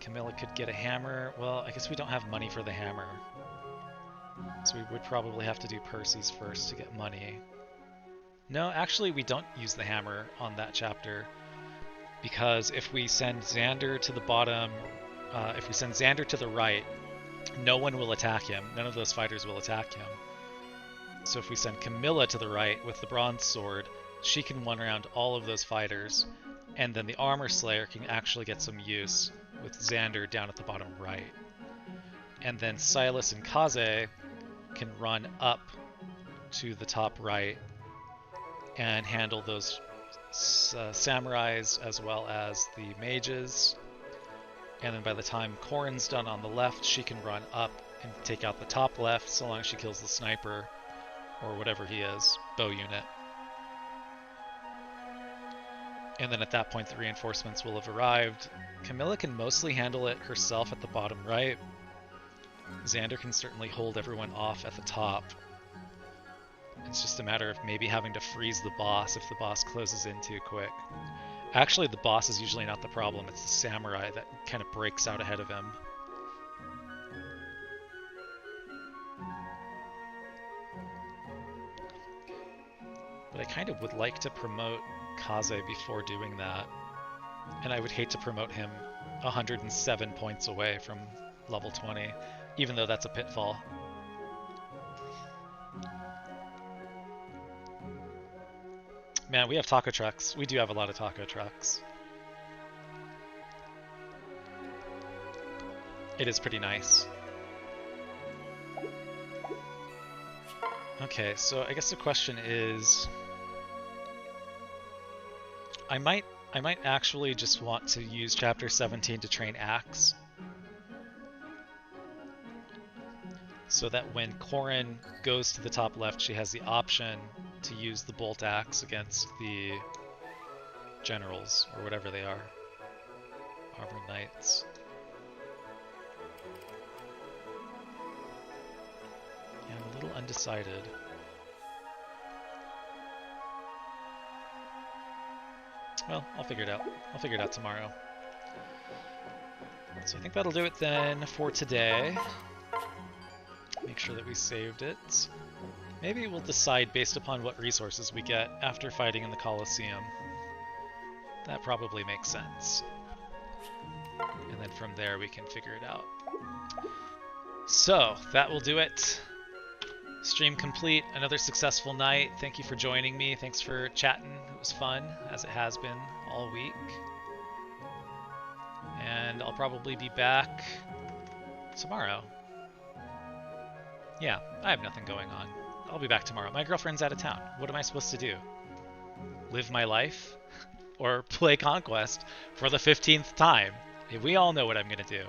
Camilla could get a hammer. Well, I guess we don't have money for the hammer. So we would probably have to do Percy's first to get money. No, actually we don't use the hammer on that chapter, because if we send Xander to the bottom, if we send Xander to the right, no one will attack him. None of those fighters will attack him. So if we send Camilla to the right with the bronze sword, she can one around all of those fighters, and then the armor slayer can actually get some use with Xander down at the bottom right. And then Silas and Kaze can run up to the top right and handle those samurais as well as the mages. And then by the time Corrin's done on the left, she can run up and take out the top left, so long as she kills the sniper, or whatever he is, bow unit. And then at that point the reinforcements will have arrived. Camilla can mostly handle it herself at the bottom right. Xander can certainly hold everyone off at the top. It's just a matter of maybe having to freeze the boss if the boss closes in too quick. Actually, the boss is usually not the problem, it's the samurai that kind of breaks out ahead of him. But I kind of would like to promote Kaze before doing that. And I would hate to promote him 107 points away from level 20, even though that's a pitfall. Man, we have taco trucks. We do have a lot of taco trucks. It is pretty nice. Okay, so I guess the question is... I might actually just want to use Chapter 17 to train Axe. So that when Corrin goes to the top left, she has the option to use the bolt axe against the generals, or whatever they are. Armored knights. Yeah, I'm a little undecided. Well, I'll figure it out. I'll figure it out tomorrow. So I think that'll do it then for today. Make sure that we saved it. Maybe we'll decide based upon what resources we get after fighting in the Colosseum. That probably makes sense. And then from there we can figure it out. So, that will do it. Stream complete. Another successful night. Thank you for joining me. Thanks for chatting. It was fun, as it has been all week. And I'll probably be back tomorrow. Yeah, I have nothing going on. I'll be back tomorrow. My girlfriend's out of town. What am I supposed to do? Live my life? Or play Conquest for the 15th time? We all know what I'm going to do.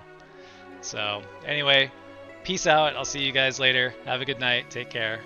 So, anyway, peace out. I'll see you guys later. Have a good night. Take care.